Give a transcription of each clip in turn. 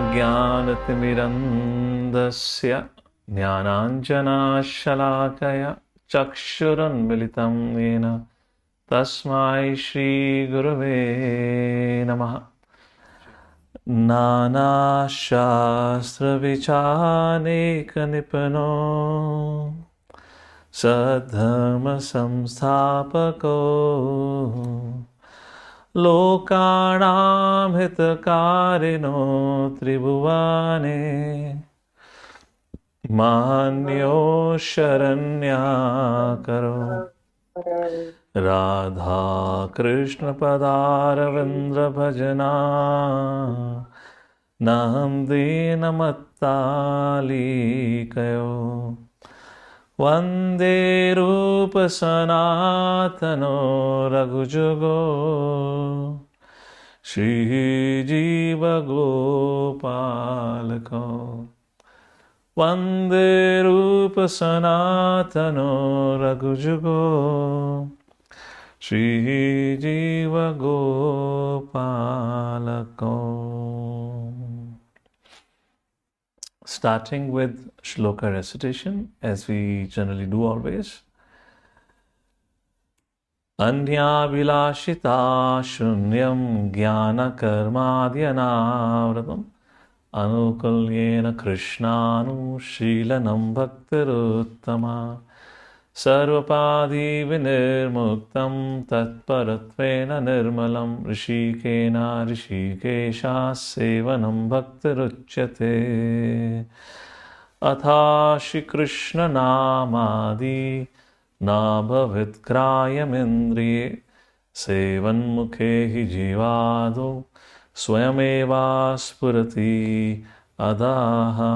अज्ञानतिमिरन्धस्य ज्ञानाञ्जनशलाकया चक्षुरुन्मिलितं येन तस्मै श्रीगुरवे नमः। नानाशास्त्रविचारेकनिपुनो सद्धर्मसंस्थापको लोकानां हितकारिणो त्रिभुवने मान्यो शरण्याकरो राधा कृष्ण पदारविंद्र भजना नाम दीनमत्तालिकयो वंदे रूप सनातनो रघुजुगो श्रीजीव गोपालको वंदे रूप सनातनो रघुजुगो श्रीजीव गोपालको। Starting with shloka recitation, as we generally do always. Anyabhilashita shunyam jnana karmadhyanavratam anukulyena krishnanu shilanam bhaktiruttama sarvapadi vinirmuktam tatparatvena nirmalam rishikena rishikesha sevanam bhaktiruchyate atha shri krishna namadi nabhavit krayamindriye sevan mukhe hi jivado swayameva spurati adaha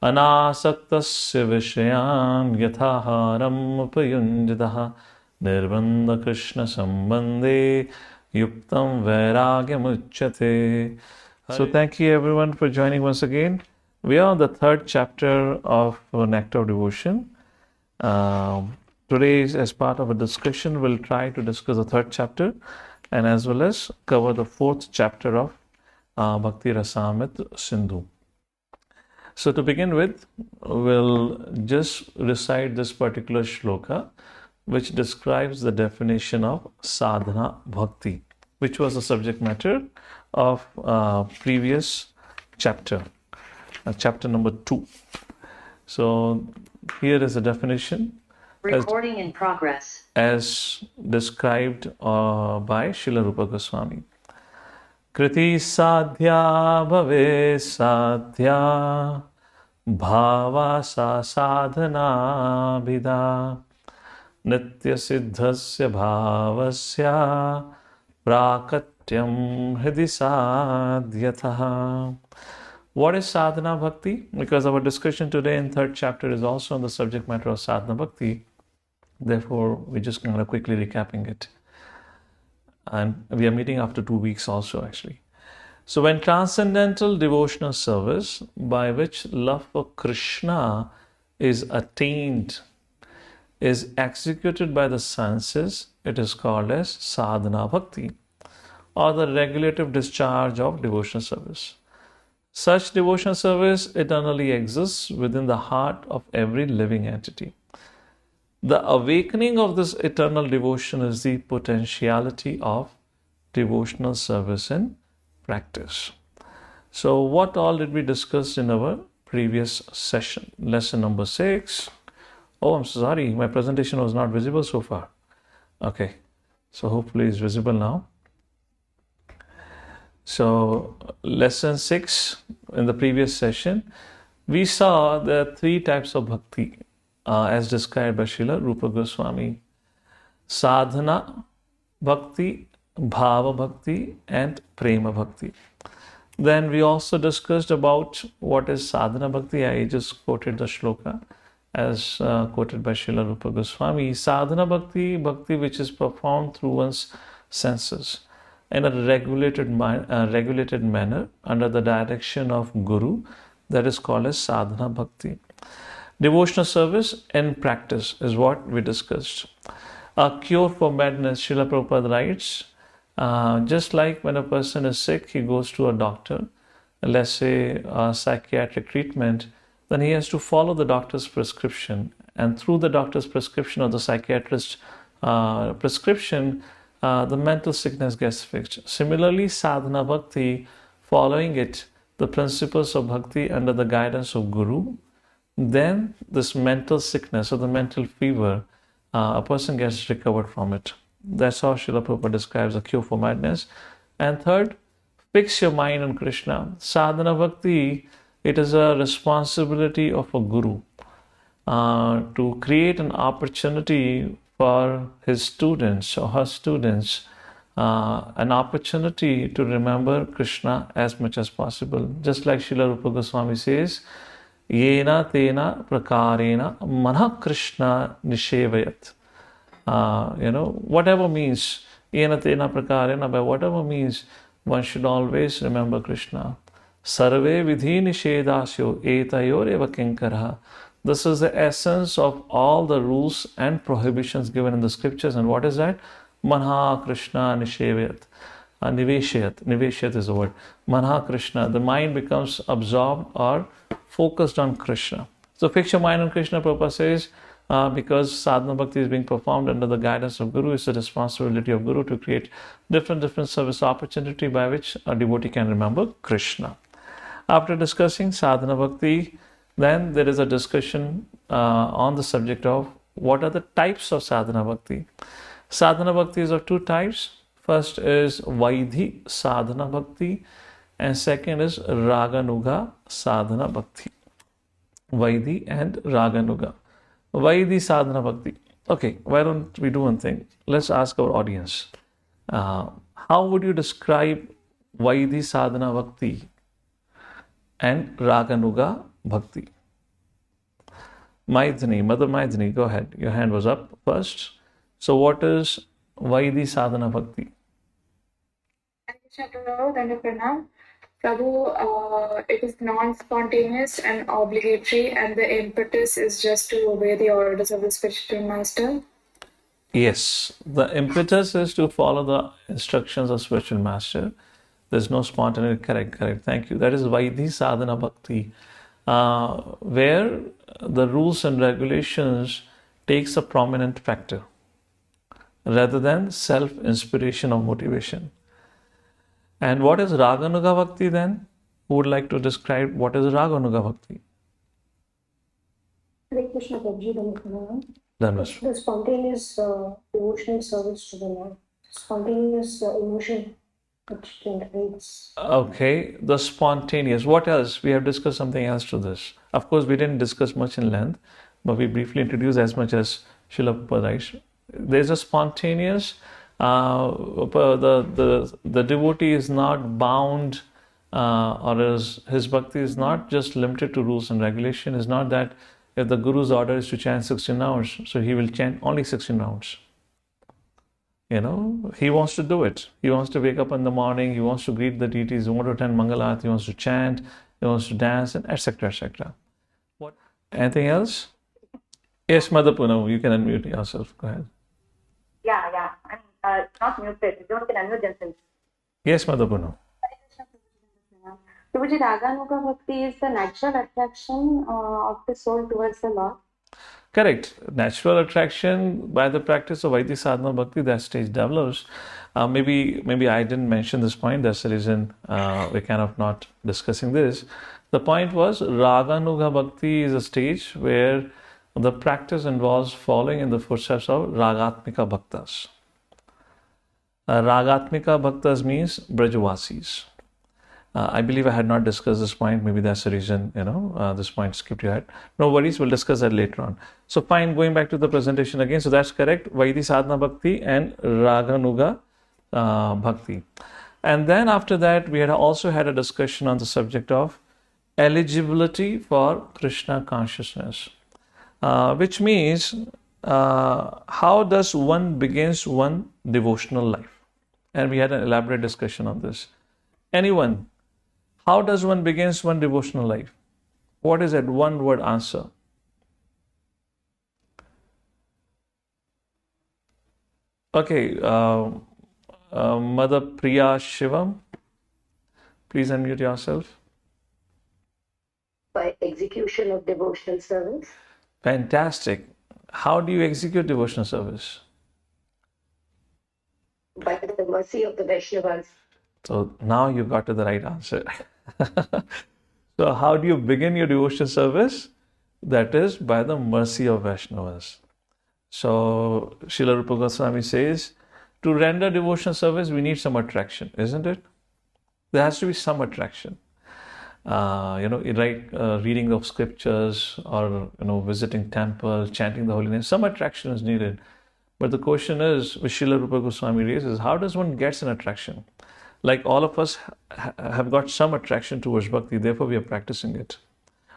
anasaktasya vishayan yathaharam upayunjitaha nirbandha krishna sambandhe yuktam vairagyam uchyate. So thank you everyone for joining once again. We are on the third chapter of Nectar of Devotion. Today, as part of a discussion, we'll try to discuss the third chapter and as well as cover the fourth chapter of Bhakti Rasamrita Sindhu. So to begin with, we'll just recite this particular shloka which describes the definition of Sadhana Bhakti, which was the subject matter of previous chapter, chapter number 2. So here is the definition. Recording in progress. As described by Srila Rupa Goswami. Kriti sadhya bhave sadhya bhava sa sadhana bhida nitya siddhasya bhavasya prakatyam hridi sadhyatah. What is sadhana bhakti? Because our discussion today in third chapter is also on the subject matter of sadhana bhakti. Therefore, we're just going to quickly recapping it. And we are meeting after 2 weeks also actually. So when transcendental devotional service by which love for Krishna is attained is executed by the senses, it is called as sadhana bhakti or the regulative discharge of devotional service. Such devotional service eternally exists within the heart of every living entity. The awakening of this eternal devotion is the potentiality of devotional service in practice. So what all did we discuss in our previous session? Lesson number 6. Oh, I'm sorry, my presentation was not visible so far. Okay, so hopefully it's visible now. So lesson 6 in the previous session, we saw there are 3 types of bhakti as described by Srila Rupa Goswami. Sadhana bhakti, bhava bhakti and prema bhakti. Then we also discussed about what is sadhana bhakti. I just quoted the shloka as quoted by Srila Rupa Goswami. Sadhana bhakti, bhakti which is performed through one's senses in a regulated manner under the direction of Guru, that is called as sadhana bhakti. Devotional service in practice is what we discussed. A cure for madness, Srila Prabhupada writes, just like when a person is sick, he goes to a doctor. let's say, psychiatric treatment, then he has to follow the doctor's prescription. And through the doctor's prescription or the psychiatrist's prescription, the mental sickness gets fixed. Similarly, sadhana bhakti, following it, the principles of bhakti under the guidance of Guru, then this mental sickness or the mental fever, a person gets recovered from it. That's how Srila Prabhupada describes the cure for madness. And third, fix your mind on Krishna. Sadhana bhakti, it is a responsibility of a guru to create an opportunity for his students or her students, an opportunity to remember Krishna as much as possible. Just like Srila Rupa Goswami says, Yena tena prakarena manah Krishna nishevayat. Whatever means, Yena tena prakarena, by whatever means, one should always remember Krishna. Sarve vidhi nishedasyo etayor eva kinkaraha. This is the essence of all the rules and prohibitions given in the scriptures. And what is that? Manha Krishna nishevayat. Niveshyat is the word. Manha Krishna. The mind becomes absorbed or focused on Krishna. So fix your mind on Krishna, Prabhupada says, because sadhana bhakti is being performed under the guidance of Guru. It's the responsibility of Guru to create different service opportunity by which a devotee can remember Krishna. After discussing sadhana bhakti, then there is a discussion on the subject of what are the types of sadhana bhakti. Sadhana bhakti is of two types. First is Vaidhi sadhana bhakti, and second is Raganuga sadhana bhakti. Vaidhi and Raganuga. Vaidhi sadhana bhakti. Okay, why don't we do one thing? Let's ask our audience. How would you describe Vaidhi sadhana bhakti and Raganuga bhakti? Maidhini, Mother Maidhini, go ahead. Your hand was up first. So what is Vaidhi sadhana bhakti? Thank you, Prabhu. Prabhu, it is non-spontaneous and obligatory, and the impetus is just to obey the orders of the spiritual master. Yes, the impetus is to follow the instructions of spiritual master. There's no spontaneity. Correct. Thank you. That is Vaidhi sadhana bhakti, where the rules and regulations takes a prominent factor rather than self-inspiration or motivation. And what is Raganuga bhakti then? Who would like to describe what is Raganuga bhakti? Krishna Prabhuji, Dhanvas. the spontaneous devotional service to the Lord, spontaneous emotion which generates. Okay, the spontaneous. What else? We have discussed something else to this. Of course, we didn't discuss much in length, but we briefly introduced as much as Srila Prabhupada. There's a spontaneous. The devotee is not bound, or his bhakti is not just limited to rules and regulation. It's not that if the Guru's order is to chant 16 rounds, so he will chant only 16 rounds. He wants to do it. He wants to wake up in the morning. He wants to greet the deities. He wants to attend Mangalat. He wants to chant. He wants to dance, and etc. etc. What? Anything else? Yes, Mother Puna, you can unmute yourself. Go ahead. Yeah. I'm not muted. Don't can unmute themselves. Yes, Mother Puna. Prabhuji, Raganuga Bhakti is the natural attraction of the soul towards the Lord. Correct. Natural attraction by the practice of Vaidhi sadhana bhakti, that stage develops. Maybe I didn't mention this point. That's the reason we're kind of not discussing this. The point was Raganuga bhakti is a stage where the practice involves following in the footsteps of Ragatmika bhaktas. Ragatmika bhaktas means Brajavasis. I believe I had not discussed this point. Maybe that's the reason, this point skipped your head. No worries, we'll discuss that later on. So fine, going back to the presentation again. So that's correct. Vaidhi sadhana bhakti and Raganuga bhakti. And then after that, we had also had a discussion on the subject of eligibility for Krishna consciousness, which means how does one begins one devotional life? And we had an elaborate discussion on this. Anyone? How does one begins one devotional life? What is that one word answer? Okay, Mother Priya Shivam, please unmute yourself. By execution of devotional service. Fantastic. How do you execute devotional service? By the mercy of the Vaishnavas. So now you got to the right answer. So how do you begin your devotional service? That is by the mercy of Vaishnavas. So Srila Rupa Goswami says, to render devotional service, we need some attraction, isn't it? There has to be some attraction. Reading of scriptures or visiting temple, chanting the holy name, some attraction is needed. But the question is, which Srila Rupa Goswami raises, how does one get an attraction? Like all of us have got some attraction towards bhakti, therefore we are practicing it.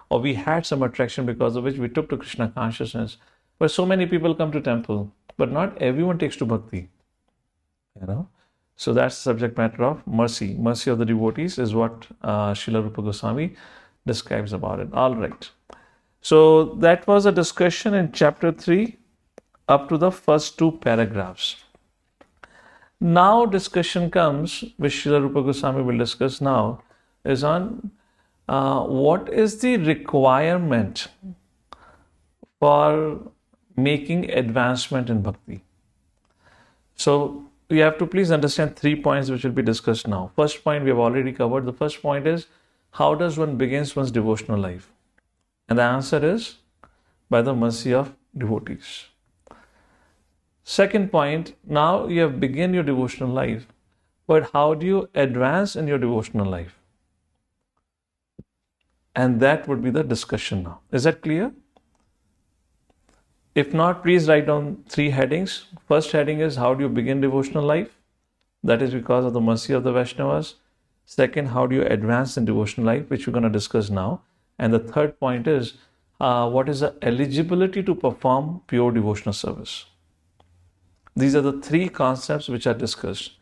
Or we had some attraction because of which we took to Krishna consciousness. But so many people come to temple, but not everyone takes to bhakti. So that's the subject matter of mercy. Mercy of the devotees is what Srila Rupa Goswami describes about it. All right. So that was a discussion in chapter 3 up to the first 2 paragraphs. Now discussion comes, which Srila Rupa Goswami will discuss now, is on what is the requirement for making advancement in bhakti. So you have to please understand 3 points which will be discussed now. First point we have already covered. The first point is, how does one begins one's devotional life? And the answer is by the mercy of devotees. Second point, now you have begun your devotional life, but how do you advance in your devotional life? And that would be the discussion now. Is that clear? If not, please write down 3 headings. First heading is, how do you begin devotional life? That is because of the mercy of the Vaishnavas. Second, how do you advance in devotional life, which we're going to discuss now. And the third point is, what is the eligibility to perform pure devotional service? These are the 3 concepts which are discussed.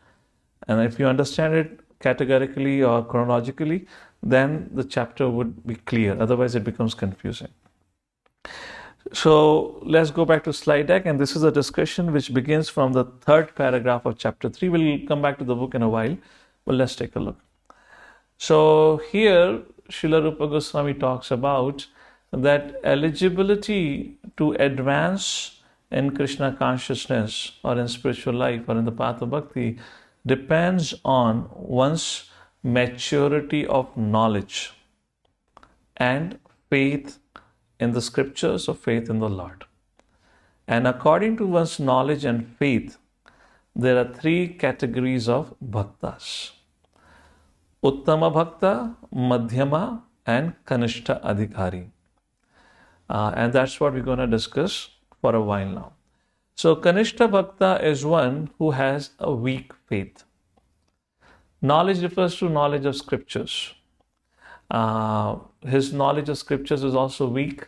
And if you understand it categorically or chronologically, then the chapter would be clear. Otherwise, it becomes confusing. So let's go back to slide deck, and this is a discussion which begins from the 3rd paragraph of chapter 3. We'll come back to the book in a while, but let's take a look. So here, Srila Rupa Goswami talks about that eligibility to advance in Krishna consciousness or in spiritual life or in the path of bhakti depends on one's maturity of knowledge and faith in the scriptures or faith in the Lord. And according to one's knowledge and faith, there are 3 categories of bhaktas. Uttama Bhakta, Madhyama, and Kanishta Adhikari. And that's what we're going to discuss for a while now. So Kanishta Bhakta is one who has a weak faith. Knowledge refers to knowledge of scriptures. His knowledge of scriptures is also weak.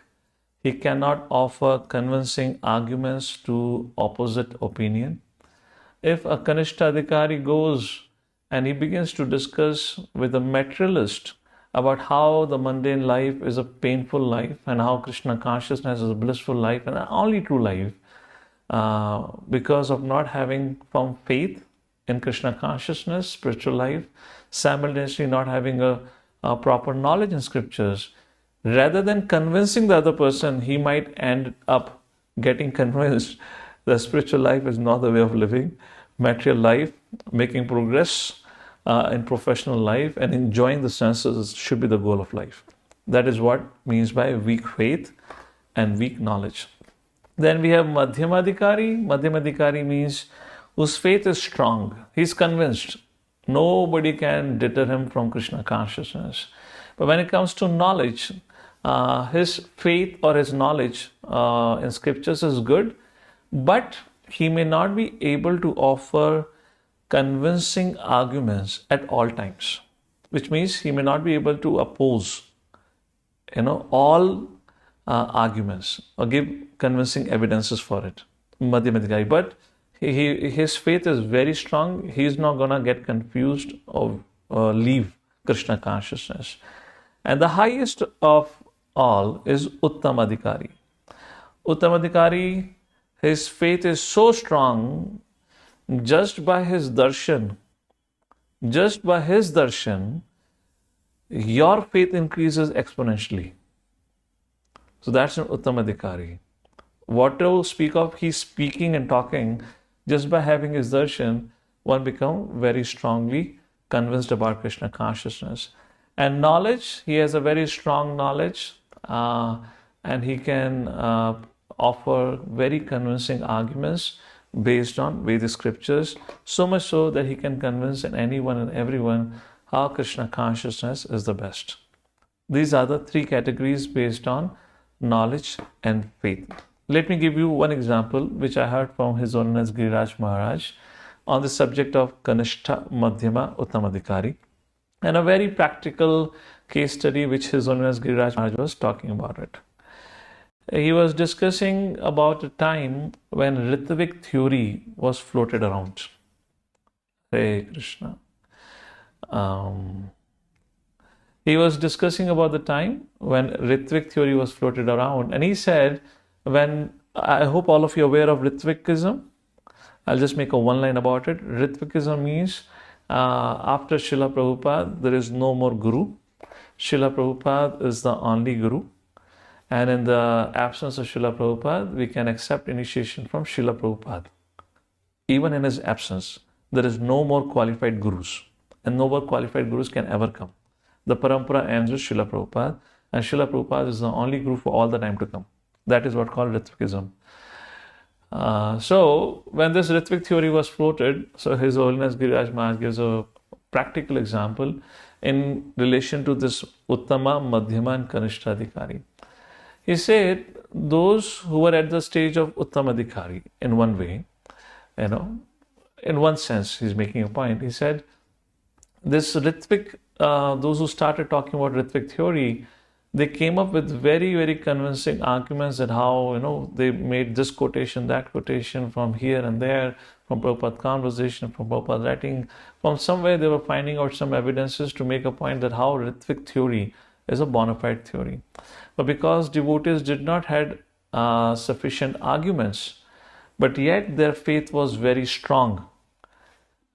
He cannot offer convincing arguments to opposite opinion. If a Kanishta Adhikari goes and he begins to discuss with a materialist about how the mundane life is a painful life and how Krishna consciousness is a blissful life and the only true life, because of not having firm faith in Krishna consciousness, spiritual life, simultaneously not having a proper knowledge in scriptures, rather than convincing the other person, he might end up getting convinced that spiritual life is not the way of living. Material life, making progress in professional life and enjoying the senses should be the goal of life. That is what means by weak faith and weak knowledge. Then we have Madhyamadhikari. Madhyamadhikari means whose faith is strong. He's convinced. Nobody can deter him from Krishna consciousness. But when it comes to knowledge, his faith or his knowledge in scriptures is good, but he may not be able to offer convincing arguments at all times, which means he may not be able to oppose, all arguments or give convincing evidences for it. Madhyamadhikari, but his faith is very strong. He is not gonna get confused or leave Krishna consciousness. And the highest of all is Uttamadhikari. Uttamadhikari, his faith is so strong, just by his darshan, your faith increases exponentially. So that's an Uttamadhikari. What to speak of, he's speaking and talking, just by having his darshan, one become very strongly convinced about Krishna consciousness. And knowledge, he has a very strong knowledge, and he can offer very convincing arguments based on Vedic scriptures, so much so that he can convince anyone and everyone how Krishna consciousness is the best. These are the three categories based on knowledge and faith. Let me give you one example which I heard from His Holiness Giriraj Maharaj on the subject of Kanishta, Madhyama, Uttamadhikari, and a very practical case study which His Holiness Giriraj Maharaj was talking about it. He was discussing about a time when Ritvik theory was floated around. Hare Krishna. He was discussing about the time when Ritvik theory was floated around, and he said, I hope all of you are aware of Ritvikism. I'll just make a one line about it. Ritvikism means after Srila Prabhupada, there is no more Guru. Srila Prabhupada is the only Guru. And in the absence of Srila Prabhupada, we can accept initiation from Srila Prabhupada. Even in his absence, there is no more qualified Gurus. And no more qualified Gurus can ever come. The parampara ends with Srila Prabhupada. And Srila Prabhupada is the only Guru for all the time to come. That is what called Ritvikism. So when this Ritvik theory was floated, so His Holiness Giriraj Maharaj gives a practical example in relation to this Uttama, Madhyama and Kanishtadhikari. He said those who were at the stage of Uttamadhikari in one way, in one sense, he's making a point. He said this Ritvik, those who started talking about Ritvik theory, they came up with very, very convincing arguments that how, they made this quotation, that quotation from here and there, from Prabhupada conversation, from Prabhupada writing. From somewhere they were finding out some evidences to make a point that how Ritvik theory is a bona fide theory. But because devotees did not had sufficient arguments, but yet their faith was very strong,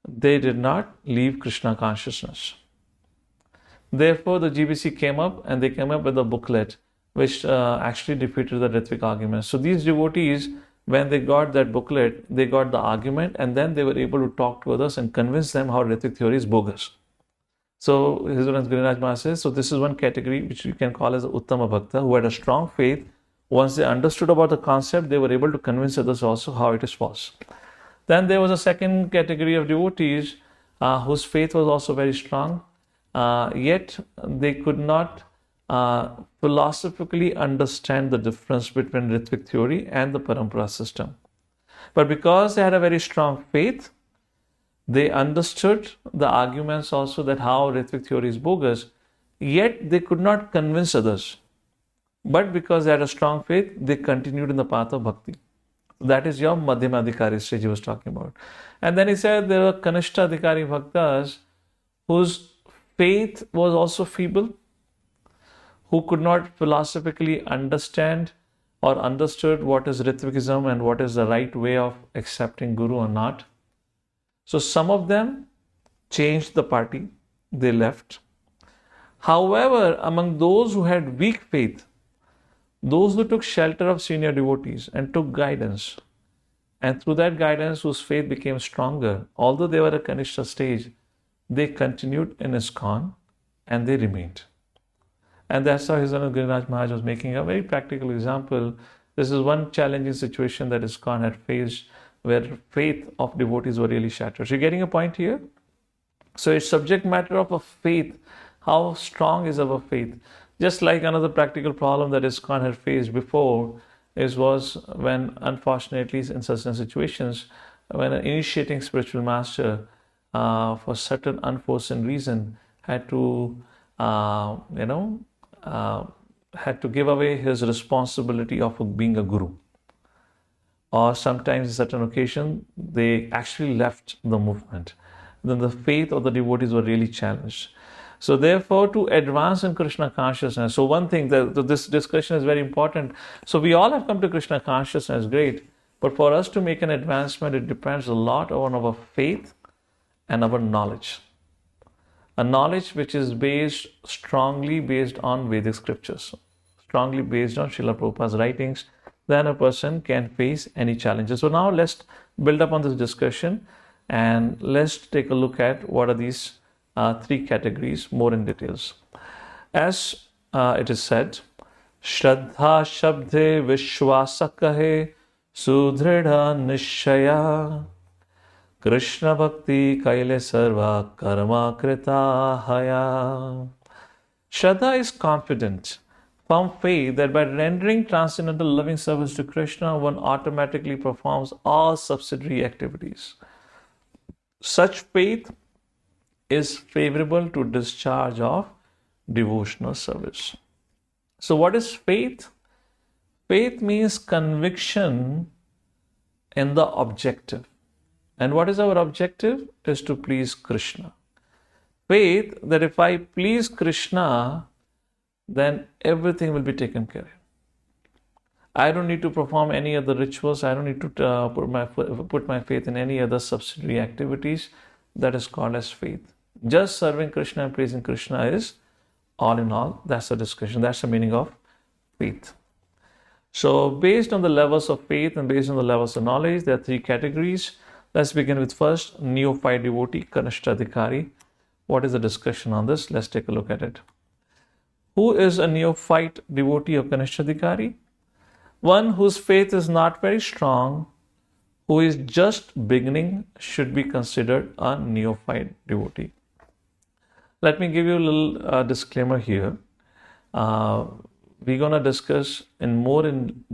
they did not leave Krishna consciousness. Therefore, the GBC came up and they came up with a booklet which actually defeated the Ritvik argument. So these devotees, when they got that booklet, they got the argument and then they were able to talk to others and convince them how Ritvik theory is bogus. So His Holiness Giriraj Maharaj says, so this is one category which you can call as an Uttama Bhakta, who had a strong faith. Once they understood about the concept, they were able to convince others also how it is false. Then there was a second category of devotees whose faith was also very strong. Yet they could not philosophically understand the difference between Ritvik theory and the Parampara system. But because they had a very strong faith, they understood the arguments also that how Ritvik theory is bogus, yet they could not convince others. But because they had a strong faith, they continued in the path of bhakti. That is your Madhyamadhikari stage he was talking about. And then he said there were Kanishtadhikari bhaktas whose faith was also feeble, who could not philosophically understand or understood what is Ritvikism and what is the right way of accepting Guru or not. So some of them changed the party, they left. However, among those who had weak faith, those who took shelter of senior devotees and took guidance, and through that guidance whose faith became stronger, although they were at Kanishta stage, they continued in ISKCON and they remained. And that's how His Holiness Giriraj Maharaj was making a very practical example. This is one challenging situation that ISKCON had faced where faith of devotees were really shattered. So you're getting a point here? So it's subject matter of a faith. How strong is our faith? Just like another practical problem that ISKCON had faced before was when, unfortunately, in certain situations, when an initiating spiritual master, for certain unforeseen reason, had to, had to give away his responsibility of being a guru. Or sometimes, in certain occasion, they actually left the movement. Then the faith of the devotees were really challenged. So therefore, to advance in Krishna consciousness, so one thing, that this discussion is very important. So we all have come to Krishna consciousness, great. But for us to make an advancement, it depends a lot on our faith and our knowledge. A knowledge which is strongly based on Vedic scriptures, strongly based on Srila Prabhupada's writings, then a person can face any challenges. So now let's build up on this discussion and let's take a look at what are these three categories more in details. As it is said, Shraddha Shabde Vishwasa Kahe Sudhrida Nishaya Krishna Bhakti Kaile Sarva Karma Krita Haya. Shraddha is confident, firm faith that by rendering transcendental loving service to Krishna, one automatically performs all subsidiary activities. Such faith is favorable to discharge of devotional service. So, what is faith? Faith means conviction in the objective. And what is our objective? Is to please Krishna. Faith that if I please Krishna, then everything will be taken care of. I don't need to perform any other rituals. I don't need to put my faith in any other subsidiary activities. That is called as faith. Just serving Krishna and praising Krishna is all in all. That's the discussion. That's the meaning of faith. So based on the levels of faith and based on the levels of knowledge, there are three categories. Let's begin with first, Neophyte devotee, Kanishthadhikari. What is the discussion on this? Let's take a look at it. Who is a neophyte devotee of Kanishthadhikari? One whose faith is not very strong, who is just beginning, should be considered a neophyte devotee. Let me give you a little disclaimer here. We're going to discuss more in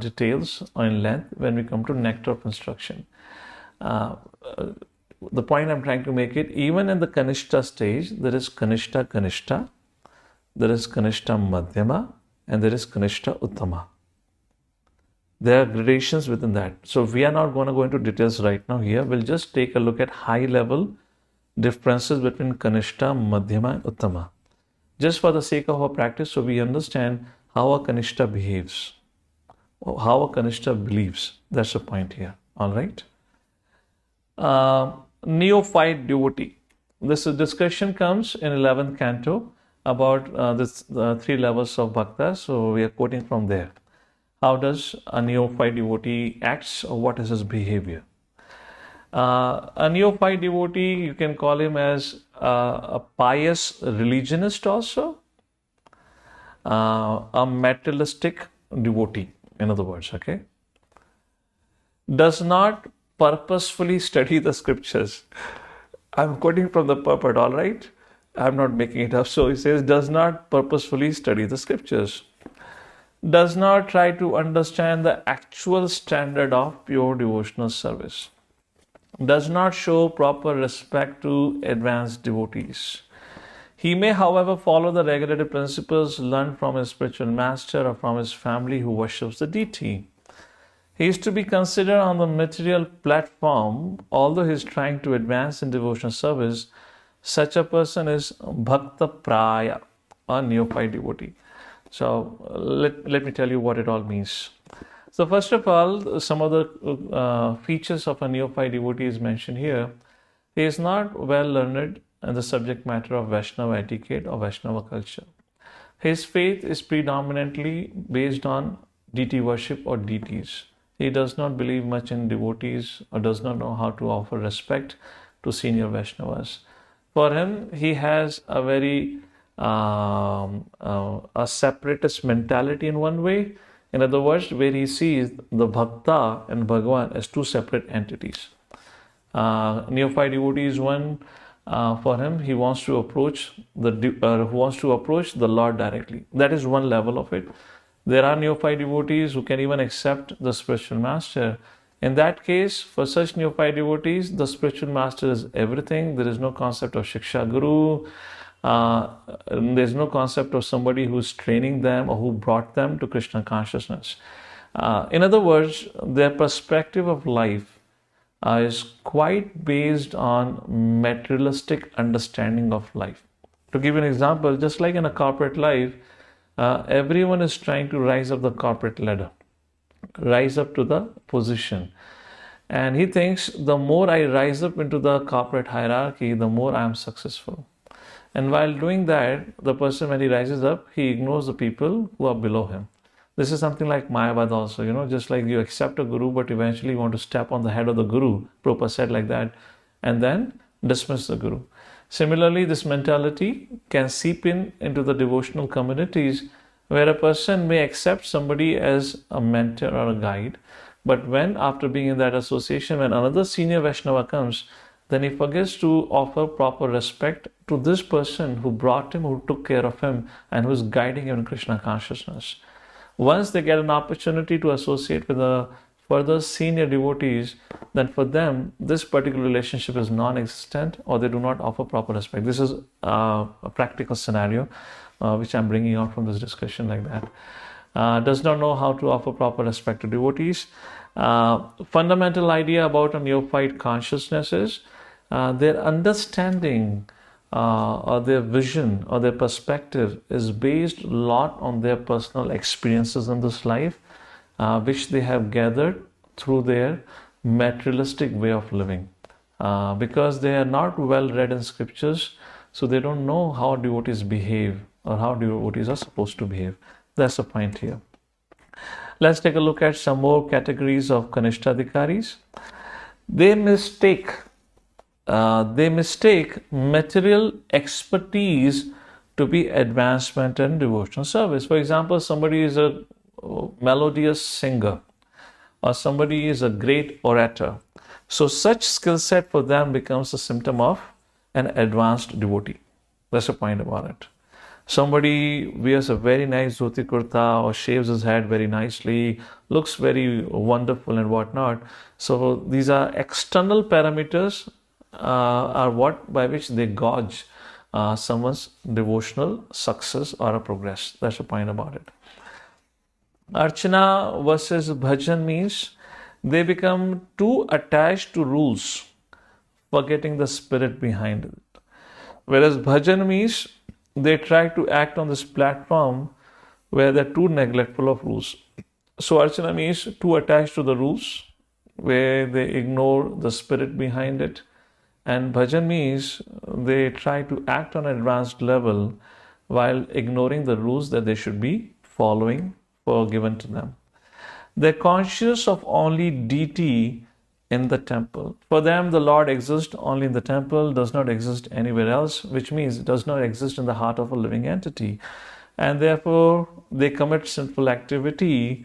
details or in length when we come to Nectar of Instruction. The point I'm trying to make it, even in the Kanishta stage, there is Kanishta Kanishta, there is Kanishta Madhyama, and there is Kanishta Uttama. There are gradations within that. So we are not going to go into details right now here. We'll just take a look at high level differences between Kanishta, Madhyama, and Uttama. Just for the sake of our practice, so we understand how a Kanishta behaves, how a Kanishta believes. That's the point here. All right. Neophyte devotee. This discussion comes in 11th canto about this three levels of bhakta. So we are quoting from there. How does a neophyte devotee acts, or what is his behavior? A neophyte devotee, you can call him as a pious religionist also, a materialistic devotee, in other words, okay? Does not purposefully study the scriptures. I'm quoting from the purport, all right? I'm not making it up. So he says, does not purposefully study the scriptures. Does not try to understand the actual standard of pure devotional service. Does not show proper respect to advanced devotees. He may, however, follow the regulative principles learned from his spiritual master or from his family who worships the deity. He is to be considered on the material platform, although he is trying to advance in devotional service. Such a person is Bhakta Praya, a neophyte devotee. So let me tell you what it all means. So first of all, some of the features of a neophyte devotee is mentioned here. He is not well learned in the subject matter of Vaishnava etiquette or Vaishnava culture. His faith is predominantly based on deity worship or deities. He does not believe much in devotees or does not know how to offer respect to senior Vaishnavas. For him, he has a very a separatist mentality in one way. In other words, where he sees the Bhakta and Bhagavan as two separate entities. Neophyte devotee is one. For him, he wants to approach the Lord directly. That is one level of it. There are neophyte devotees who can even accept the spiritual master. In that case, for such neophyte devotees, the spiritual master is everything. There is no concept of Shiksha Guru. There is no concept of somebody who is training them or who brought them to Krishna consciousness. In other words, their perspective of life is quite based on materialistic understanding of life. To give you an example, just like in a corporate life, everyone is trying to rise up the corporate ladder, rise up to the position. And he thinks the more I rise up into the corporate hierarchy, the more I am successful. And while doing that, the person, when he rises up, he ignores the people who are below him. This is something like Mayavad also, just like you accept a guru, but eventually you want to step on the head of the guru, Prabhupada said like that, and then dismiss the guru. Similarly, this mentality can seep into the devotional communities where a person may accept somebody as a mentor or a guide, but when, after being in that association, when another senior Vaishnava comes, then he forgets to offer proper respect to this person who brought him, who took care of him, and who is guiding him in Krishna consciousness. Once they get an opportunity to associate with the further senior devotees, then for them, this particular relationship is non-existent, or they do not offer proper respect. This is a practical scenario which I'm bringing out from this discussion like that. Does not know how to offer proper respect to devotees. Fundamental idea about a neophyte consciousness is their understanding or their vision or their perspective is based a lot on their personal experiences in this life, which they have gathered through their materialistic way of living. Because they are not well read in scriptures, so they don't know how devotees behave or how devotees are supposed to behave. That's the point here. Let's take a look at some more categories of Kanishtadhikaris. They mistake material expertise to be advancement in devotional service. For example, somebody is a melodious singer, or somebody is a great orator. So such skill set for them becomes a symptom of an advanced devotee. That's the point about it. Somebody wears a very nice dhoti kurta or shaves his head very nicely, looks very wonderful and whatnot. So these are external parameters are what by which they gauge someone's devotional success or a progress. That's the point about it. Archana versus bhajan means they become too attached to rules, forgetting the spirit behind it. Whereas bhajan means they try to act on this platform where they're too neglectful of rules. So Archana means too attached to the rules, where they ignore the spirit behind it. And bhajan means they try to act on an advanced level while ignoring the rules that they should be following or given to them. They're conscious of only deity in the temple. For them, the Lord exists only in the temple, does not exist anywhere else, which means it does not exist in the heart of a living entity. And therefore, they commit sinful activity,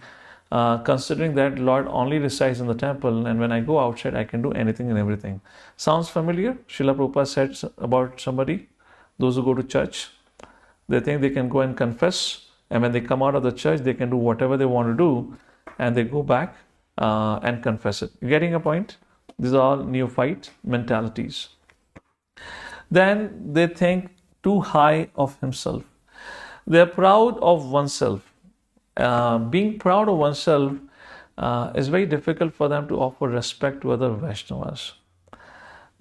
considering that Lord only resides in the temple, and when I go outside, I can do anything and everything. Sounds familiar? Srila Prabhupada said about somebody, those who go to church, they think they can go and confess, and when they come out of the church, they can do whatever they want to do, and they go back and confess it. You getting a point? These are all neophyte mentalities. Then they think too high of himself. They are proud of oneself. Being proud of oneself is very difficult for them to offer respect to other Vaishnavas.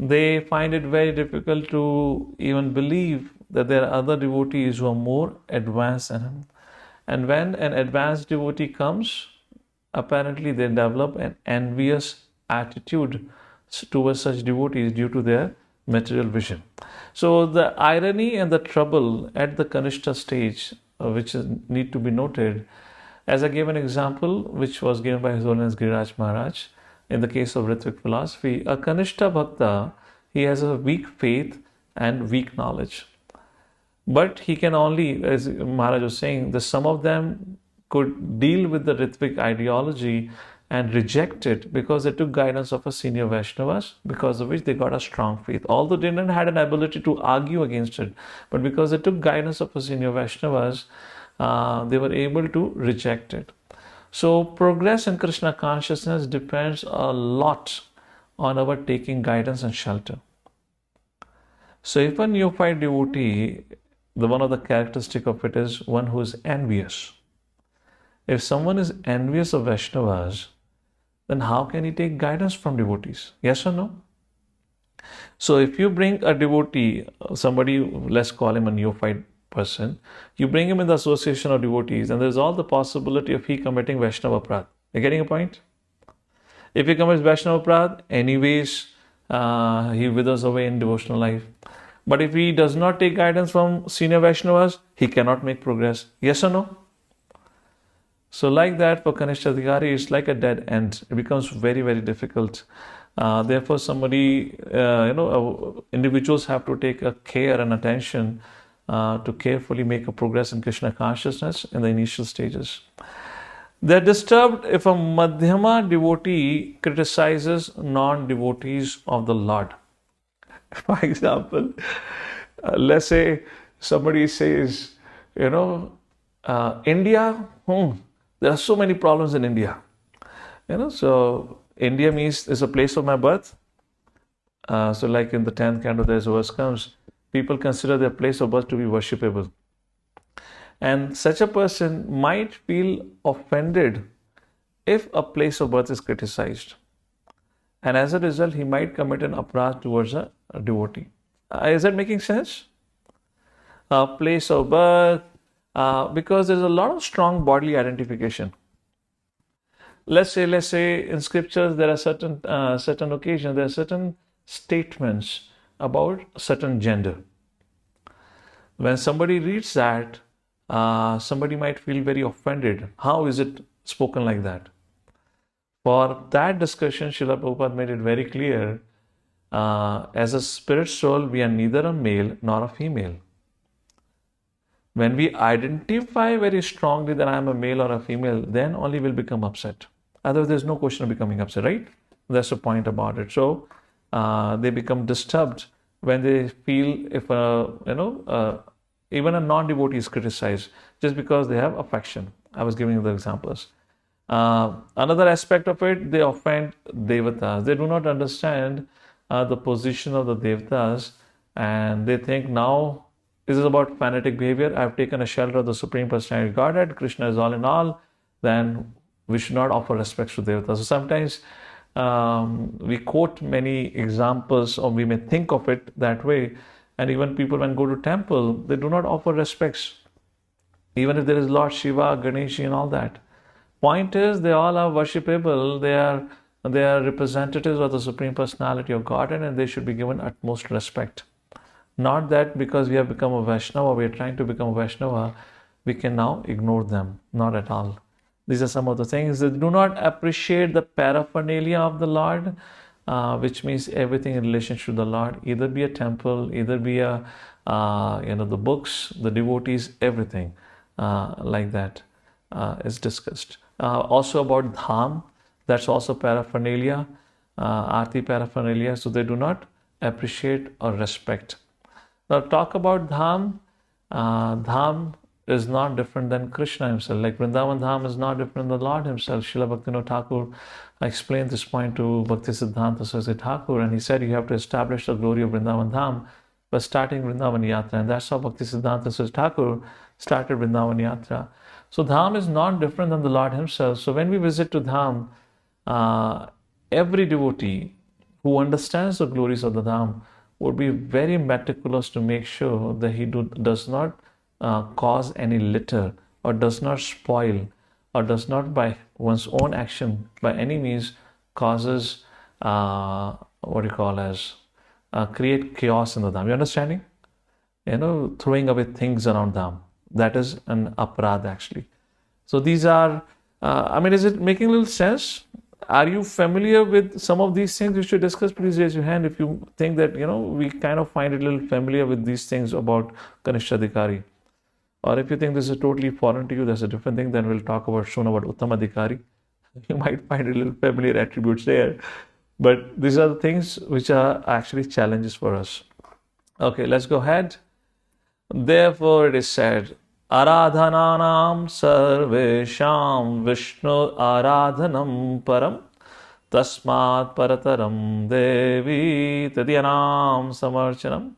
They find it very difficult to even believe that there are other devotees who are more advanced than him. And when an advanced devotee comes, apparently they develop an envious attitude towards such devotees due to their material vision. So the irony and the trouble at the Kanishta stage, which need to be noted, as I gave an example, which was given by His Holiness Giriraj Maharaj, in the case of Ritvik philosophy, a Kanishta Bhakta, he has a weak faith and weak knowledge. But he can only, as Maharaj was saying, that some of them could deal with the Ritvik ideology and reject it because they took guidance of a senior Vaishnavas, because of which they got a strong faith. Although they didn't have an ability to argue against it, but because they took guidance of a senior Vaishnavas, they were able to reject it. So progress in Krishna consciousness depends a lot on our taking guidance and shelter. So if a neophyte devotee, one of the characteristic of it is one who is envious. If someone is envious of Vaishnavas, then how can he take guidance from devotees? Yes or no? So if you bring a devotee, somebody, let's call him a neophyte person, you bring him in the association of devotees, and there's all the possibility of he committing Vaishnava Prad. You're getting a point? If he commits Vaishnava Prad, anyways, he withers away in devotional life. But if he does not take guidance from senior Vaishnavas, he cannot make progress. Yes or no? So like that, for Kanishta it's like a dead end. It becomes very, very difficult. Therefore, individuals have to take a care and attention to carefully make a progress in Krishna consciousness in the initial stages. They're disturbed if a Madhyama devotee criticizes non-devotees of the Lord. For example, let's say somebody says, India, there are so many problems in India. So India means is a place of my birth. So like in the 10th canto, there's a verse comes, people consider their place of birth to be worshipable. And such a person might feel offended if a place of birth is criticized. And as a result, he might commit an aparadh towards a devotee. Is that making sense? A place of birth, because there's a lot of strong bodily identification. Let's say in scriptures there are certain occasions, there are certain statements about certain gender. When somebody reads that, somebody might feel very offended. How is it spoken like that? For that discussion, Srila Prabhupada made it very clear, as a spirit soul, we are neither a male nor a female. When we identify very strongly that I am a male or a female, then only we'll become upset. Otherwise, there's no question of becoming upset, right? That's the point about it. So they become disturbed when they feel if even a non-devotee is criticized just because they have affection. I was giving you the examples. Another aspect of it, they offend devatas. They do not understand the position of the devatas, and they think now this is about fanatic behavior. I've taken a shelter of the Supreme Personality of Godhead. Krishna is all in all. Then we should not offer respects to devatas. So sometimes we quote many examples, or we may think of it that way. And even people when go to temple, they do not offer respects, even if there is Lord Shiva, Ganesh, and all that. Point is, they all are worshipable. They are representatives of the Supreme Personality of Godhead, and they should be given utmost respect. Not that because we have become a Vaishnava, we are trying to become a Vaishnava, we can now ignore them. Not at all. These are some of the things that do not appreciate the paraphernalia of the Lord, which means everything in relation to the Lord, either be a temple, either be the books, the devotees, everything like that is discussed. Also about dham, that's also paraphernalia, arti paraphernalia, so they do not appreciate or respect. Now talk about dham. Dham is not different than Krishna himself. Like Vrindavan Dham is not different than the Lord himself. Srila Bhaktivinoda Thakur explained this point to Bhakti Siddhanta Saraswati Thakur, and he said you have to establish the glory of Vrindavan Dham by starting Vrindavan Yatra, and that's how Bhakti Siddhanta Saraswati Thakur started Vrindavan Yatra. So Dham is not different than the Lord himself. So when we visit to Dham, every devotee who understands the glories of the Dham would be very meticulous to make sure that he does not cause any litter, or does not spoil, or does not by one's own action by any means causes create chaos in the Dham. You understanding? Throwing away things around Dham. That is an aparadh actually. So these are, is it making a little sense? Are you familiar with some of these things we should discuss? Please raise your hand if you think that, we kind of find it a little familiar with these things about Kanishadhikari. Or if you think this is totally foreign to you, that's a different thing, then we'll talk about Uttamadhikari. You might find a little familiar attributes there. But these are the things which are actually challenges for us. Okay, let's go ahead. Therefore it is said, Aradhananam sarvesham Vishnu aradhanam param tasmat parataram devi tadyanam samarchanam.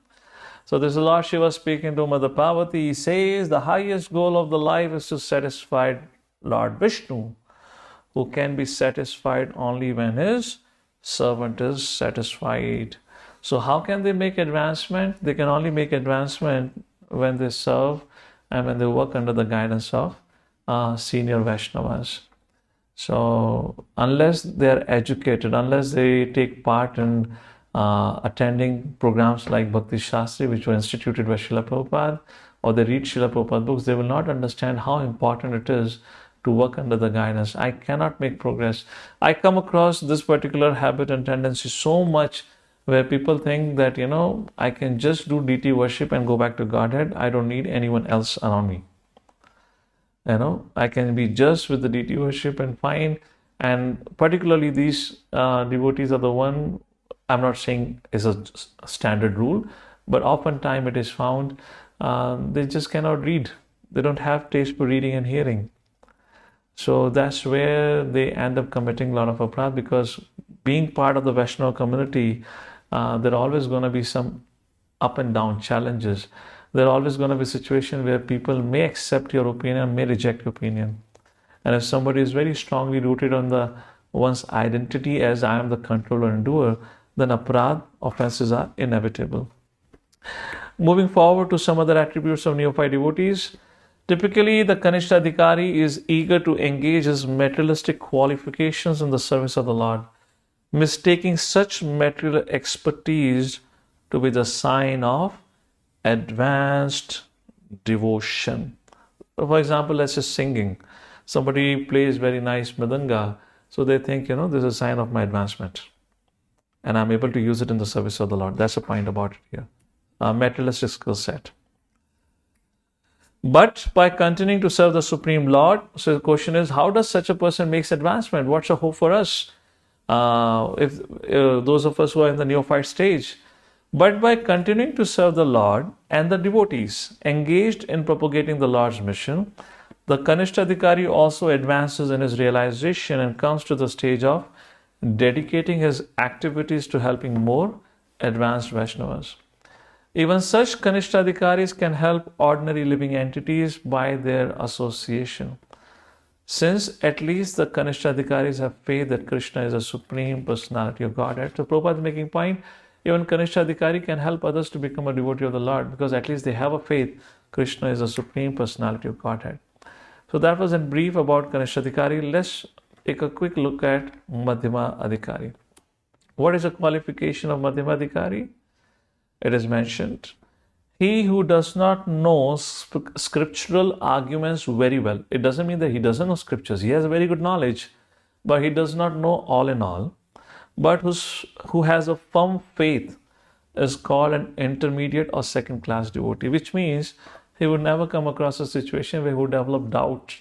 So this is Lord Shiva speaking to Mother Parvati. He says the highest goal of the life is to satisfy Lord Vishnu, who can be satisfied only when his servant is satisfied. So how can they make advancement? They can only make advancement when they serve and when they work under the guidance of senior Vaishnavas. So unless they are educated, unless they take part in attending programs like Bhakti Shastri, which were instituted by Srila Prabhupada, or they read Srila Prabhupada books, they will not understand how important it is to work under the guidance. I cannot make progress. I come across this particular habit and tendency so much where people think that, I can just do deity worship and go back to Godhead. I don't need anyone else around me. I can be just with the deity worship and fine. And particularly these devotees are the one, I'm not saying is a standard rule, but oftentimes it is found they just cannot read. They don't have taste for reading and hearing. So that's where they end up committing a lot of aparadh, because being part of the Vaishnava community, there are always going to be some up and down challenges. There are always going to be situations where people may accept your opinion, may reject your opinion. And if somebody is very strongly rooted on the one's identity as I am the controller and doer, then aparadh, offenses are inevitable. Moving forward to some other attributes of neophyte devotees. Typically, the Kanishta Adhikari is eager to engage his materialistic qualifications in the service of the Lord, mistaking such material expertise to be the sign of advanced devotion. For example, let's say singing. Somebody plays very nice mridanga, so they think, this is a sign of my advancement. And I'm able to use it in the service of the Lord. That's the point about it here. Materialistic skill set. But by continuing to serve the Supreme Lord, so the question is, how does such a person make advancement? What's the hope for us? If those of us who are in the neophyte stage. But by continuing to serve the Lord and the devotees engaged in propagating the Lord's mission, the Kanishta Adhikari also advances in his realization and comes to the stage of dedicating his activities to helping more advanced Vaishnavas. Even such Kanishta Adhikaris can help ordinary living entities by their association. Since at least the Kanishta Adhikaris have faith that Krishna is a supreme personality of Godhead. So Prabhupada is making point, even Kanishta Adhikari can help others to become a devotee of the Lord, because at least they have a faith Krishna is a supreme personality of Godhead. So that was in brief about Kanishta Adhikari. Let's take a quick look at Madhyama Adhikari. What is the qualification of Madhyama Adhikari? It is mentioned, he who does not know scriptural arguments very well. It doesn't mean that he doesn't know scriptures. He has a very good knowledge, but he does not know all in all. But who has a firm faith is called an intermediate or second class devotee, which means he would never come across a situation where he would develop doubt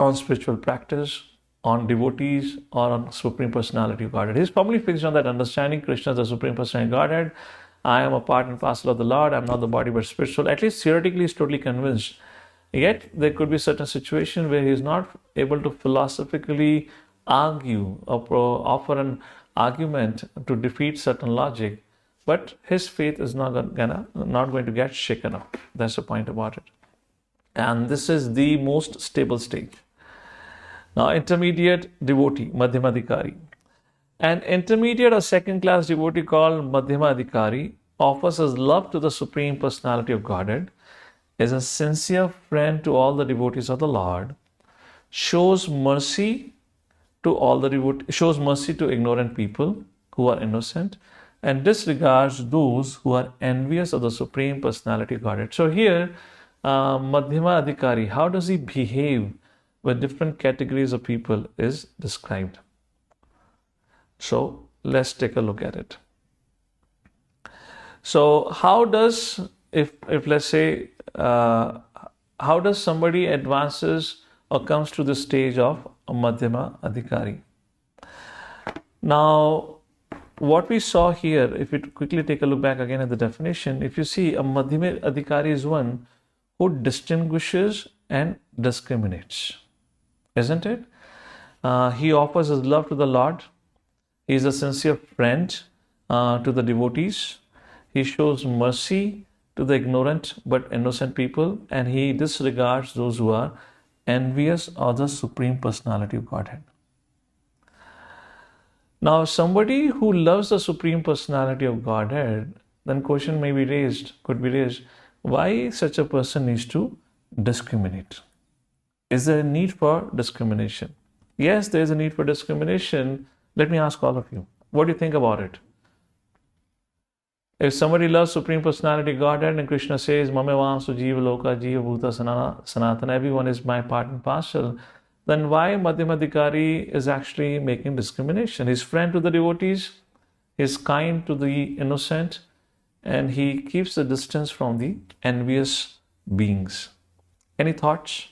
on spiritual practice, on devotees, or on Supreme Personality of Godhead. He's probably fixed on that understanding Krishna is the Supreme Personality of Godhead. I am a part and parcel of the Lord. I'm not the body but spiritual. At least theoretically, he's totally convinced. Yet, there could be certain situation where he's not able to philosophically argue or offer an argument to defeat certain logic. But his faith is not going to get shaken up. That's the point about it. And this is the most stable stage. Now, intermediate devotee, Madhyamadhikari. An intermediate or second class devotee called Madhyamadhikari offers his love to the Supreme Personality of Godhead, is a sincere friend to all the devotees of the Lord, shows mercy to all the devotees, shows mercy to ignorant people who are innocent, and disregards those who are envious of the Supreme Personality of Godhead. So here, Madhyama Adhikari, how does he behave with different categories of people is described. So let's take a look at it. So how does, if let's say, how does somebody advances or comes to the stage of a Madhyama Adhikari? Now, what we saw here, if we quickly take a look back again at the definition, if you see, a Madhyama Adhikari is one who distinguishes and discriminates, isn't it? He offers his love to the Lord. He is a sincere friend to the devotees. He shows mercy to the ignorant but innocent people, and he disregards those who are envious of the Supreme Personality of Godhead. Now, somebody who loves the Supreme Personality of Godhead, then question could be raised, why such a person needs to discriminate? Is there a need for discrimination? Yes, there is a need for discrimination. Let me ask all of you, what do you think about it? If somebody loves Supreme Personality Godhead and Krishna says, Mame Vamsu Jiva Loka Jiva Bhuta Sanatana, everyone is my part and parcel, then why Madhyamadhikari is actually making discrimination? He's friend to the devotees, he's kind to the innocent, and he keeps the distance from the envious beings. Any thoughts?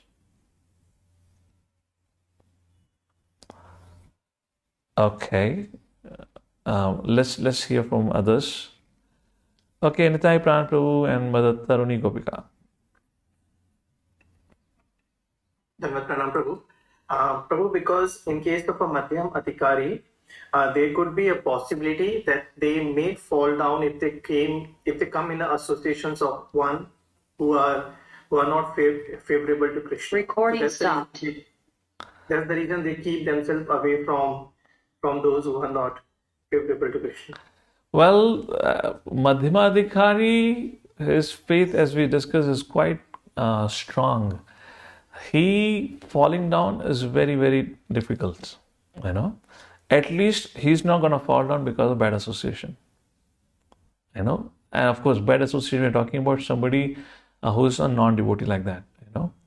Okay, let's hear from others. Okay, Nitai Pran Prabhu and Mother Taruni Gopika. Dhanvat Pranam Prabhu. Prabhu, because in case of a Madhyamadhikari, there could be a possibility that they may fall down if they come in associations of one who are not favorable to Krishna. Recording So stopped. That's the reason they keep themselves away from those who are not favorable to Krishna. Well, Madhyamadhikari, his faith, as we discussed, is quite strong. He falling down is very, very difficult. At least he's not going to fall down because of bad association. And of course, bad association, we're talking about somebody who's a non-devotee like that.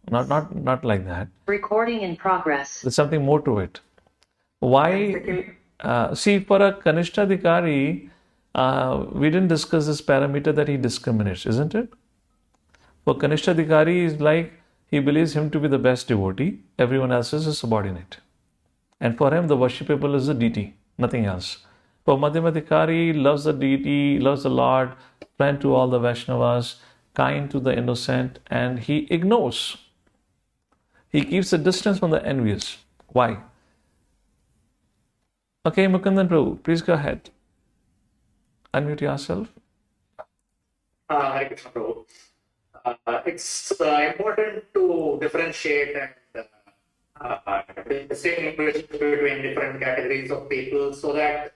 Not like that. Recording in progress. There's something more to it. Why? See, for a Kanishtadhikari, we didn't discuss this parameter that he discriminates, isn't it? For Kanishtadhikari, is like he believes him to be the best devotee, everyone else is a subordinate. And for him, the worshipable is the deity, nothing else. For Madhyamadhikari, loves the deity, loves the Lord, friend to all the Vaishnavas, kind to the innocent, and he ignores. He keeps a distance from the envious. Why? Okay, Mukundan Prabhu, please go ahead. Unmute yourself. Hare Krishna Prabhu. It's important to differentiate and distinguish between different categories of people so that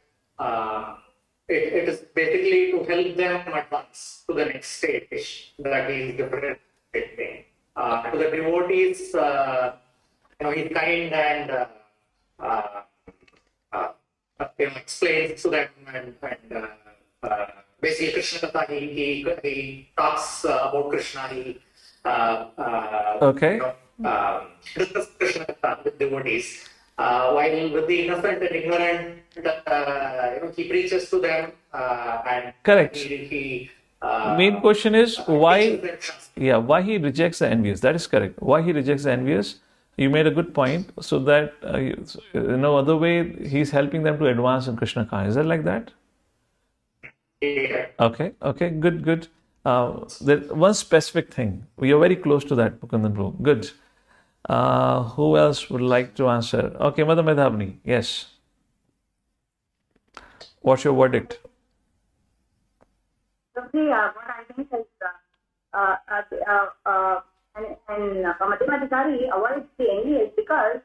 it is basically to help them advance to the next stage that he is differentiating. To the devotees, he's kind and explains to them and basically Krishna Katha, he talks about Krishna, he Okay. discusses Krishna Katha with devotees. While with the innocent and ignorant, he preaches to them and Correct. he Main question is why? teaches them Shastri. Yeah, why he rejects the envious? That is correct. Why he rejects the envious? You made a good point. So that no other way he's helping them to advance in Krishna consciousness. Is that like that? Yeah. Okay, good. There's one specific thing. We are very close to that, Mukundan Prabhu. Good. Who else would like to answer? Okay, Mother Medhavni. Yes. What's your verdict? Probably what I think is Madhyamadhikari avoids the envious because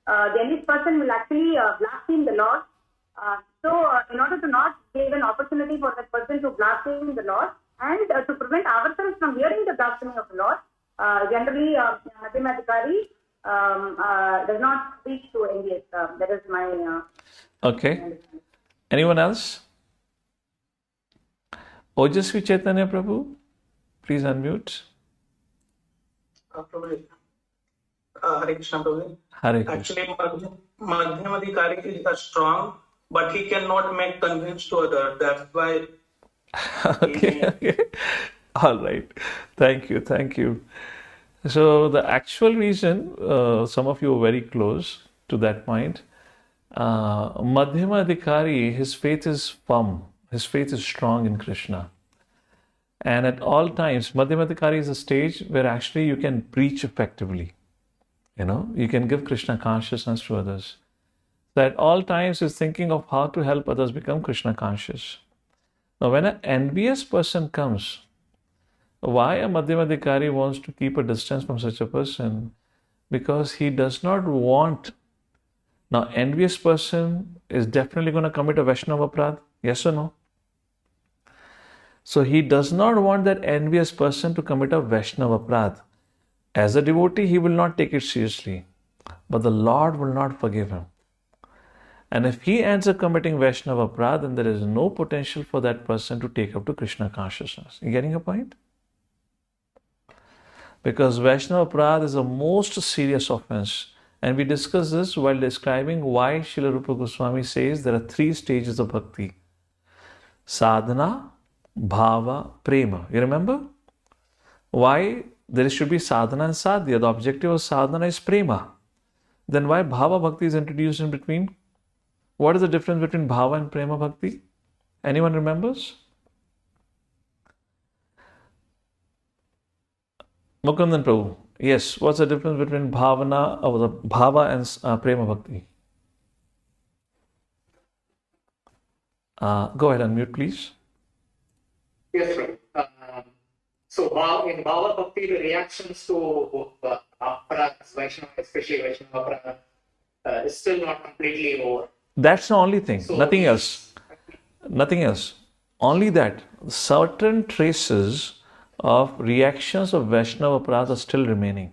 the envious person will actually blaspheme the Lord. So in order to not give an opportunity for that person to blaspheme the Lord and to prevent ourselves from hearing the blasphemy of the Lord, generally Madhyamadhikari does not speak to envious. That is my Okay. Anyone else? Ojasvi Chaitanya Prabhu, please unmute. Prabhu, Hare Krishna Prabhu. Hare Krishna. Actually, Madhyamadhikari is strong, but he cannot make convince to others. That's why. Okay. All right. Thank you. So the actual reason, some of you are very close to that point. Madhyamadhikari, his faith is firm. His faith is strong in Krishna. And at all times, Madhyamadhikari is a stage where actually you can preach effectively. You can give Krishna consciousness to others. So at all times is thinking of how to help others become Krishna conscious. Now when an envious person comes, why a Madhyamadhikari wants to keep a distance from such a person? Because he does not want. Now envious person is definitely going to commit a Vaishnava aparadh, yes or no? So he does not want that envious person to commit a Vaishnava aparadh. As a devotee, he will not take it seriously, but the Lord will not forgive him. And if he ends up committing Vaishnava Aparadha, then there is no potential for that person to take up to Krishna consciousness. You getting a point? Because Vaishnava Aparadha is the most serious offense. And we discussed this while describing why Srila Rupa Goswami says there are 3 stages of bhakti. Sadhana, Bhava, Prema. You remember? Why there should be sadhana and sadhya. The objective of sadhana is prema. Then why bhava bhakti is introduced in between? What is the difference between bhava and prema bhakti? Anyone remembers? Mukundan Prabhu. Yes, what's the difference between bhavana or the bhava and prema bhakti? Go ahead, unmute, please. Yes, right. So in Bhava Bhakti, the reactions to aparadhas, Vaishnava, especially Vaishnava aparadha, is still not completely over. That's the only thing. So Nothing else. Nothing else. Only that certain traces of reactions of Vaishnava aparadha are still remaining,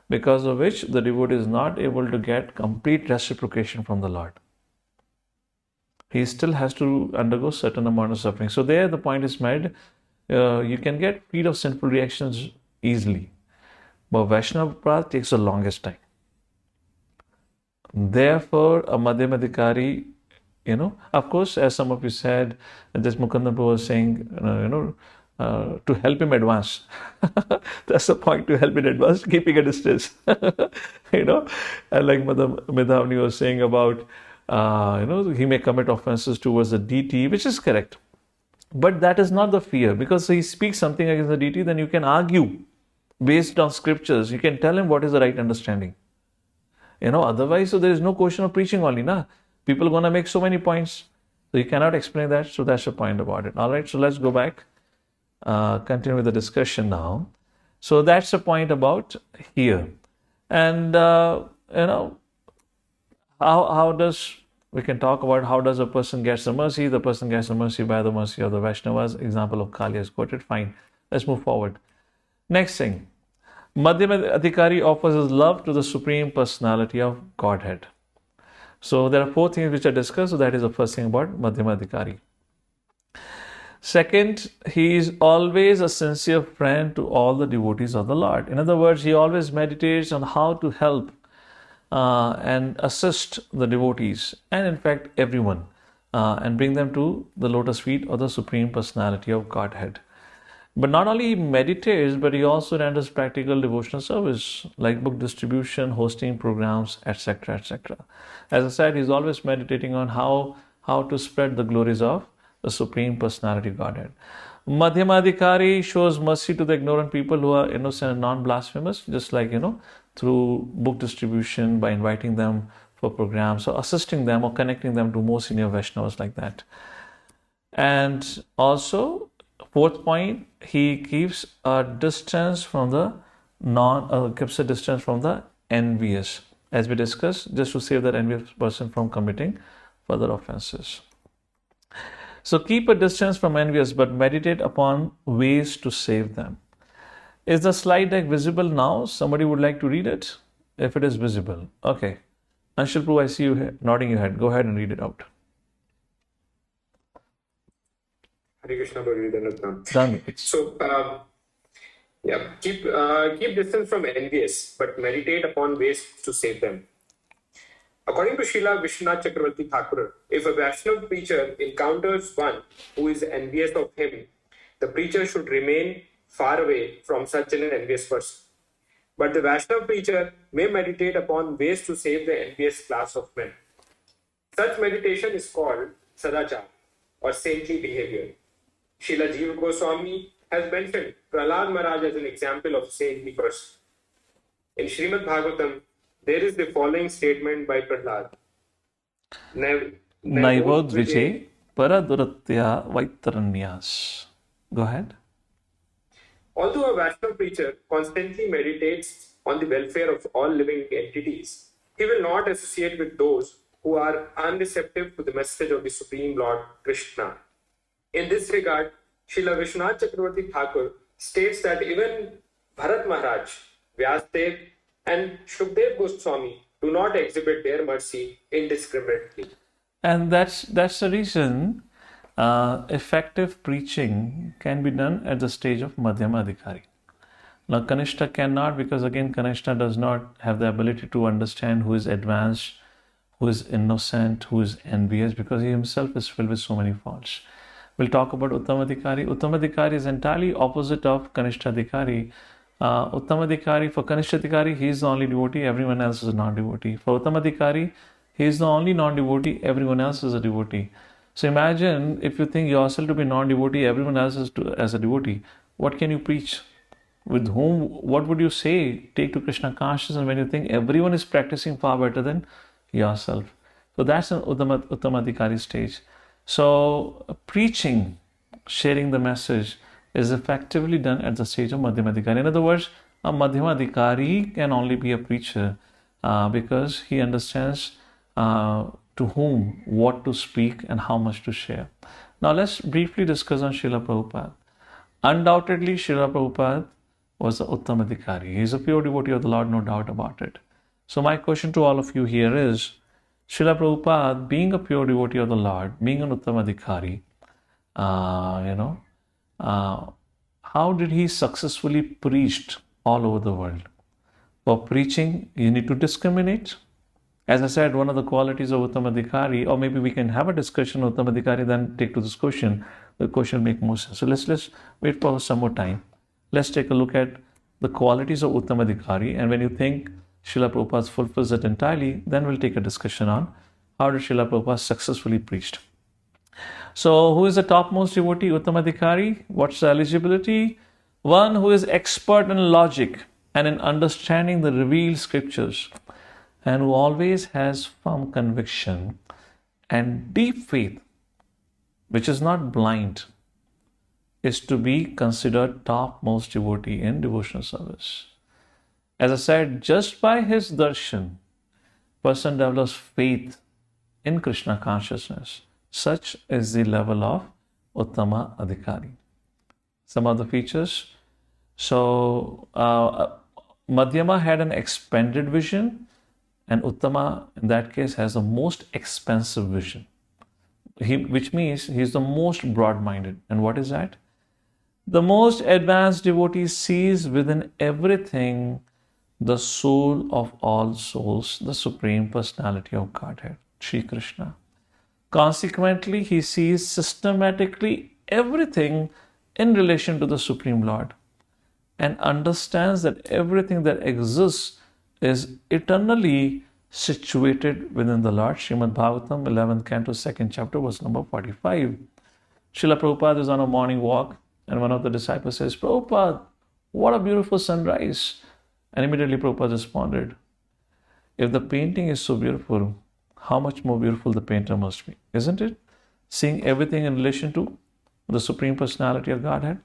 because of which the devotee is not able to get complete reciprocation from the Lord. He still has to undergo certain amount of suffering. So there the point is made. You can get rid of sinful reactions easily, but Vaishnava aparadha takes the longest time. Therefore, a Madhyamadhikari, of course, as some of you said, this Mukundan Prabhu was saying, to help him advance. That's the point, to help him advance, keeping a distance. And like Medhavni was saying about, he may commit offenses towards the deity, which is correct. But that is not the fear, because he speaks something against the deity, then you can argue based on scriptures. You can tell him what is the right understanding. Otherwise, so there is no question of preaching only, na? People are going to make so many points. So you cannot explain that. So that's the point about it. All right, so let's go back. Continue with the discussion now. So that's the point about here. And, how does, we can talk about how does a person gets the mercy. The person gets the mercy by the mercy of the Vaishnavas. Example of Kali is quoted. Fine. Let's move forward. Next thing. Madhyamadhikari offers his love to the Supreme Personality of Godhead. So there are 4 things which are discussed. So that is the first thing about Madhyamadhikari. Second, he is always a sincere friend to all the devotees of the Lord. In other words, he always meditates on how to help and assist the devotees, and in fact everyone, and bring them to the lotus feet of the Supreme Personality of Godhead. But not only he meditates, but he also renders practical devotional service like book distribution, hosting programs, etc., etc. As I said, he's always meditating on how to spread the glories of the Supreme Personality of Godhead. Madhyamadhikari shows mercy to the ignorant people who are innocent and non-blasphemous, just like, through book distribution, by inviting them for programs or assisting them or connecting them to more senior Vaishnavas like that. And also, 4th point, he keeps a distance from the envious, as we discussed, just to save that envious person from committing further offenses. So keep a distance from envious, but meditate upon ways to save them. Is the slide deck visible now? Somebody would like to read it? If it is visible. Okay. Anshul Prabhu, I see you nodding your head. Go ahead and read it out. Hare Krishna, Done. So, keep distance from envious, but meditate upon ways to save them. According to Srila Vishwanath Chakravarti Thakur, if a Vaishnava preacher encounters one who is envious of him, the preacher should remain far away from such an envious person. But the Vaishnava preacher may meditate upon ways to save the envious class of men. Such meditation is called sadachar, or saintly behavior. Srila Jiva Goswami has mentioned Prahlad Maharaj as an example of a saintly person. In Srimad Bhagavatam, there is the following statement by Prahlad. Naivodvije paraduratya vaitaranyas. Go ahead. Although a Vaishnava preacher constantly meditates on the welfare of all living entities, he will not associate with those who are unreceptive to the message of the Supreme Lord Krishna. In this regard, Srila Vishwanath Chakravarti Thakur states that even Bharat Maharaj, Vyasdev, and Shukdev Goswami do not exhibit their mercy indiscriminately. And that's the reason effective preaching can be done at the stage of Madhyamadhikari. Now, Kanishta cannot, because again, Kanishta does not have the ability to understand who is advanced, who is innocent, who is envious, because he himself is filled with so many faults. We'll talk about Uttamadhikari. Uttamadhikari is entirely opposite of Kanishtadhikari. Uttamadhikari, for Kanishtadhikari, he is the only devotee, everyone else is a non-devotee. For Uttamadhikari, he is the only non-devotee, everyone else is a devotee. So imagine if you think yourself to be non-devotee, everyone else is as a devotee, what can you preach? With whom, what would you say? Take to Krishna consciousness when you think everyone is practicing far better than yourself. So that's an Uttamadhikari stage. So preaching, sharing the message is effectively done at the stage of Madhyamadhikari. In other words, a Madhyamadhikari can only be a preacher because he understands to whom, what to speak and how much to share. Now let's briefly discuss on Srila Prabhupada. Undoubtedly, Srila Prabhupada was the Uttamadhikari. He is a pure devotee of the Lord, no doubt about it. So my question to all of you here is, Srila Prabhupada, being a pure devotee of the Lord, being an Uttamadhikari, how did he successfully preach all over the world? For preaching, you need to discriminate. As I said, one of the qualities of Uttamadhikari, or maybe we can have a discussion on Uttamadhikari, then take to this question. The question will make more sense. So let's wait for some more time. Let's take a look at the qualities of Uttamadhikari, and when you think Srila Prabhupada fulfills it entirely, then we'll take a discussion on how did Srila Prabhupada successfully preached. So who is the topmost devotee, Uttamadhikari? What's the eligibility? One who is expert in logic and in understanding the revealed scriptures, and who always has firm conviction and deep faith, which is not blind, is to be considered topmost devotee in devotional service. As I said, just by his darshan, person develops faith in Krishna consciousness. Such is the level of Uttama Adhikari. Some of the features. So, Madhyama had an expanded vision, and Uttama, in that case, has the most expansive vision. Which means he is the most broad-minded. And what is that? The most advanced devotee sees within everything the soul of all souls, the Supreme Personality of Godhead, Sri Krishna. Consequently, he sees systematically everything in relation to the Supreme Lord and understands that everything that exists is eternally situated within the Lord. Srimad Bhagavatam, 11th canto, 2nd chapter, verse number 45. Srila Prabhupada is on a morning walk, and one of the disciples says, Prabhupada, what a beautiful sunrise. And immediately Prabhupada responded, if the painting is so beautiful, how much more beautiful the painter must be, isn't it? Seeing everything in relation to the Supreme Personality of Godhead.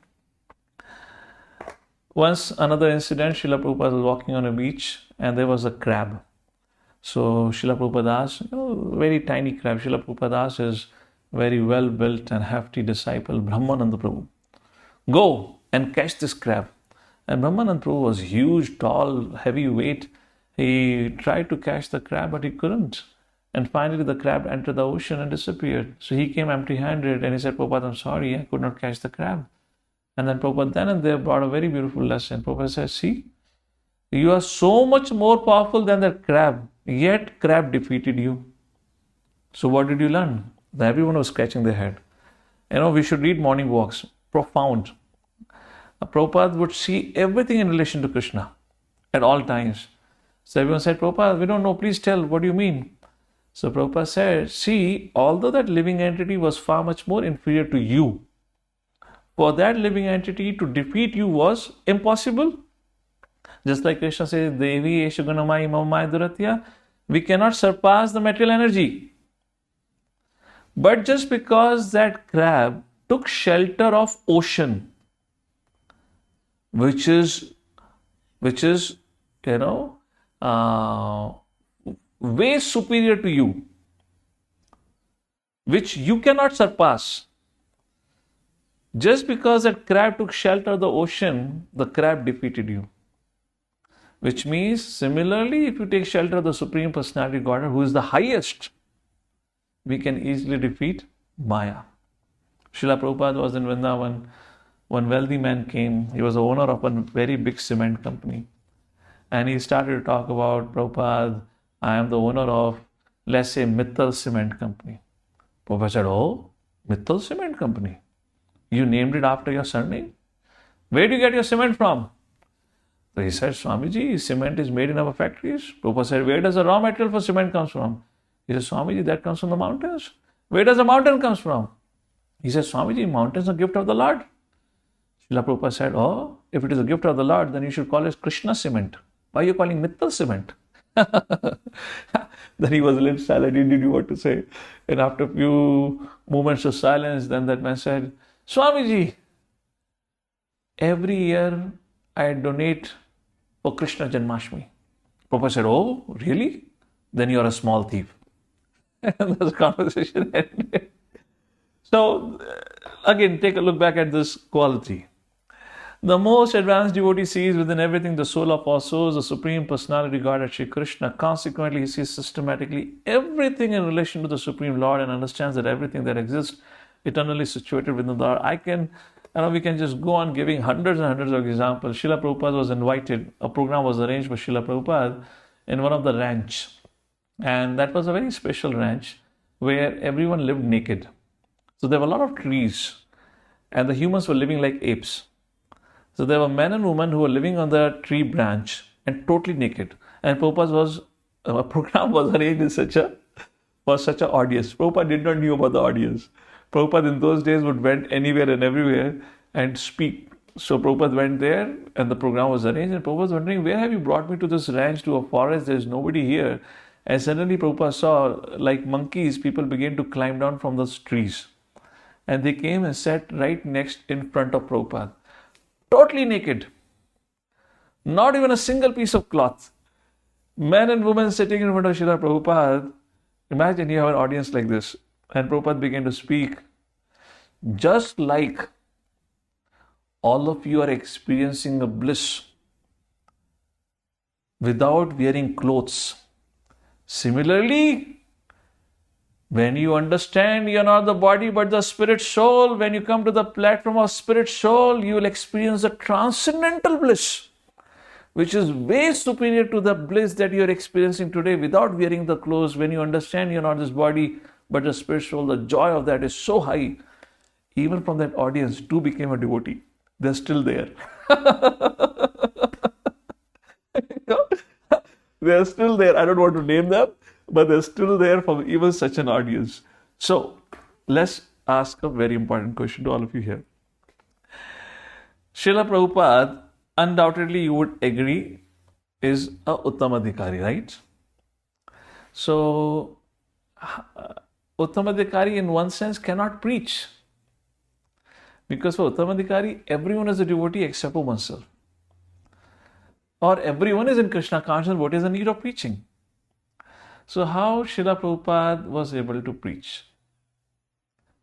Once, another incident, Srila Prabhupada was walking on a beach and there was a crab. So Srila Prabhupada asked, very tiny crab. Srila Prabhupada asked his very well-built and hefty disciple, Brahmananda Prabhu, go and catch this crab. And Brahmananda Prabhu was huge, tall, heavy weight. He tried to catch the crab, but he couldn't. And finally, the crab entered the ocean and disappeared. So he came empty-handed and he said, Prabhupada, I'm sorry, I could not catch the crab. And then Prabhupada then and there brought a very beautiful lesson. Prabhupada said, see, you are so much more powerful than that crab, yet crab defeated you. So what did you learn? That everyone was scratching their head. We should read morning walks. Profound. Prabhupada would see everything in relation to Krishna at all times. So everyone said, Prabhupada, we don't know, please tell, what do you mean? So Prabhupada said, see, although that living entity was far much more inferior to you, for that living entity to defeat you was impossible. Just like Krishna says, Devi Eshagunamai Mamai Duratya, we cannot surpass the material energy. But just because that crab took shelter of ocean, which is way superior to you, which you cannot surpass. Just because that crab took shelter of the ocean, the crab defeated you. Which means, similarly, if you take shelter of the Supreme Personality Godhead, who is the highest, we can easily defeat Maya. Srila Prabhupada was in Vrindavan. One wealthy man came. He was the owner of a very big cement company. And he started to talk about, Prabhupada, I am the owner of, let's say, Mittal Cement Company. Prabhupada said, oh, Mittal Cement Company? You named it after your surname? Where do you get your cement from? So he said, Swamiji, cement is made in our factories. Prabhupada said, where does the raw material for cement comes from? He said, Swamiji, that comes from the mountains. Where does the mountain comes from? He said, Swamiji, mountains are a gift of the Lord. Srila Prabhupada said, oh, if it is a gift of the Lord, then you should call it Krishna cement. Why are you calling Mittal cement? Then he was a little silent, he didn't know what to say. And after a few moments of silence, then that man said, Swamiji, every year I donate for Krishna Janmashtami. Prabhupada said, oh, really? Then you're a small thief. And the conversation ended. So, again, take a look back at this quality. The most advanced devotee sees within everything the soul of all souls, the Supreme Personality Godhead Shri Krishna. Consequently, he sees systematically everything in relation to the Supreme Lord and understands that everything that exists eternally situated within the Lord. We can just go on giving hundreds and hundreds of examples. Srila Prabhupada was invited, a program was arranged by Srila Prabhupada in one of the ranch. And that was a very special ranch where everyone lived naked. So there were a lot of trees and the humans were living like apes. So there were men and women who were living on the tree branch and totally naked. And Prabhupada's program was arranged for such an audience. Prabhupada did not know about the audience. Prabhupada in those days would went anywhere and everywhere and speak. So Prabhupada went there and the program was arranged. And Prabhupada was wondering, where have you brought me to this ranch, to a forest? There is nobody here. And suddenly Prabhupada saw, like monkeys, people began to climb down from those trees. And they came and sat right next in front of Prabhupada. Totally naked. Not even a single piece of cloth. Men and women sitting in front of Srila Prabhupada. Imagine you have an audience like this. And Prabhupada began to speak. Just like all of you are experiencing a bliss without wearing clothes. Similarly, when you understand you are not the body but the spirit soul, when you come to the platform of spirit soul, you will experience a transcendental bliss, which is way superior to the bliss that you are experiencing today without wearing the clothes. When you understand you are not this body but the spirit soul, the joy of that is so high. Even from that audience, two became a devotee. They're still there. They're still there. I don't want to name them, but they're still there from even such an audience. So, let's ask a very important question to all of you here. Srila Prabhupada, undoubtedly you would agree, is a Uttamadhikari, right? So, Uttamadhikari in one sense cannot preach. Because for Uttamadhikari, everyone is a devotee except for oneself. Or everyone is in Krishna consciousness, what is the need of preaching? So how Srila Prabhupada was able to preach?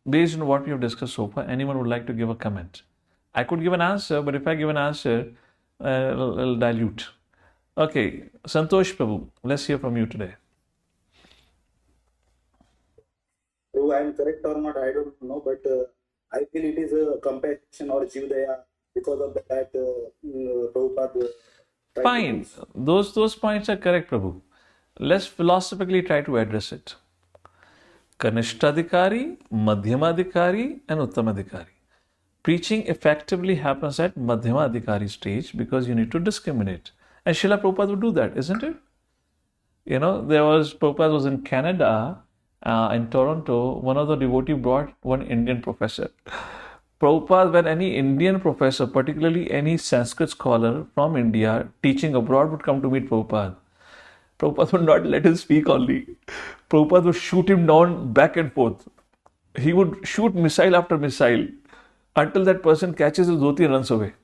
Based on what we have discussed so far, anyone would like to give a comment? I could give an answer, but if I give an answer, it'll dilute. Okay, Santosh Prabhu, let's hear from you today. True, I am correct or not, I don't know, but I feel it is a compassion or jivdaya because of that Prabhupada. Fine, those points are correct, Prabhu. Let's philosophically try to address it. Kanishtadhikari, Madhyamadhikari and Uttamadhikari. Preaching effectively happens at Madhyamadhikari stage because you need to discriminate. And Srila Prabhupada would do that, isn't it? You know, Prabhupada was in Canada, in Toronto, one of the devotee brought one Indian professor. Prabhupada, when any Indian professor, particularly any Sanskrit scholar from India teaching abroad would come to meet Prabhupada, Prabhupada would not let him speak only. Prabhupada would shoot him down back and forth. He would shoot missile after missile until that person catches his dhoti and runs away.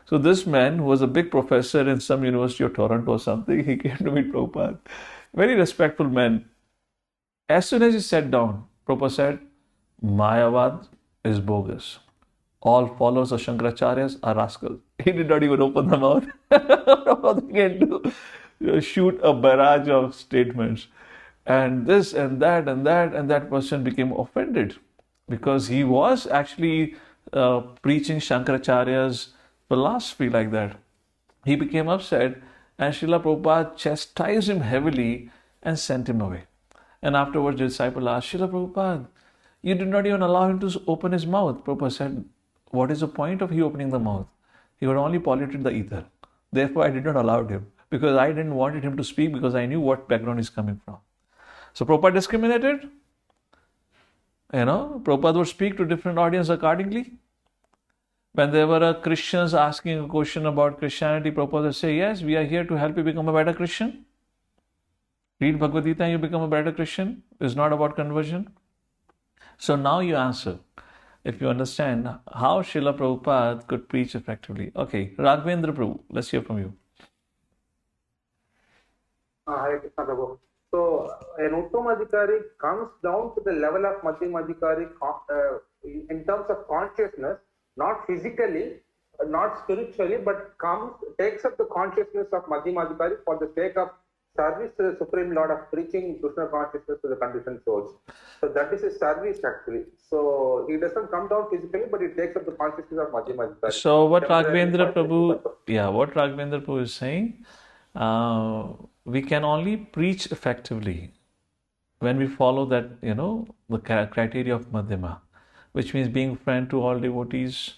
So this man, who was a big professor in some university of Toronto or something, he came to meet Prabhupada. Very respectful man. As soon as he sat down, Prabhupada said, Mayavad is bogus. all followers of Shankaracharya's are rascals. He did not even open the mouth. Prabhupada began to shoot a barrage of statements. And this and that and that, and that person became offended because he was actually preaching Shankaracharya's philosophy like that. He became upset, and Srila Prabhupada chastised him heavily and sent him away. And afterwards, the disciple asked, Srila Prabhupada, you did not even allow him to open his mouth. Prabhupada said, what is the point of he opening the mouth? He would only polluted the ether. Therefore, I did not allow him because I didn't want him to speak because I knew what background he's coming from. So Prabhupada discriminated. Prabhupada would speak to different audience accordingly. When there were Christians asking a question about Christianity, Prabhupada would say, yes, we are here to help you become a better Christian. Read Bhagavad Gita and you become a better Christian. It's not about conversion. So now you answer, if you understand how Srila Prabhupada could preach effectively. Okay, Raghavendra Prabhu, let's hear from you. Hare Krishna Prabhu. So an Uttamadhikari comes down to the level of Madhyamadhikari in terms of consciousness, not physically, not spiritually, but takes up the consciousness of Madhyamadhikari for the sake of service to the Supreme Lord of preaching Krishna consciousness to the conditioned souls. So that is his service actually. So he doesn't come down physically, but he takes up the consciousness of Madhyamadhikari. So what Raghavendra Prabhu is saying, we can only preach effectively when we follow that, the criteria of Madhyama, which means being friend to all devotees,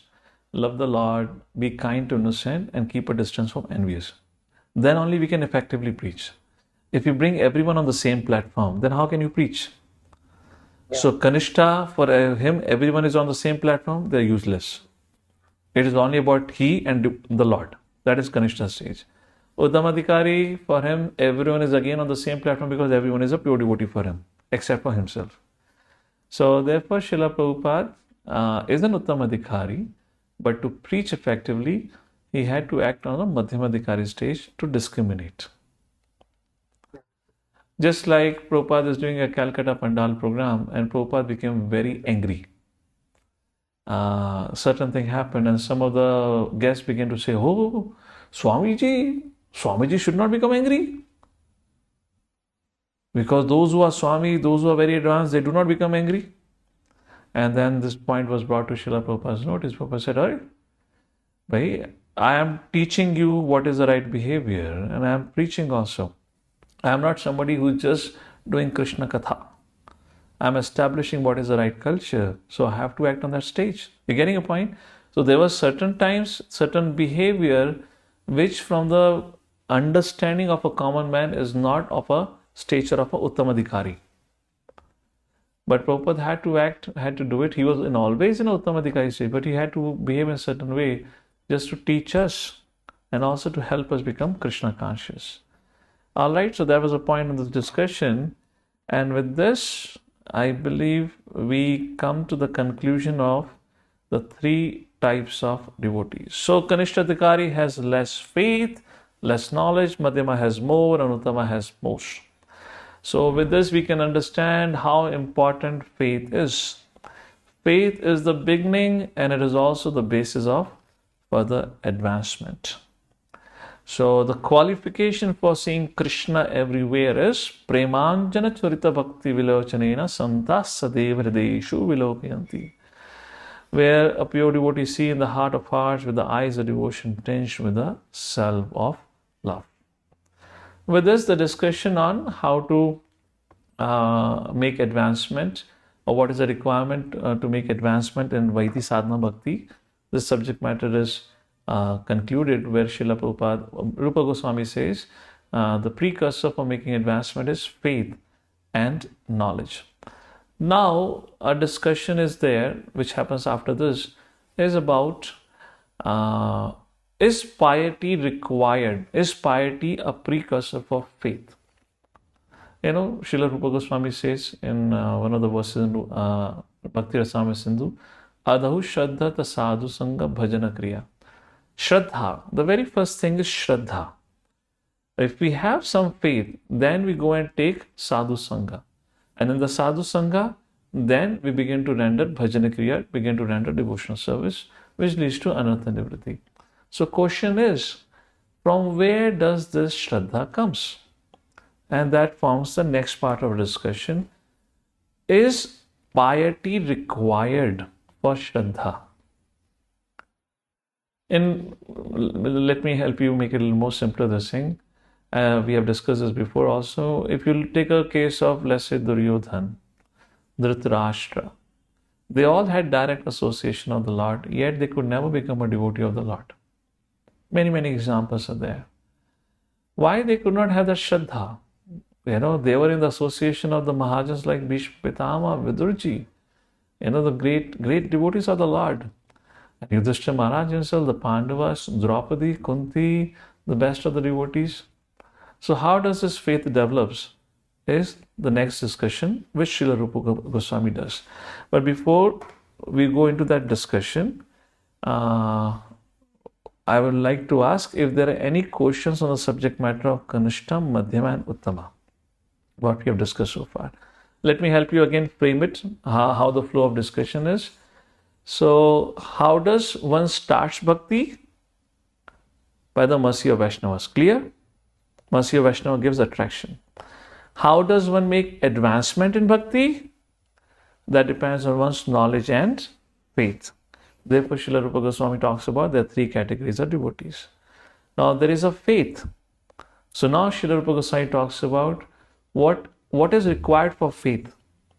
love the Lord, be kind to innocent, and keep a distance from envious. Then only we can effectively preach. If you bring everyone on the same platform, then how can you preach? Yeah. So Kanishta, for him, everyone is on the same platform, they're useless. It is only about he and the Lord. That is Kanishta stage. Uttamadhikari, for him, everyone is again on the same platform because everyone is a pure devotee for him, except for himself. So therefore, Srila Prabhupada is an Uttamadhikari, but to preach effectively, he had to act on the Madhyamadhikari stage to discriminate. Just like Prabhupada is doing a Calcutta Pandal program, and Prabhupada became very angry. Certain thing happened, and some of the guests began to say, oh, Swamiji should not become angry. Because those who are Swami, those who are very advanced, they do not become angry. And then this point was brought to Srila Prabhupada's notice. Prabhupada said, all right, bhai, I am teaching you what is the right behavior, and I am preaching also. I am not somebody who is just doing Krishna Katha. I am establishing what is the right culture, so I have to act on that stage. You're getting a point? So there were certain times, certain behavior, which from the understanding of a common man is not of a stature of a Uttamadhikari. But Prabhupada had to do it. He was always in a Uttamadhikari stage, but he had to behave in a certain way just to teach us and also to help us become Krishna conscious. Alright, so that was a point in this discussion. And with this, I believe we come to the conclusion of the three types of devotees. So Kanishthadhikari has less faith, less knowledge, Madhyama has more, and Uttama has most. So with this we can understand how important faith is. Faith is the beginning and it is also the basis of further advancement. So the qualification for seeing Krishna everywhere is Premanjana Charita Bhakti Vilochanena Santas Sadeva Hrideshu Vilokayanti, where a pure devotee see in the heart of hearts with the eyes of devotion tinged with the self of love. With this, the discussion on how to make advancement, or what is the requirement to make advancement in Vaidhi Sadhana Bhakti, this subject matter is concluded, where Srila Prabhupada, Rupa Goswami says, the precursor for making advancement is faith and knowledge. Now, a discussion is there, which happens after this, is about is piety required? Is piety a precursor for faith? Srila Rupa Goswami says in one of the verses in Bhakti Rasamrita Sindhu, Adhahu Shraddha ta sadhu sangha bhajana kriya. Shraddha, the very first thing is Shraddha. If we have some faith, then we go and take sadhu sangha. And in the sadhu sangha, then we begin to render bhajana kriya, begin to render devotional service, which leads to anartha nivritti. So question is, from where does this Shraddha comes? And that forms the next part of our discussion. Is piety required for Shraddha? Let me help you make it a little more simpler this thing. We have discussed this before also. If you take a case of, let's say, Duryodhan, Dhritarashtra, they all had direct association of the Lord, yet they could never become a devotee of the Lord. Many, many examples are there. Why they could not have that Shraddha? They were in the association of the Mahajans like Bhishma Pitama, Vidurji, the great devotees of the Lord. And Yudhishthira Maharaj himself, the Pandavas, Draupadi, Kunti, the best of the devotees. So how does this faith develops is the next discussion which Srila Rupa Goswami does. But before we go into that discussion, I would like to ask if there are any questions on the subject matter of Kanishtam, Madhyama and Uttama, what we have discussed so far. Let me help you again frame it, how the flow of discussion is. So, how does one start bhakti? By the mercy of Vaishnavas. Clear? Mercy of Vaishnava gives attraction. How does one make advancement in bhakti? That depends on one's knowledge and faith. Therefore, Srila Rupa Goswami talks about there are three categories of devotees. Now, there is a faith. So now Srila Rupa Goswami talks about what is required for faith.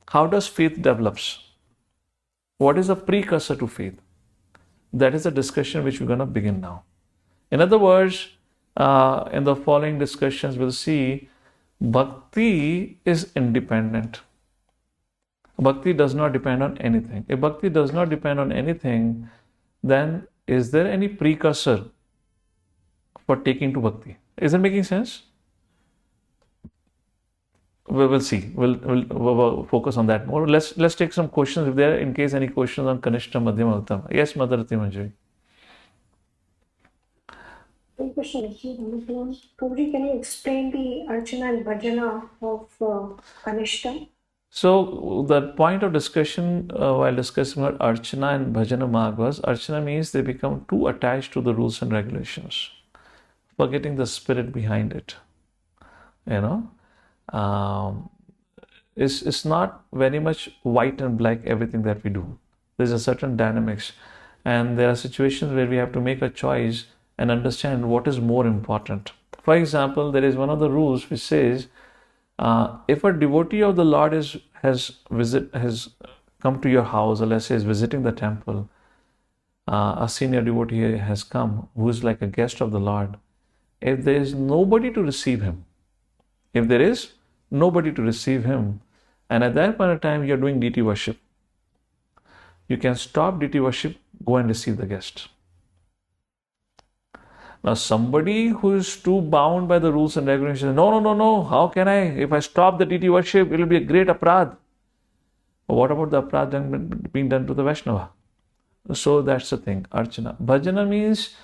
How does faith develops? What is a precursor to faith? That is a discussion which we're going to begin now. In other words, in the following discussions, we'll see bhakti is independent. Bhakti does not depend on anything. If bhakti does not depend on anything, then is there any precursor for taking to bhakti? Is it making sense? We will see. We'll focus on that more. Let's take some questions if there are, in case any questions on Kanishta, Madhyama, Uttama. Yes, Madhurati Manjari. One question. Prabhuji, can you explain the Archana and Bhajana of Kanishta? So the point of discussion while discussing about Archana and Bhajana Marg was, Archana means they become too attached to the rules and regulations, forgetting the spirit behind it. It's not very much white and black everything that we do. There's a certain dynamics, and there are situations where we have to make a choice and understand what is more important. For example, there is one of the rules which says, if a devotee of the Lord has come to your house, or let's say is visiting the temple, a senior devotee has come who is like a guest of the Lord. If there is nobody to receive him, and at that point of time you are doing deity worship, you can stop deity worship, go and receive the guest. Now somebody who is too bound by the rules and regulations, no, how can I? If I stop the deity worship, it will be a great aprad. But what about the aprad being done to the Vaishnava? So that's the thing, Archana. Bhajana means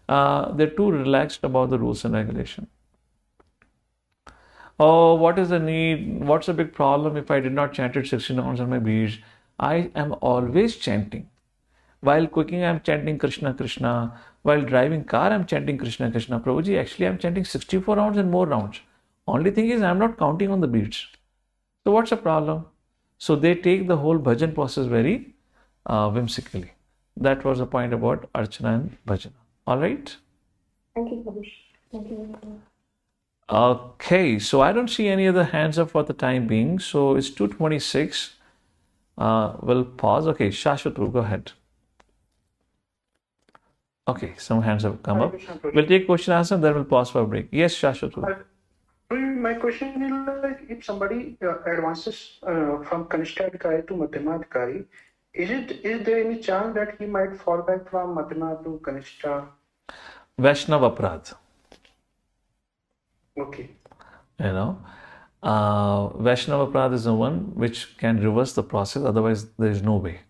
they're too relaxed about the rules and regulation. Oh, what is the need? What's the big problem if I did not chant it 16 hours on my beads? I am always chanting. While cooking, I am chanting Krishna, Krishna. While driving car, I am chanting Krishna, Krishna. Prabhuji, actually, I am chanting 64 rounds and more rounds. Only thing is, I am not counting on the beads. So what's the problem? So they take the whole bhajan process very whimsically. That was the point about Archana and Bhajana. All right? Thank you, Prabhuji. Thank you very much. Okay, so I don't see any other hands up for the time being. So it's 2:26. We'll pause. Okay, Shashwat, go ahead. Okay, some hands have come up. We'll take question answer, then we'll pause for a break. Yes, Shashwat. My question is like, if somebody advances from Kanishta to Madhyamadhikari, is there any chance that he might fall back from Madhyama to Kanishta? Vaishnava Aprad. Okay. Vaishnava Aprad is the one which can reverse the process, otherwise there is no way.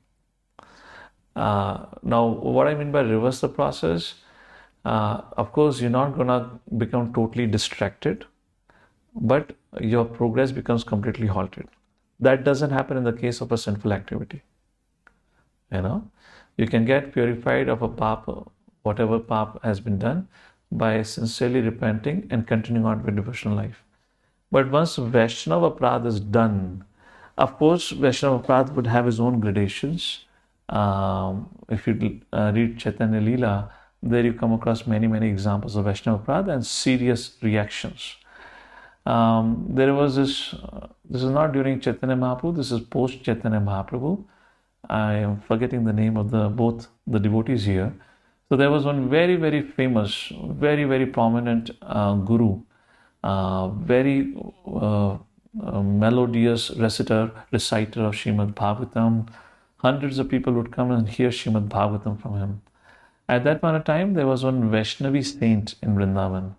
Now, what I mean by reverse the process, of course, you're not gonna become totally distracted, but your progress becomes completely halted. That doesn't happen in the case of a sinful activity. You know, you can get purified of a papa, whatever pap has been done, by sincerely repenting and continuing on with devotional life. But once Vaishnava Aparadha is done, of course, Vaishnava Aparadha would have his own gradations. If you read Chaitanya Leela, there you come across many, many examples of Vaishnava Aparadha and serious reactions. There was this is not during Chaitanya Mahaprabhu, this is post Chaitanya Mahaprabhu. I am forgetting the name of both the devotees here. So there was one very, very famous, very, very prominent guru, very melodious reciter of Srimad Bhagavatam. Hundreds of people would come and hear Srimad Bhagavatam from him. At that point of time, there was one Vaishnavi saint in Vrindavan.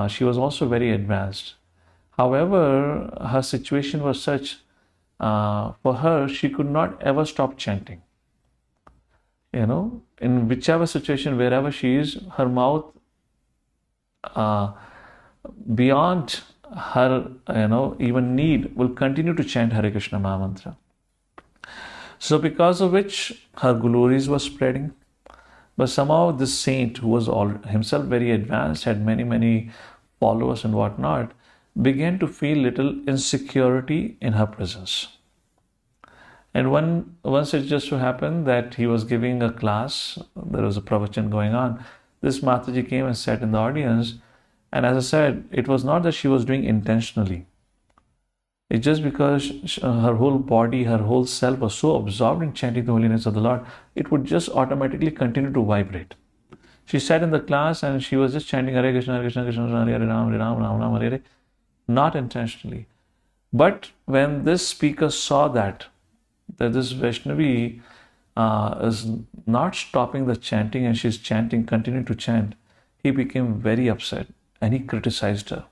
She was also very advanced. However, her situation was such, for her, she could not ever stop chanting. You know, in whichever situation, wherever she is, her mouth, beyond her, even need, will continue to chant Hare Krishna Mahamantra. So because of which, her glories were spreading. But somehow this saint, who was himself very advanced, had many, many followers and whatnot, began to feel little insecurity in her presence. And once it just so happened that he was giving a class, there was a pravachan going on, this Mataji came and sat in the audience, and as I said, it was not that she was doing intentionally. It's just because her whole body, her whole self was so absorbed in chanting the holiness of the Lord, it would just automatically continue to vibrate. She sat in the class and she was just chanting Hare Krishna, Hare Krishna, Krishna Krishna, Hare Hare, Ram, Ram, Ram, Ram, Hare Hare, not intentionally. But when this speaker saw that this Vaishnavi is not stopping the chanting and she's chanting, continuing to chant, he became very upset and he criticized her.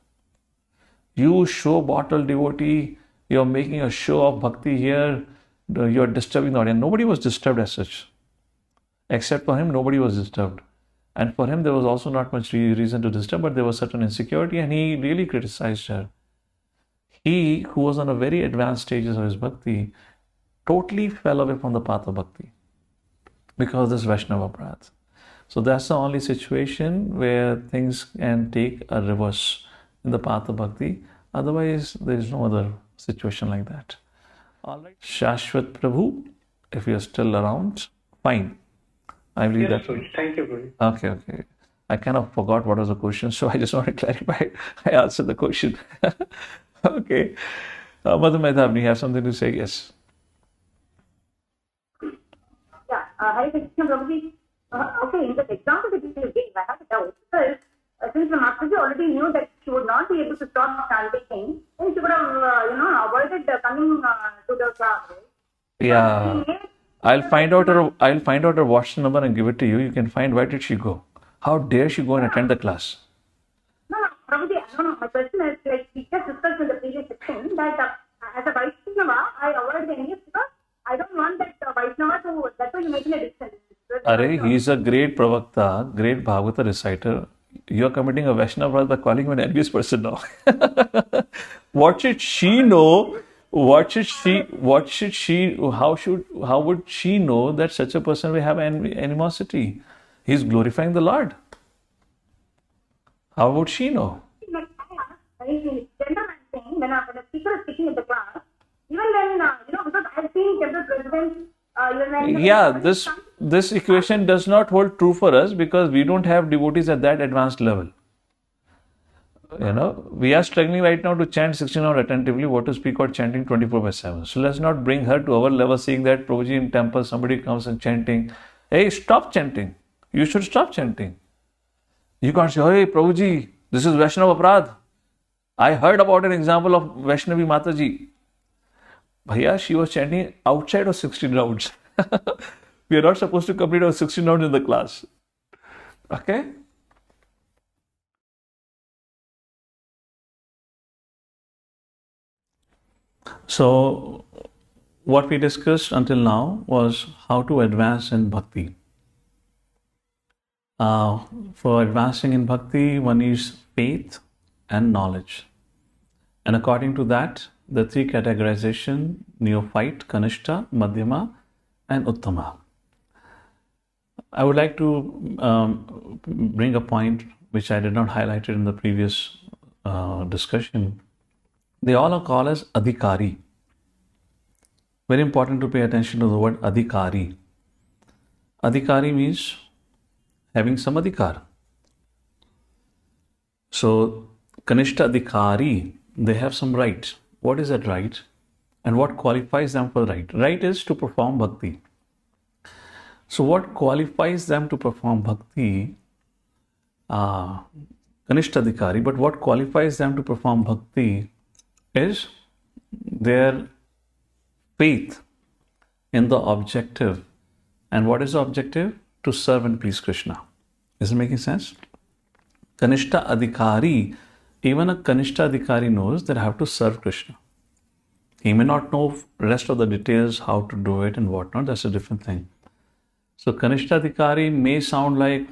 You show bottle devotee, you're making a show of bhakti here, you're disturbing the audience. Nobody was disturbed as such. Except for him, nobody was disturbed. And for him, there was also not much reason to disturb, but there was certain insecurity and he really criticized her. He, who was on a very advanced stages of his bhakti, totally fell away from the path of bhakti because of this Vaishnava Aparadha. So that's the only situation where things can take a reverse in the path of bhakti. Otherwise, there is no other situation like that. All right. Shashwat Prabhu, if you're still around, fine. I believe Yes, that. sir. Thank you, Guru. Okay. I kind of forgot what was the question, so I just want to clarify. I answered the question. Okay. Madhu Medhavni, you have something to say? Yes. Yeah, Hare Krishna Prabhuji. Okay, in that example that you gave, I have a doubt. Because since the Masterji already knew that she would not be able to stop chanting, then she would have, avoided coming to the class. Right? Yeah. I'll find out her WhatsApp number and give it to you. You can find where did she go. How dare she go and attend the class? No, Prabhuji, no. My question is, like we just discussed in the previous section, that as a Vaishnava, I avoid the NES because I don't want that Vaishnava to, that's why you're making a distance. He's a great pravakta, great Bhagavata reciter. You're committing a Vaishnava by calling him an envious person now. What should she know? How would she know that such a person will have animosity? He's glorifying the Lord. How would she know? When a speaker is speaking in the class, even when, because I've seen several presidents, Yeah, this equation does not hold true for us because we don't have devotees at that advanced level. We are struggling right now to chant 16 hours attentively, what to speak about chanting 24/7. So let's not bring her to our level, seeing that Prabhuji in temple, somebody comes and chanting. Hey, stop chanting. You should stop chanting. You can't say, hey, Prabhuji, this is Vaishnava Aparadha. I heard about an example of Vaishnavi Mataji. Bhaiya, she was chanting outside of 16 rounds. We are not supposed to complete our 16 rounds in the class. Okay? So, what we discussed until now was how to advance in bhakti. For advancing in bhakti, one needs faith and knowledge. And according to that, the three categorization: Neophyte, Kanishta, Madhyama, and Uttama. I would like to bring a point which I did not highlight in the previous discussion. They all are called as Adhikari. Very important to pay attention to the word Adhikari. Adhikari means having some adhikar. So, Kanishta Adhikari, they have some right. What is that right? And what qualifies them for right? Right is to perform bhakti. So, what qualifies them to perform bhakti? Kanishta Adhikari, but what qualifies them to perform bhakti is their faith in the objective. And what is the objective? To serve and please Krishna. Is it making sense? Kanishta Adhikari, even a Kanishta Adhikari knows that I have to serve Krishna. He may not know rest of the details, how to do it and whatnot. That's a different thing. So Kanishta Adhikari may sound like,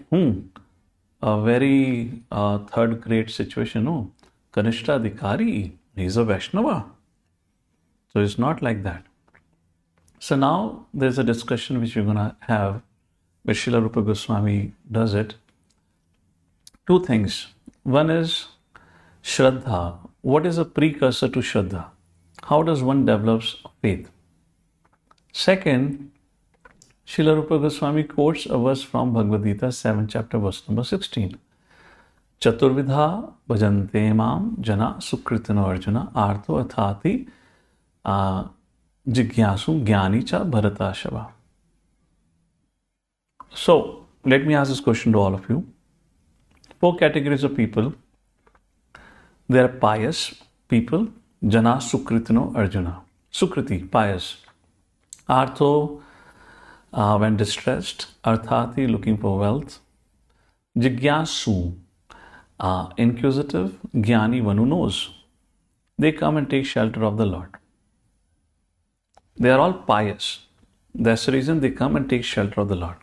a very third grade situation. No, Kanishta Adhikari, he's a Vaishnava. So it's not like that. So now there's a discussion which we're going to have, where Srila Rupa Goswami does it. Two things. One is Shraddha. What is a precursor to Shraddha? How does one develop faith? Second, Srila Rupa Goswami quotes a verse from Bhagavad Gita, 7th chapter, verse number 16. Chaturvidha bhajante mam jana sukritino arjuna artho athati jigyasu jnani cha bharata shava. So, let me ask this question to all of you. 4 categories of people. There are pious people, jana sukritino arjuna. Sukriti, pious. Artho, when distressed. Arthati, looking for wealth. Jigyasu, inquisitive. Jnani, one who knows. They come and take shelter of the Lord. They are all pious. That's the reason they come and take shelter of the Lord.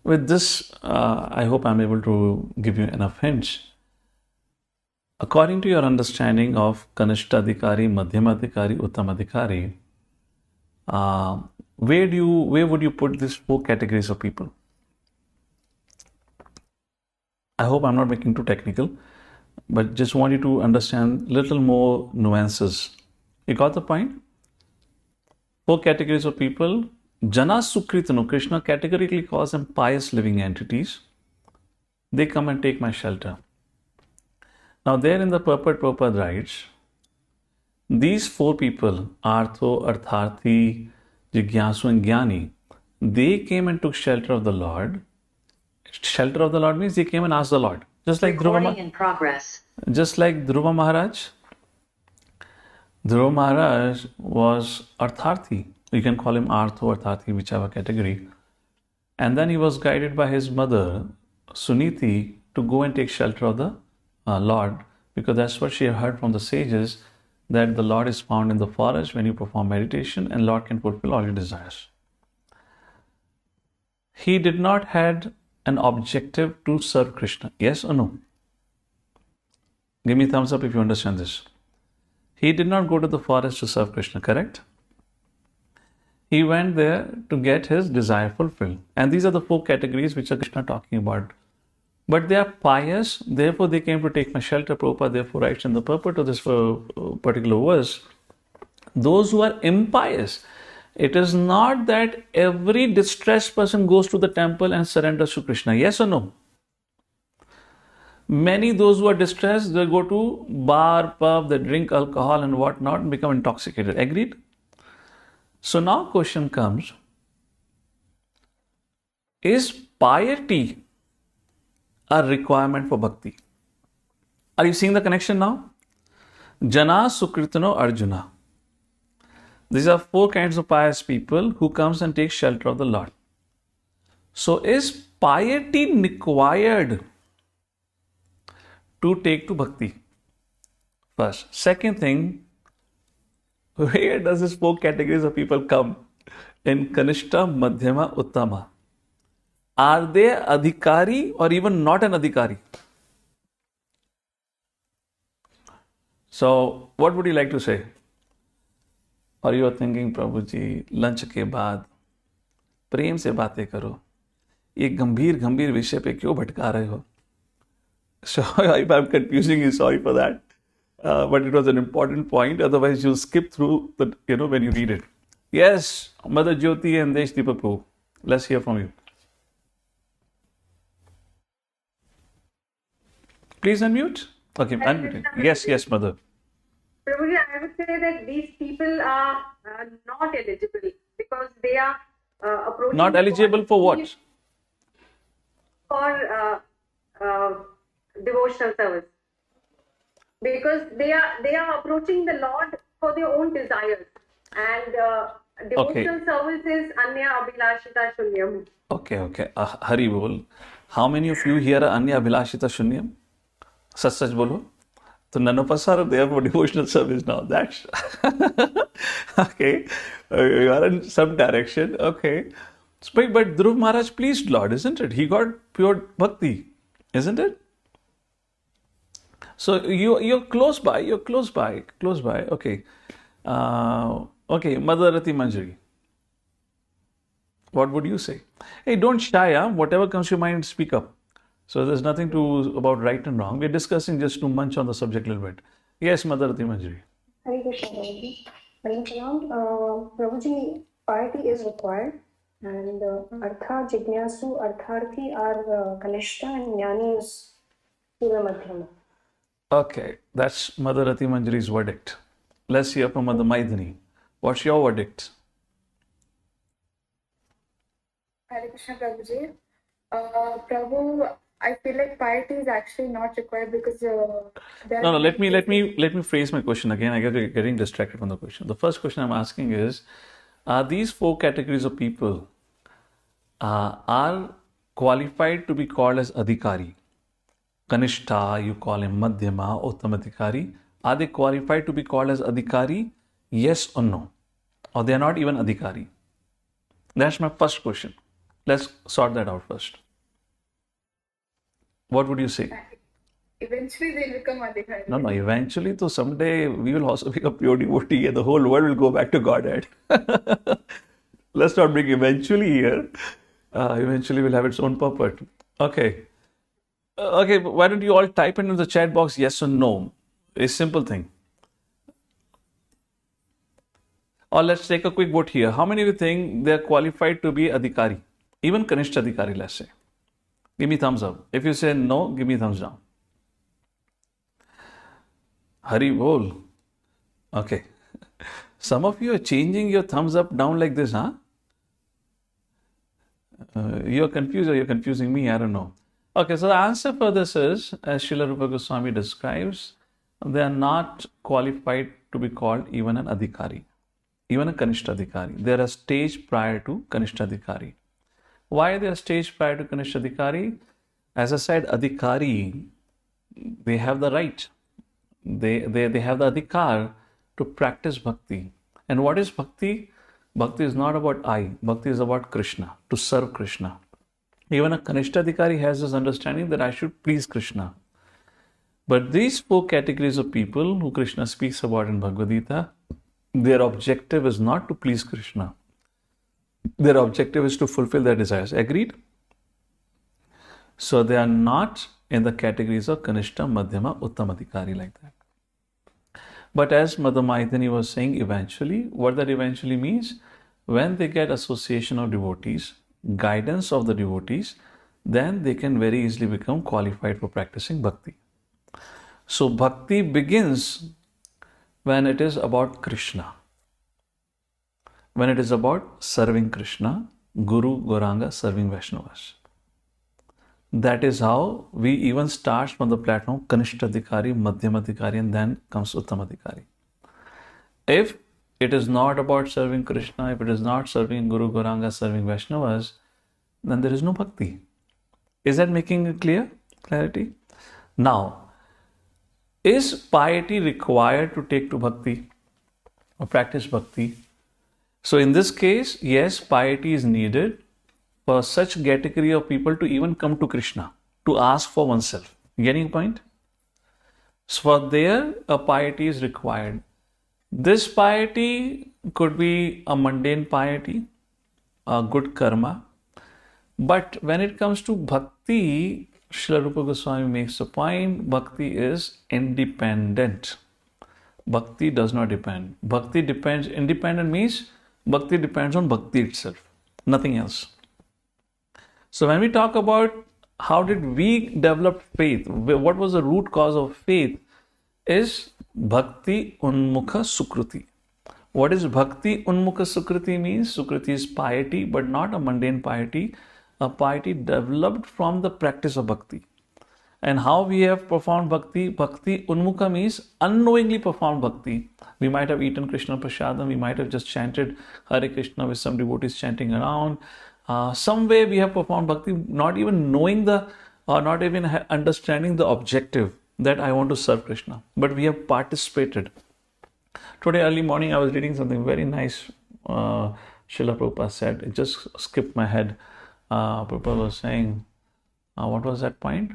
With this, I hope I'm able to give you enough hints. According to your understanding of Kanishta Adhikari, Madhyamadhikari, Uttamadhikari, where would you put these 4 categories of people? I hope I'm not making too technical, but just want you to understand little more nuances. You got the point? 4 categories of people. Jana Sukritano, Krishna categorically calls them pious living entities. They come and take my shelter. Now there in the purport Prabhupada writes, these 4 people, Artho, Artharthi, Jigyasu and Jnani, they came and took shelter of the Lord. Shelter of the Lord means they came and asked the Lord. Just like Recording in progress. Just like Dhruva Maharaj. Dhruva Maharaj was Artharthi. You can call him Artho, Artharthi, whichever category. And then he was guided by his mother, Suniti, to go and take shelter of the Lord, because that's what she heard from the sages, that the Lord is found in the forest when you perform meditation and Lord can fulfill all your desires. He did not had an objective to serve Krishna. Yes or no? Give me a thumbs up if you understand this. He did not go to the forest to serve Krishna, correct? He went there to get his desire fulfilled. And these are the 4 categories which are Krishna talking about. But they are pious, therefore they came to take my shelter. Prabhupada therefore writes in the purport of this particular verse, those who are impious. It is not that every distressed person goes to the temple and surrenders to Krishna. Yes or no? Many, those who are distressed, they go to bar, pub, they drink alcohol and whatnot and become intoxicated. Agreed? So now question comes, is piety a requirement for bhakti? Are you seeing the connection now? Jana Sukritano Arjuna. These are 4 kinds of pious people who comes and takes shelter of the Lord. So is piety required to take to bhakti? First. Second thing, where does these 4 categories of people come? In Kanishta, Madhyama, Uttama. Are they adhikari or even not an adhikari? So, what would you like to say? Or you are thinking, Prabhuji, lunch के बाद प्रेम से बातें करो, ये गंभीर गंभीर विषय पे क्यों भटका रहे हो? So, if I'm confusing you, sorry for that. But it was an important point. Otherwise, you'll skip through the, when you read it. Yes, Mother Jyoti and Desh Deepapu. Let's hear from you. Please unmute. Okay, unmute. Yes, Mother. Prabhuji, I would say that these people are not eligible because they are approaching. Not eligible for what? For devotional service, because they are approaching the Lord for their own desires, and devotional service is anya abhilashita shunyam. Okay. Hari bol. How many of you here are anya abhilashita shunyam? Sach bolo. So none of us are there for devotional service now. That's okay. You are in some direction. Okay. But Dhruv Maharaj pleased Lord, isn't it? He got pure bhakti, isn't it? So you're close by. Okay. Okay, Mother Rati Manjari. What would you say? Hey, don't shy, huh? Whatever comes to your mind, speak up. So there's nothing about right and wrong. We're discussing just to munch on the subject a little bit. Yes, Mother Rati Manjari. Hare Krishna, Prabhuji. Prabhuji, piety is required, and Artha, Jignasu, Artharthi are Kanishta, and Jnani is Pura Madhyama. Okay, that's Mother Rati Manjari's verdict. Let's hear from Mother Maidani. What's your verdict? Hare Krishna, Prabhuji. Prabhu, I feel like piety is actually not required because No. Let me phrase my question again. I get getting distracted from the question. The first question I'm asking is: are these four categories of people are qualified to be called as adhikari? Kanishta, you call him Madhyama, Uttamadhikari. Are they qualified to be called as adhikari? Yes or no? Or they are not even adhikari? That's my first question. Let's sort that out first. What would you say? Eventually they'll become adhikari. No. Eventually, so someday we will also become pure devotee and the whole world will go back to Godhead. Let's not bring eventually here. Eventually will have its own purport. Okay. Okay, why don't you all type into the chat box yes or no? A simple thing. Or let's take a quick vote here. How many of you think they're qualified to be adhikari? Even Kanishta adhikari, let's say. Give me thumbs up. If you say no, give me thumbs down. Hari bol. Okay. Some of you are changing your thumbs up down like this, huh? You're confused or you're confusing me? I don't know. Okay, so the answer for this is, as Srila Rupa Goswami describes, they are not qualified to be called even an adhikari, even a Kanishta adhikari. They are a stage prior to Kanishta adhikari. Why they are stage prior to Kanishta adhikari? As I said, adhikari, they have the right. They have the adhikar to practice bhakti. And what is bhakti? Bhakti is not about I. Bhakti is about Krishna, to serve Krishna. Even a Kanishta adhikari has this understanding that I should please Krishna. But these four categories of people who Krishna speaks about in Bhagavad Gita, their objective is not to please Krishna. Their objective is to fulfill their desires. Agreed? So they are not in the categories of Kanishta, Madhyama, Uttamadhikari like that. But as Mother Maidani was saying, eventually, what that eventually means, when they get association of devotees, guidance of the devotees, then they can very easily become qualified for practicing bhakti. So bhakti begins when it is about Krishna. When it is about serving Krishna, Guru, Gauranga, serving Vaishnavas. That is how we even start from the platform Kanishta adhikari, Madhyamadhikari, and then comes Uttamadhikari. If it is not about serving Krishna, if it is not serving Guru, Gauranga, serving Vaishnavas, then there is no bhakti. Is that making clarity? Now, is piety required to take to bhakti or practice bhakti? So in this case, yes, piety is needed for such category of people to even come to Krishna, to ask for oneself. Getting point? So for there, a piety is required. This piety could be a mundane piety, a good karma. But when it comes to bhakti, Srila Rupa Goswami makes a point, bhakti is independent. Bhakti does not depend. Bhakti depends, independent means bhakti depends on bhakti itself, nothing else. So when we talk about how did we develop faith, what was the root cause of faith, is bhakti unmukha sukruti. What is bhakti unmukha sukruti means? Sukruti is piety, but not a mundane piety, a piety developed from the practice of bhakti. And how we have performed bhakti? Bhakti unmukha means unknowingly performed bhakti. We might have eaten Krishna prasadam, we might have just chanted Hare Krishna with some devotees chanting around. Some way we have performed bhakti, not even knowing not even understanding the objective that I want to serve Krishna. But we have participated. Today early morning I was reading something very nice. Srila Prabhupada said, it just skipped my head. Prabhupada was saying, what was that point?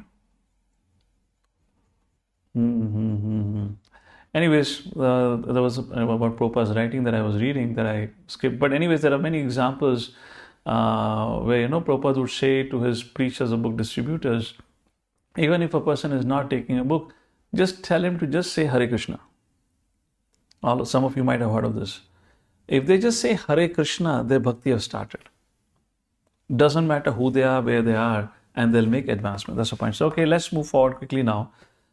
Anyways, there was about Prabhupada's writing that I was reading that I skipped. But anyways, there are many examples where, Prabhupada would say to his preachers or book distributors, even if a person is not taking a book, just tell him to just say Hare Krishna. Some of you might have heard of this. If they just say Hare Krishna, their bhakti has started. Doesn't matter who they are, where they are, and they'll make advancement. That's the point. So, okay, let's move forward quickly now.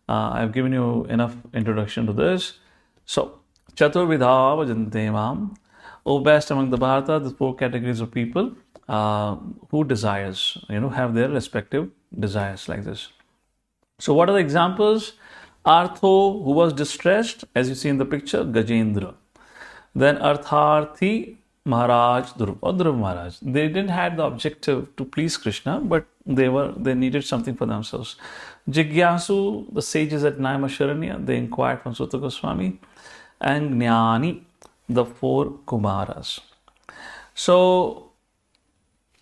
I've given you enough introduction to this. So, Chaturvidha Vajante Mam. Oh, best among the Bharata, the 4 categories of people who desires, have their respective desires like this. So, what are the examples? Artho, who was distressed, as you see in the picture, Gajendra. Then Artharthi, Maharaj, Dhruv Maharaj. They didn't have the objective to please Krishna, but they needed something for themselves. Jigyasu, the sages at Naimasharanya, they inquired from Sutta Goswami. And Jnani, the 4 Kumaras. So,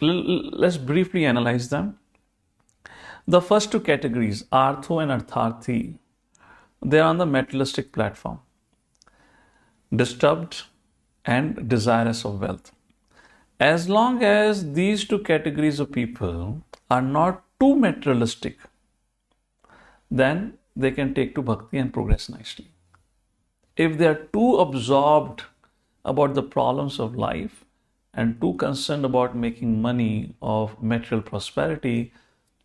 let's briefly analyze them. The first 2 categories, Artho and Artharthi, they are on the materialistic platform. Disturbed and desirous of wealth. As long as these 2 categories of people are not too materialistic, then they can take to bhakti and progress nicely. If they are too absorbed about the problems of life and too concerned about making money of material prosperity,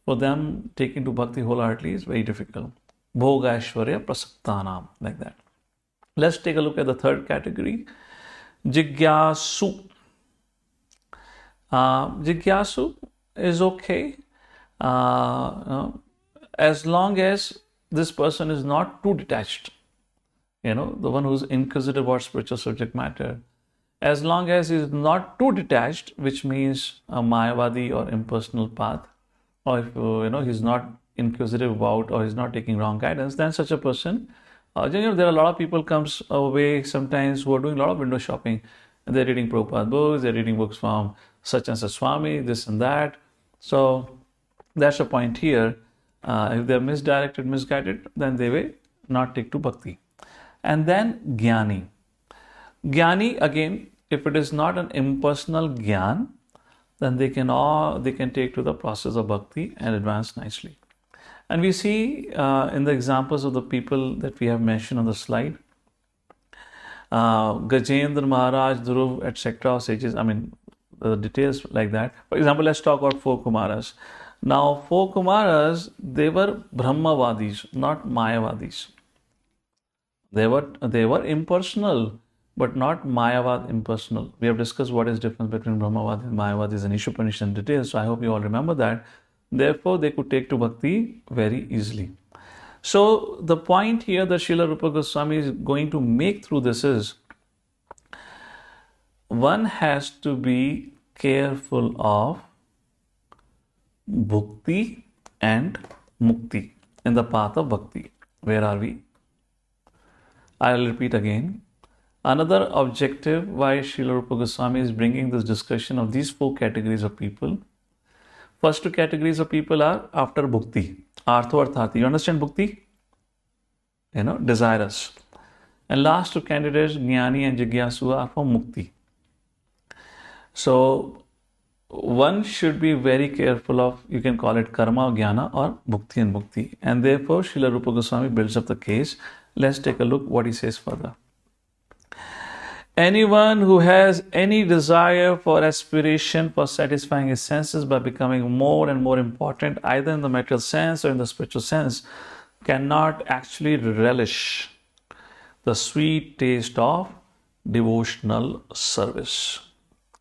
for them taking to bhakti wholeheartedly is very difficult. Bhoga Aishwarya Prasaktanam, like that. Let's take a look at the 3rd category. Jigyasu. Jigyasu is okay as long as this person is not too detached. The one who's inquisitive about spiritual subject matter. As long as he is not too detached, which means a Mayavadi or impersonal path, or if he's not inquisitive about or he's not taking wrong guidance, then such a person, there are a lot of people comes away sometimes who are doing a lot of window shopping, and they're reading Prabhupada books, they're reading books from such and such Swami, this and that. So that's the point here. If they're misdirected, misguided, then they will not take to bhakti. And then Jnani. Jnani, again, if it is not an impersonal Jnana, then they can take to the process of bhakti and advance nicely. And we see in the examples of the people that we have mentioned on the slide, Gajendra, Maharaj, Dhruv, etc. sages, the details like that. For example, let's talk about 4 Kumaras. Now, 4 Kumaras, they were Brahmavadis, not Mayavadis. They were impersonal, but not Mayavad impersonal. We have discussed what is difference between Brahmavadis and Mayavadis in Ishopanishad in details, so I hope you all remember that. Therefore, they could take to bhakti very easily. So, the point here that Srila Rupa Goswami is going to make through this is, one has to be careful of bhukti and mukti in the path of bhakti. Where are we? I will repeat again. Another objective why Srila Rupa Goswami is bringing this discussion of these 4 categories of people. First 2 categories of people are after bhukti, artho, arthati. You understand bhukti? desirous. And last two candidates, Jnani and Jigyasu, are for Mukti. So one should be very careful of, you can call it karma or jnana or bhukti and mukti. And therefore, Srila Rupa Goswami builds up the case. Let's take a look what he says further. Anyone who has any desire for aspiration for satisfying his senses by becoming more and more important, either in the material sense or in the spiritual sense, cannot actually relish the sweet taste of devotional service.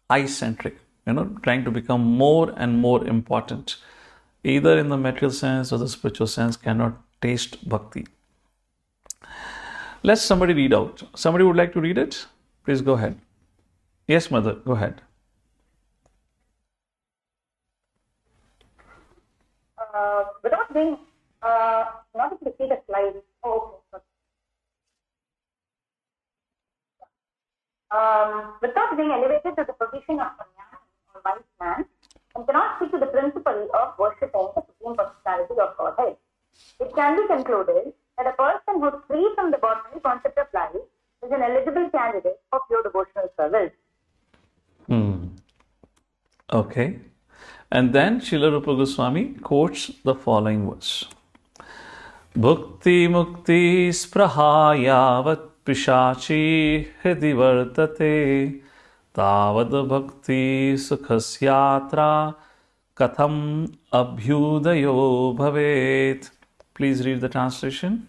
I-centric, trying to become more and more important, either in the material sense or the spiritual sense, cannot taste bhakti. Let somebody read out. Somebody would like to read it? Please go ahead. Yes, mother, go ahead. Without being, not to see the slide. Oh, okay. Without being elevated to the position of a man or wise man, and cannot speak to the principle of worshipping the Supreme Personality of Godhead. It can be concluded that a person who is free from the bodily concept of life is an eligible candidate for pure devotional service. Okay. And then Srila Rupa Goswami quotes the following verse. Bhukti mukti sprahayavat pishachi hridi vartate tavad bhakti sukhasyatra katham abhyudayo bhavet. Please read the translation.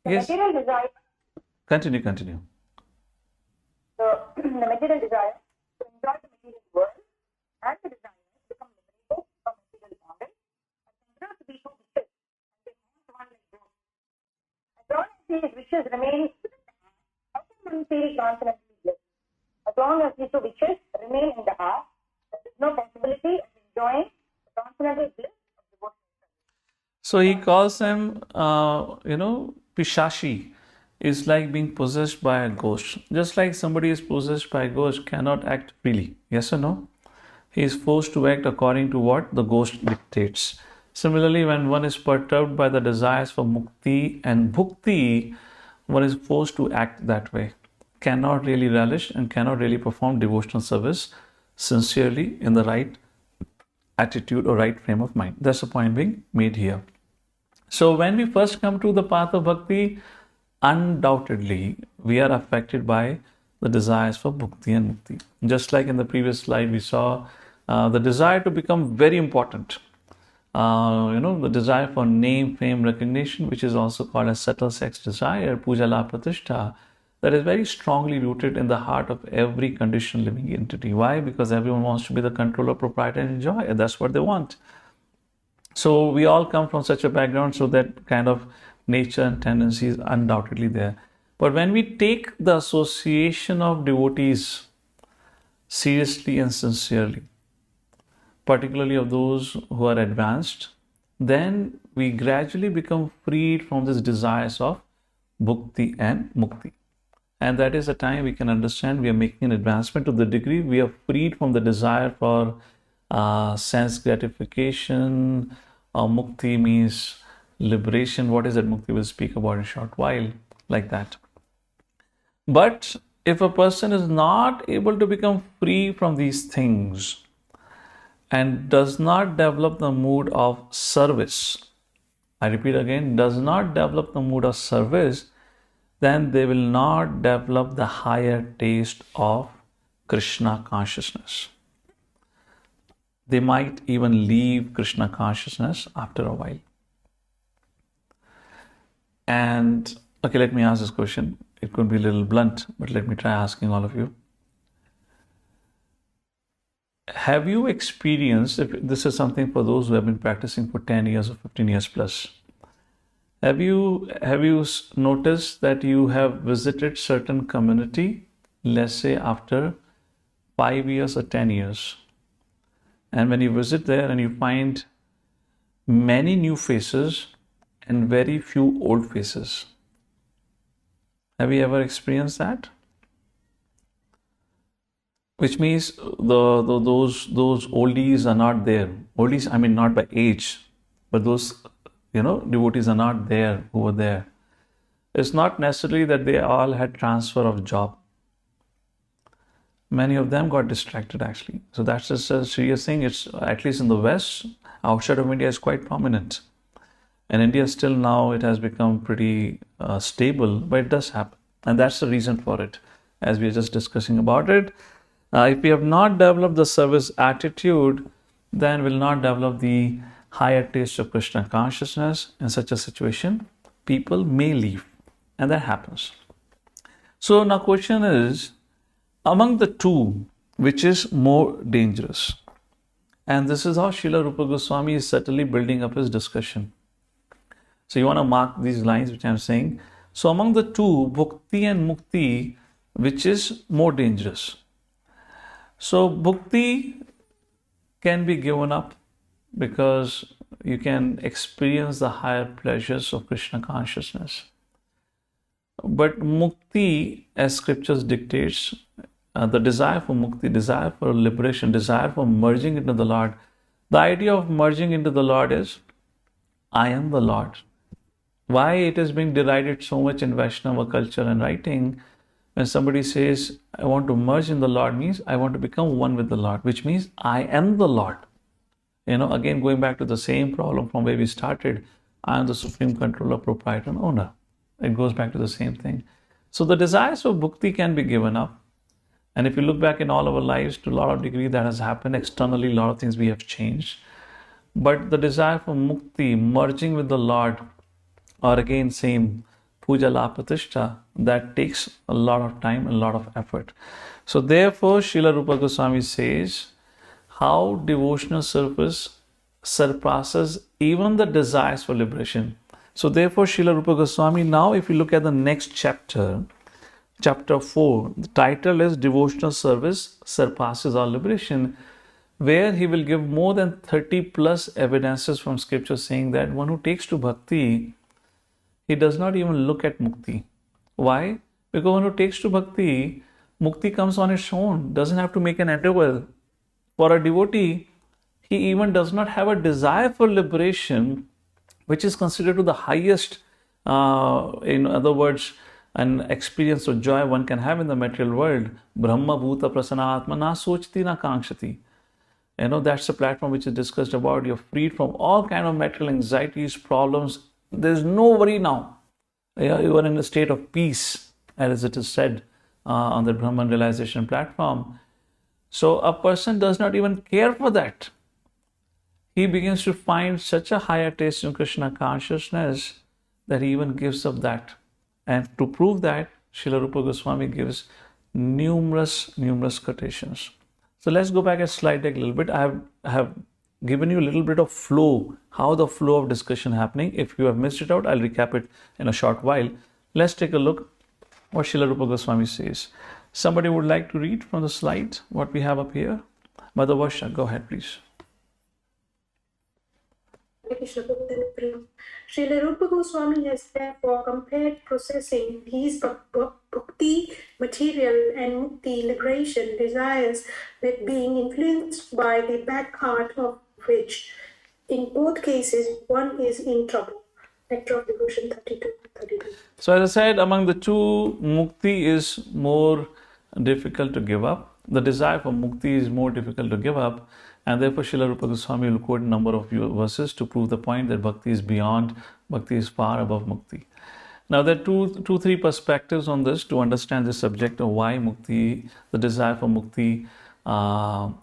Yes. Material desire. Continue. The material desire to enjoy the material world and the desire to become liberated from material bondage are considered to be two wishes, and they want one like both. As long as these wishes remain within the heart, how can one feel transcendently blessed? As long as these two wishes remain in the heart, there is no possibility of enjoying the transcendental bliss of devotion. So he calls them, Pishashi is like being possessed by a ghost. Just like somebody is possessed by a ghost cannot act freely. Yes or no? He is forced to act according to what the ghost dictates. Similarly, when one is perturbed by the desires for mukti and bhukti, one is forced to act that way. Cannot really relish and cannot really perform devotional service sincerely in the right attitude or right frame of mind. That's the point being made here. So when we first come to the path of bhakti, undoubtedly we are affected by the desires for bhukti and mukti. Just like in the previous slide we saw the desire to become very important. The desire for name, fame, recognition, which is also called as subtle sex desire, puja la pratishtha, that is very strongly rooted in the heart of every conditioned living entity. Why? Because everyone wants to be the controller, proprietor, and enjoyer. That's what they want. So we all come from such a background, so that kind of nature and tendency is undoubtedly there. But when we take the association of devotees seriously and sincerely, particularly of those who are advanced, then we gradually become freed from these desires of bhukti and mukti. And that is the time we can understand we are making an advancement to the degree we are freed from the desire for sense gratification. Mukti means liberation. What is that mukti? We'll speak about in a short while, like that. But if a person is not able to become free from these things and does not develop the mood of service, I repeat again, does not develop the mood of service, then they will not develop the higher taste of Krishna consciousness. They might even leave Krishna consciousness after a while. And, okay, let me ask this question. It could be a little blunt, but let me try asking all of you. Have you experienced, if this is something for those who have been practicing for 10 years or 15 years plus, have you noticed that you have visited certain community, let's say after 5 years or 10 years, and when you visit there and you find many new faces and very few old faces? Have you ever experienced that? Which means those oldies are not there. Oldies, I mean not by age, but those devotees are not there who were there. It's not necessarily that they all had transfer of job. Many of them got distracted actually. So that's just a serious thing. It's at least in the West, outside of India is quite prominent. And India still now it has become pretty stable, but it does happen. And that's the reason for it, as we are just discussing about it. If we have not developed the service attitude, then we'll not develop the higher taste of Krishna consciousness. In such a situation, people may leave. And that happens. So now question is, among the two, which is more dangerous? And this is how Srila Rupa Goswami is subtly building up his discussion. So you want to mark these lines which I'm saying. So among the two, Bhakti and Mukti, which is more dangerous? So Bhakti can be given up because you can experience the higher pleasures of Krishna consciousness. But Mukti, as scriptures dictates, the desire for Mukti, desire for liberation, desire for merging into the Lord. The idea of merging into the Lord is, I am the Lord. Why it is being derided so much in Vaishnava culture and writing, when somebody says, I want to merge in the Lord, means I want to become one with the Lord, which means I am the Lord. Again, going back to the same problem from where we started, I am the supreme controller, proprietor, and owner. It goes back to the same thing. So the desires for bhakti can be given up. And if you look back in all our lives, to a lot of degree that has happened. Externally, a lot of things we have changed. But the desire for mukti, merging with the Lord, or again same puja la pratishtha, that takes a lot of time and a lot of effort. So therefore, Srila Rupa Goswami says, how devotional service surpasses even the desires for liberation. So therefore, Srila Rupa Goswami, now if you look at the next chapter, chapter 4, the title is Devotional Service Surpasses All Liberation, where he will give more than 30 plus evidences from scripture saying that one who takes to bhakti, he does not even look at mukti. Why? Because one who takes to bhakti, mukti comes on its own, doesn't have to make an endeavor. For a devotee, he even does not have a desire for liberation, which is considered to the highest, in other words, an experience of joy one can have in the material world. Brahma bhuta prasanna atma na sochti na kankshati. That's the platform which is discussed about. You're freed from all kind of material anxieties, problems. There's no worry now. You are in a state of peace, as it is said on the Brahman realization platform. So a person does not even care for that. He begins to find such a higher taste in Krishna consciousness that he even gives up that. And to prove that, Srila Rupa Goswami gives numerous quotations. So let's go back a slide deck a little bit. I have given you a little bit of flow, how the flow of discussion happening. If you have missed it out, I'll recap it in a short while. Let's take a look what Srila Rupa Goswami says. Somebody would like to read from the slide what we have up here? Mother Varsha, go ahead, please. Srila Rupa Goswami has therefore compared processing his bhakti material and mukti liberation desires with being influenced by the bad heart of which, in both cases, one is in trouble. Nectar of Devotion 32. So as I said, among the two, mukti is more difficult to give up. The desire for mukti is more difficult to give up. And therefore, Srila Rupa Goswami will quote a number of verses to prove the point that bhakti is beyond, bhakti is far above mukti. Now, there are three perspectives on this to understand the subject of why mukti, the desire for mukti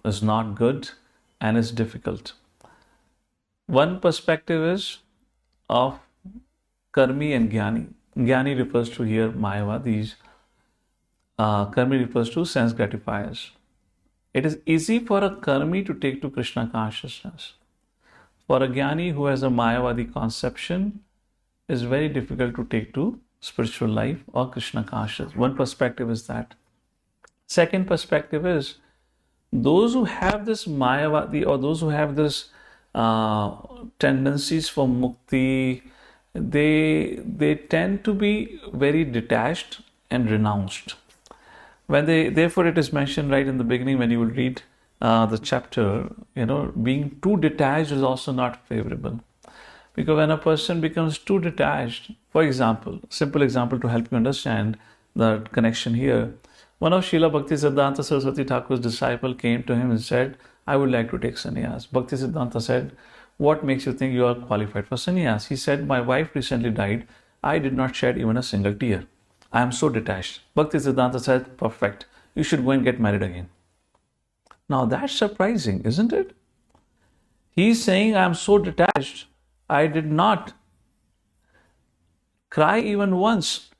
is not good and is difficult. One perspective is of karmi and jnani. Jnani refers to here Mayavadis. Karmi refers to sense gratifiers. It is easy for a karmi to take to Krishna consciousness. For a jnani who has a Mayavadi conception, is very difficult to take to spiritual life or Krishna consciousness. One perspective is that. Second perspective is those who have this Mayavadi or those who have this tendencies for mukti, they tend to be very detached and renounced. Therefore, it is mentioned right in the beginning when you will read the chapter, being too detached is also not favorable. Because when a person becomes too detached, for example, simple example to help you understand the connection here, one of Srila Bhakti Siddhanta Saraswati Thakur's disciple came to him and said, I would like to take sannyas. Bhakti Siddhanta said, what makes you think you are qualified for sannyas? He said, my wife recently died. I did not shed even a single tear. I am so detached. Bhakti Siddhanta said, perfect. You should go and get married again. Now that's surprising, isn't it? He's saying, I am so detached. I did not cry even once.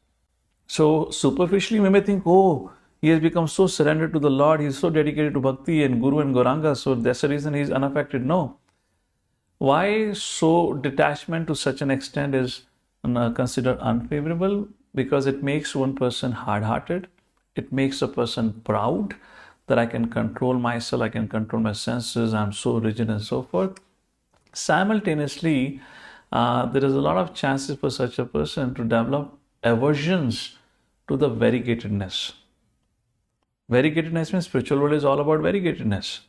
So superficially we may think, oh, he has become so surrendered to the Lord, he is so dedicated to Bhakti and Guru and Gauranga, so that's the reason he is unaffected. No. Why so detachment to such an extent is considered unfavorable? Because it makes one person hard-hearted. It makes a person proud that I can control myself, I can control my senses, I'm so rigid and so forth. Simultaneously, there is a lot of chances for such a person to develop aversions to the variegatedness. Variegatedness means spiritual world is all about variegatedness.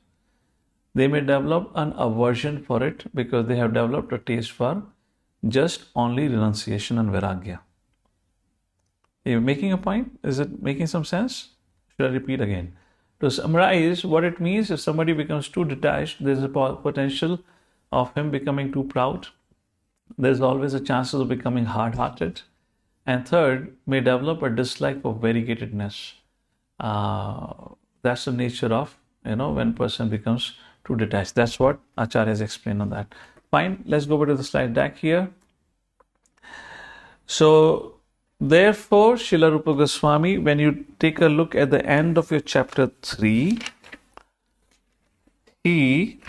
They may develop an aversion for it because they have developed a taste for just only renunciation and vairagya. Are you making a point? Is it making some sense? Should I repeat again? To summarize, what it means, if somebody becomes too detached, there's a potential of him becoming too proud. There's always a chance of becoming hard-hearted. And third, may develop a dislike for variegatedness. That's the nature of, when person becomes too detached. That's what Acharya has explained on that. Fine, let's go over to the slide deck here. So, therefore, Srila Rupa Goswami, when you take a look at the end of your chapter 3, he,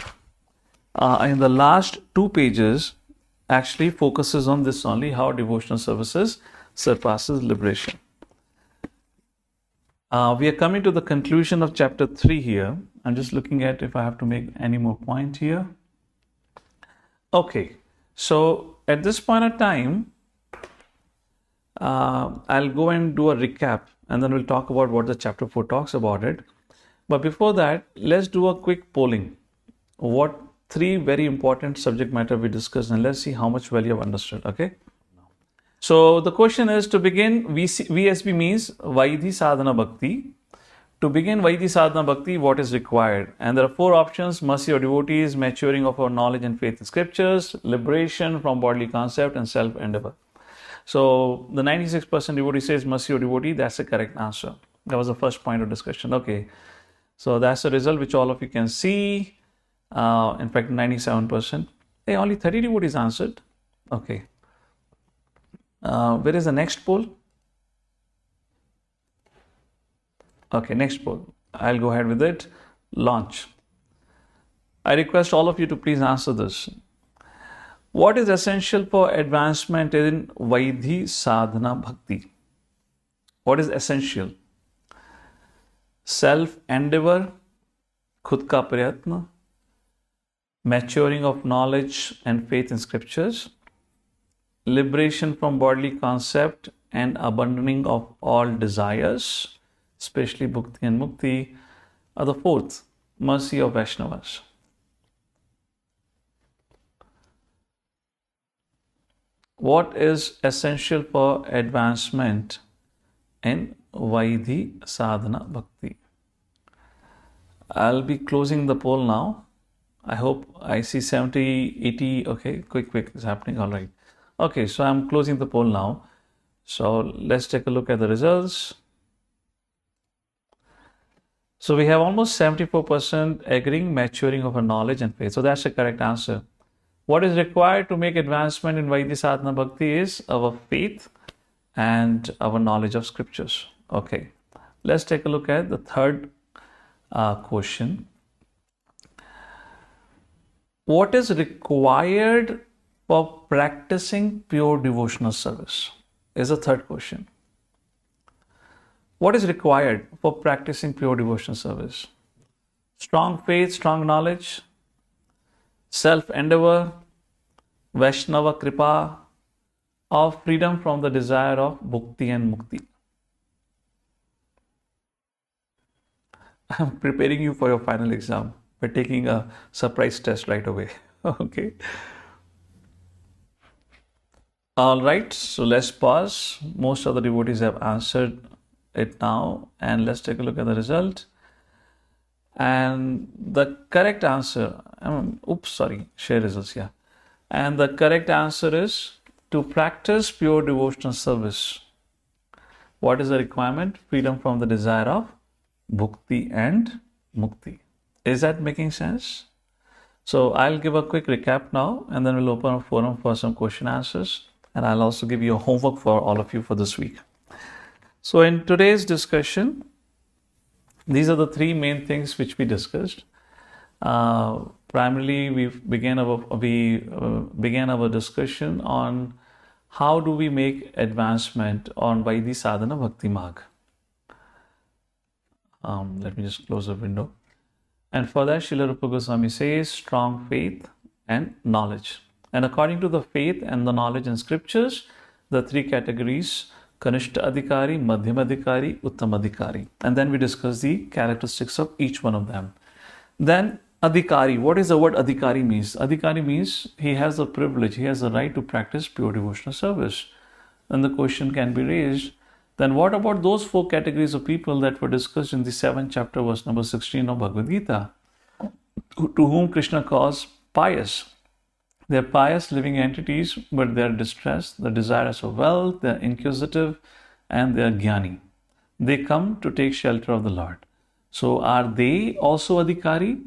in the last 2 pages, actually focuses on this only, how devotional services surpasses liberation. We are coming to the conclusion of chapter 3 here. I'm just looking at if I have to make any more point here. Okay, so at this point of time, I'll go and do a recap and then we'll talk about what the chapter 4 talks about it. But before that, let's do a quick polling. What 3 very important subject matter we discussed, and let's see how much well you have understood, okay? So the question is, to begin, VSB means Vaidhi Sadhana Bhakti. To begin Vaidhi Sadhana Bhakti, what is required? And there are 4 options: mercy of devotees, maturing of our knowledge and faith in scriptures, liberation from bodily concept, and self-endeavor. So the 96% devotee says mercy of devotee. That's the correct answer. That was the first point of discussion. Okay, so that's the result which all of you can see. In fact, 97%. Hey, only 30 devotees answered. Okay. Where is the next poll? Okay, next poll. I'll go ahead with it. Launch. I request all of you to please answer this. What is essential for advancement in Vaidhi Sadhana Bhakti? What is essential? Self-endeavor, khud ka prayatna, maturing of knowledge and faith in scriptures, liberation from bodily concept and abandoning of all desires, especially bhakti and mukti, are the 4th, mercy of Vaishnavas. What is essential for advancement in Vaidhi Sadhana Bhakti? I'll be closing the poll now. I hope I see 70, 80. Okay, quick, it's happening. All right. Okay, so I'm closing the poll now. So let's take a look at the results. So we have almost 74% agreeing, maturing of our knowledge and faith. So that's the correct answer. What is required to make advancement in Vaidhi Sadhana Bhakti is our faith and our knowledge of scriptures. Okay, let's take a look at the third question. What is required for practicing pure devotional service? Is the third question. What is required for practicing pure devotional service? Strong faith, strong knowledge, self-endeavor, Vaishnava Kripa, or freedom from the desire of bhakti and mukti. I'm preparing you for your final exam by taking a surprise test right away. Okay. All right, so let's pause. Most of the devotees have answered it now, and let's take a look at the result. And the correct answer, share results, yeah. And the correct answer is to practice pure devotional service. What is the requirement? Freedom from the desire of bhakti and mukti. Is that making sense? So I'll give a quick recap now, and then we'll open a forum for some question answers. And I'll also give you a homework for all of you for this week. So in today's discussion, these are the three main things which we discussed. Primarily, we began our discussion on how do we make advancement on by the sadhana bhakti marg. Let me just close the window. And for that, Srila Rupa Goswami says strong faith and knowledge. And according to the faith and the knowledge in scriptures, the three categories, Kanishta Adhikari, Madhyamadhikari, Uttamadhikari. And then we discuss the characteristics of each one of them. Then Adhikari, what is the word Adhikari means? Adhikari means he has the privilege, he has the right to practice pure devotional service. And the question can be raised, then what about those four categories of people that were discussed in the 7th chapter, verse number 16 of Bhagavad Gita, to whom Krishna calls pious? They're pious living entities, but they're distressed, they're desirous of wealth, they're inquisitive, and they're jnani. They come to take shelter of the Lord. So are they also Adhikari?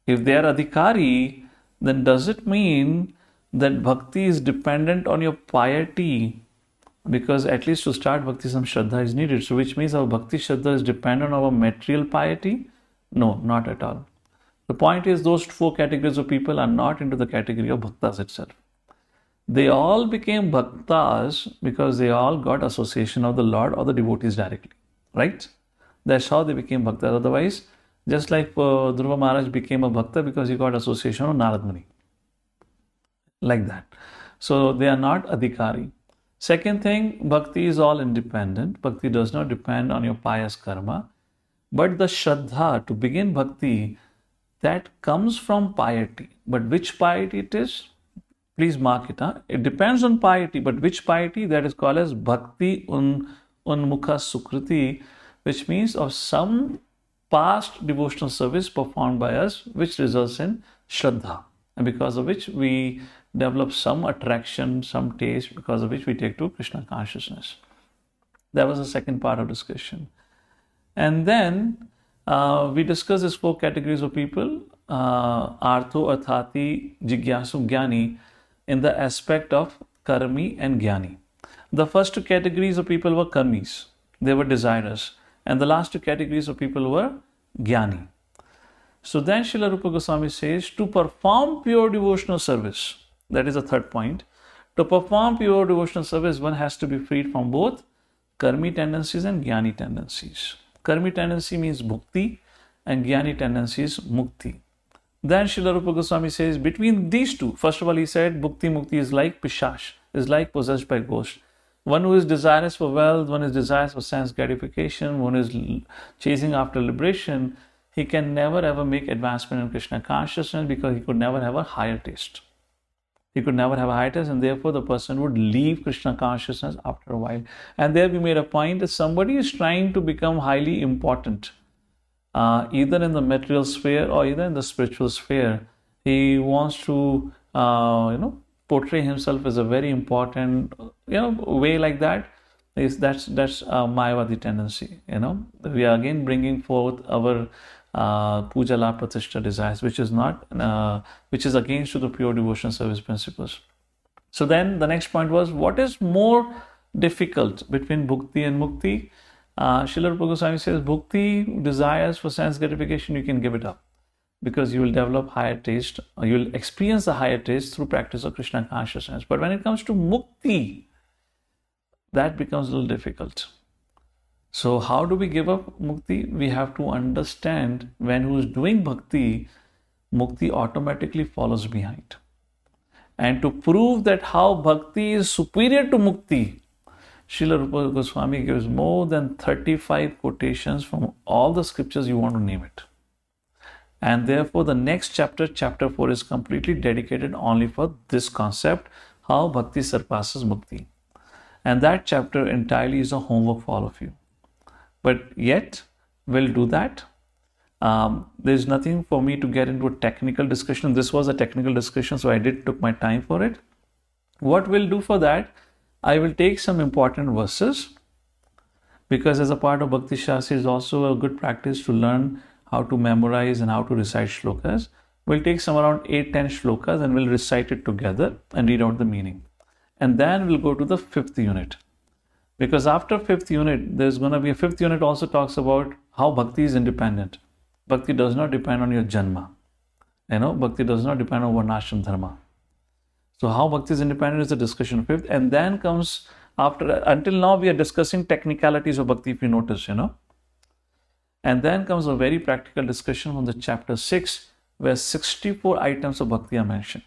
If they are Adhikari, then does it mean that bhakti is dependent on your piety? Because at least to start bhakti, some shraddha is needed. So which means our bhakti shraddha is dependent on our material piety? No, not at all. The point is those four categories of people are not into the category of bhaktas itself. They all became bhaktas because they all got association of the Lord or the devotees directly. Right? That's how they became bhaktas. Otherwise, just like Dhruva Maharaj became a bhakta because he got association of Narad Muni. Like that. So they are not adhikari. Second thing, bhakti is all independent. Bhakti does not depend on your pious karma. But the shraddha, to begin bhakti, that comes from piety. But which piety it is? Please mark it. It depends on piety. But which piety? That is called as bhakti unmukha sukriti, which means of some past devotional service performed by us, which results in shraddha. And because of which we develop some attraction, some taste, because of which we take to Krishna consciousness. That was the second part of discussion. And then we discussed these four categories of people, Artho, Arthati, Jigyasu, Jnani, in the aspect of Karmi and Jnani. The first two categories of people were Karmis. They were desirous. And the last two categories of people were Jnani. So then Srila Rupa Goswami says, to perform pure devotional service, that is the third point. To perform pure devotional service, one has to be freed from both karmi tendencies and jnani tendencies. Karmi tendency means bhukti and jnani tendency is mukti. Then Srila Rupa Goswami says, between these two, first of all he said, bhukti mukti is like pishash, is like possessed by ghost. One who is desirous for wealth, one is desirous for sense gratification, one is chasing after liberation, he can never ever make advancement in Krishna consciousness because he could never have a higher taste. He could never have a higher taste, and therefore the person would leave Krishna consciousness after a while. And there we made a point that somebody is trying to become highly important, either in the material sphere or either in the spiritual sphere. He wants to, portray himself as a very important, way like that. That's Mayavadi tendency. We are again bringing forth our puja la pratishtha desires, which is against to the pure devotion service principles. So then the next point was, what is more difficult between bhukti and mukti? Srila Rupa Goswami says, bhukti, desires for sense gratification, you can give it up because you will develop higher taste, or you will experience the higher taste through practice of Krishna consciousness. But when it comes to mukti, that becomes a little difficult. So how do we give up mukti? We have to understand when who is doing bhakti, mukti automatically follows behind. And to prove that how bhakti is superior to mukti, Srila Rupa Goswami gives more than 35 quotations from all the scriptures you want to name it. And therefore the next chapter, chapter 4, is completely dedicated only for this concept, How Bhakti Surpasses Mukti. And that chapter entirely is a homework for all of you. But yet, we'll do that. There's nothing for me to get into a technical discussion. This was a technical discussion, so I took my time for it. What we'll do for that, I will take some important verses, because as a part of Bhakti Shastri is also a good practice to learn how to memorize and how to recite shlokas. We'll take some around 8-10 shlokas and we'll recite it together and read out the meaning. And then we'll go to the 5th unit. Because after 5th unit, there's going to be a 5th unit also talks about how Bhakti is independent. Bhakti does not depend on your janma. Bhakti does not depend on varnashram dharma. So how Bhakti is independent is the discussion of 5th. And then comes until now we are discussing technicalities of Bhakti, if you notice, And then comes a very practical discussion from the chapter 6, where 64 items of Bhakti are mentioned.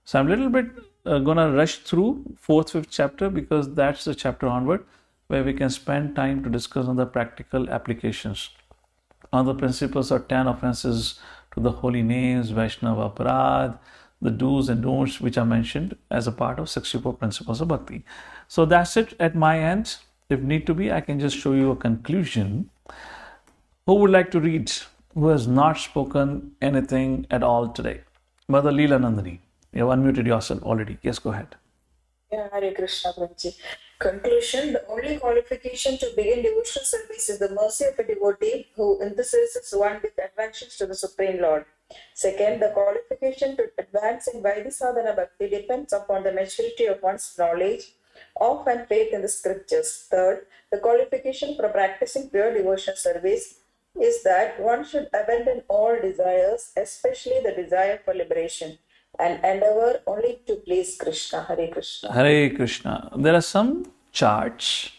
So I'm a little bit going to rush through 4th, 5th chapter, because that's the chapter onward where we can spend time to discuss on the practical applications, on the principles of 10 offenses to the holy names, Vaishnava Aparad, the do's and don'ts which are mentioned as a part of 64 principles of Bhakti. So that's it at my end. If need to be, I can just show you a conclusion. Who would like to read? Who has not spoken anything at all today? Mother Leela Nandini, you have unmuted yourself already. Yes, go ahead. Yeah, Hare Krishna, Prabhuji. Conclusion: the only qualification to begin devotional service is the mercy of a devotee who emphasizes one with attractions to the Supreme Lord. Second, the qualification to advance in Vaidhi Sadhana Bhakti depends upon the maturity of one's knowledge of and faith in the scriptures. Third, the qualification for practicing pure devotional service is that one should abandon all desires, especially the desire for liberation, and endeavor only to please Krishna. Hare Krishna. Hare Krishna. There are some charts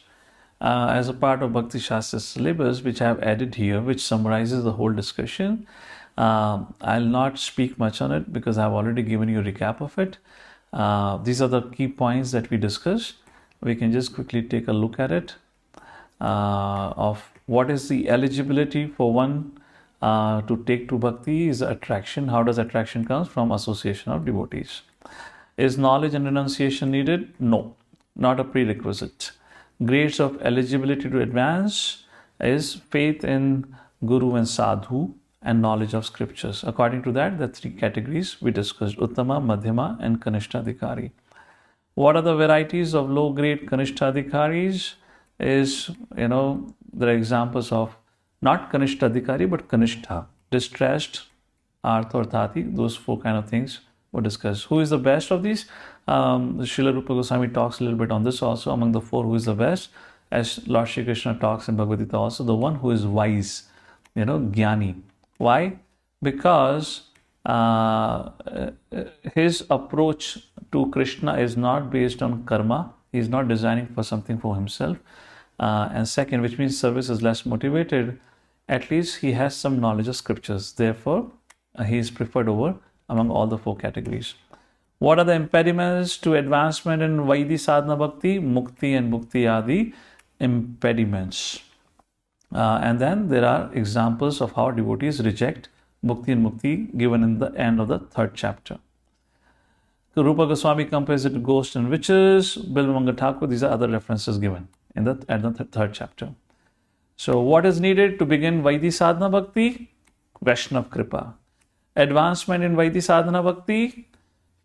as a part of Bhakti Shastra syllabus which I have added here, which summarizes the whole discussion. I'll not speak much on it because I've already given you a recap of it. These are the key points that we discussed. We can just quickly take a look at it of what is the eligibility for one to take to Bhakti is attraction. How does attraction come? From association of devotees. Is knowledge and renunciation needed? No, not a prerequisite. Grades of eligibility to advance is faith in Guru and Sadhu and knowledge of scriptures. According to that, the 3 categories we discussed: Uttama, Madhyama and Kanishtadhikari. What are the varieties of low grade Kanishtadhikaris? Is, there are examples of not Kanishtadhikari but Kanishta, distressed, Artha or Thati, those 4 kind of things were discussed. Who is the best of these? Srila Rupa Goswami talks a little bit on this also. Among the 4, who is the best? As Lord Shri Krishna talks in Bhagavad Gita also, the one who is wise, Jnani. Why? Because his approach to Krishna is not based on karma. He is not designing for something for himself. And second, which means service is less motivated, at least he has some knowledge of scriptures. Therefore, he is preferred over among all the 4 categories. What are the impediments to advancement in Vaidhi Sadhana Bhakti? Mukti and Bhukti are the impediments. And then there are examples of how devotees reject Bhukti and Mukti given in the end of the 3rd chapter. So Rupa Goswami compares it to ghosts and witches, Bilvamanga Thakur, these are other references given at the 3rd chapter. So what is needed to begin Vaidhi Sadhana Bhakti? Vaishnav Kripa. Advancement in Vaidhi Sadhana Bhakti?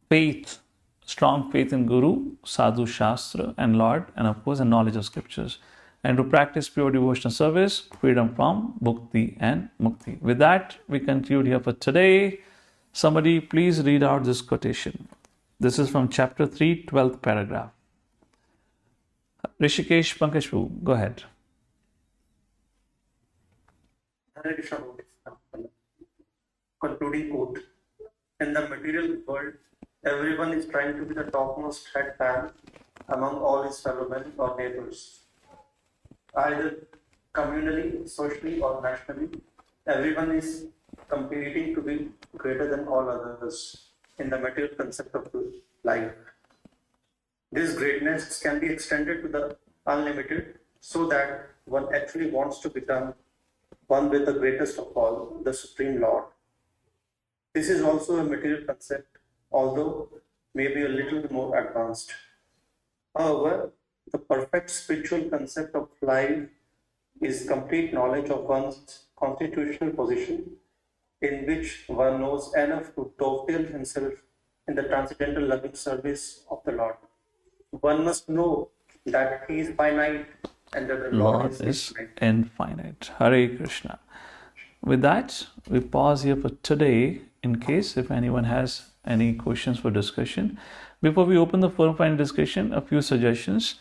Faith, strong faith in Guru, Sadhu, Shastra and Lord, and of course a knowledge of scriptures. And to practice pure devotional service, freedom from Bhukti and Mukti. With that, we conclude here for today. Somebody please read out this quotation. This is from chapter 3, 12th paragraph. Rishikesh Pankajpu, go ahead. Concluding quote. In the material world, everyone is trying to be the topmost head man among all his fellow men or neighbors. Either communally, socially, or nationally, everyone is competing to be greater than all others in the material concept of life. This greatness can be extended to the unlimited so that one actually wants to become one with the greatest of all, the Supreme Lord. This is also a material concept, although may be a little more advanced. However, the perfect spiritual concept of life is complete knowledge of one's constitutional position, in which one knows enough to dovetail himself in the transcendental loving service of the Lord. One must know that he is finite and that the Lord is infinite. Hare Krishna. With that, we pause here for today in case if anyone has any questions for discussion. Before we open the forum for any discussion, a few suggestions.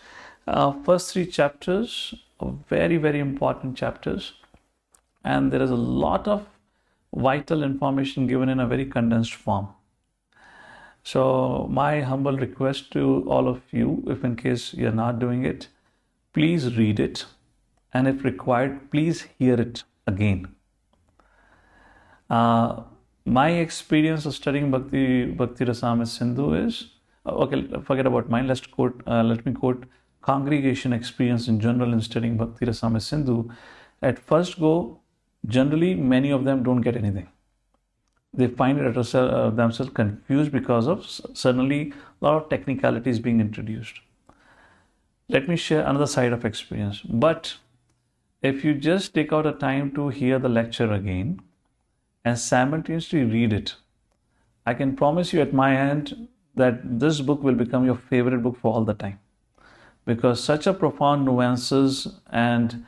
First 3 chapters are very, very important chapters, and there is a lot of vital information given in a very condensed form. So my humble request to all of you, if in case you're not doing it, please read it, and if required, please hear it again. My experience of studying Bhakti Rasamrita Sindhu is, okay, forget about mine. Let me quote congregation experience in general in studying Bhakti Rasamrita Sindhu. At first go, generally many of them don't get anything. They find themselves confused because of suddenly a lot of technicalities being introduced. Let me share another side of experience. But if you just take out a time to hear the lecture again and simultaneously read it, I can promise you at my end that this book will become your favorite book for all the time, because such a profound nuances and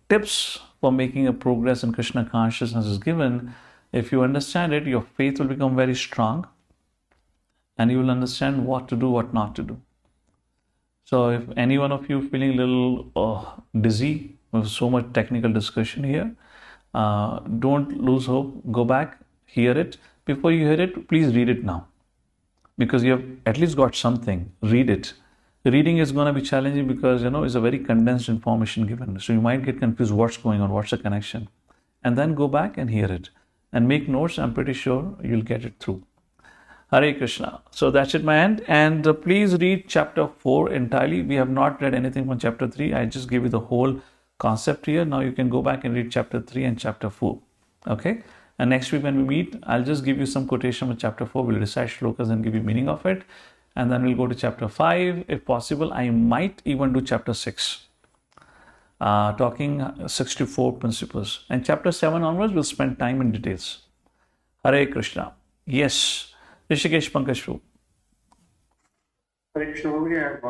tips for making a progress in Krishna consciousness is given. If you understand it, your faith will become very strong and you will understand what to do, what not to do. So if any one of you feeling a little dizzy with so much technical discussion here, don't lose hope. Go back, hear it. Before you hear it, please read it now, because you have at least got something. Read it. Reading is going to be challenging because it's a very condensed information given, so you might get confused what's going on, what's the connection, and then go back and hear it and make notes. I'm pretty sure you'll get it through. Hare Krishna. So that's it, my end. And please read chapter 4 entirely. We have not read anything from chapter 3. I just gave you the whole concept here. Now you can go back and read chapter 3 and chapter 4. Okay? And next week when we meet, I'll just give you some quotation from chapter 4. We'll recite shlokas and give you meaning of it. And then we'll go to chapter 5. If possible, I might even do chapter 6. Talking 64 principles. And chapter 7 onwards, we'll spend time in details. Hare Krishna. Yes. Rishikesh Pankaj. Hare Krishna, we have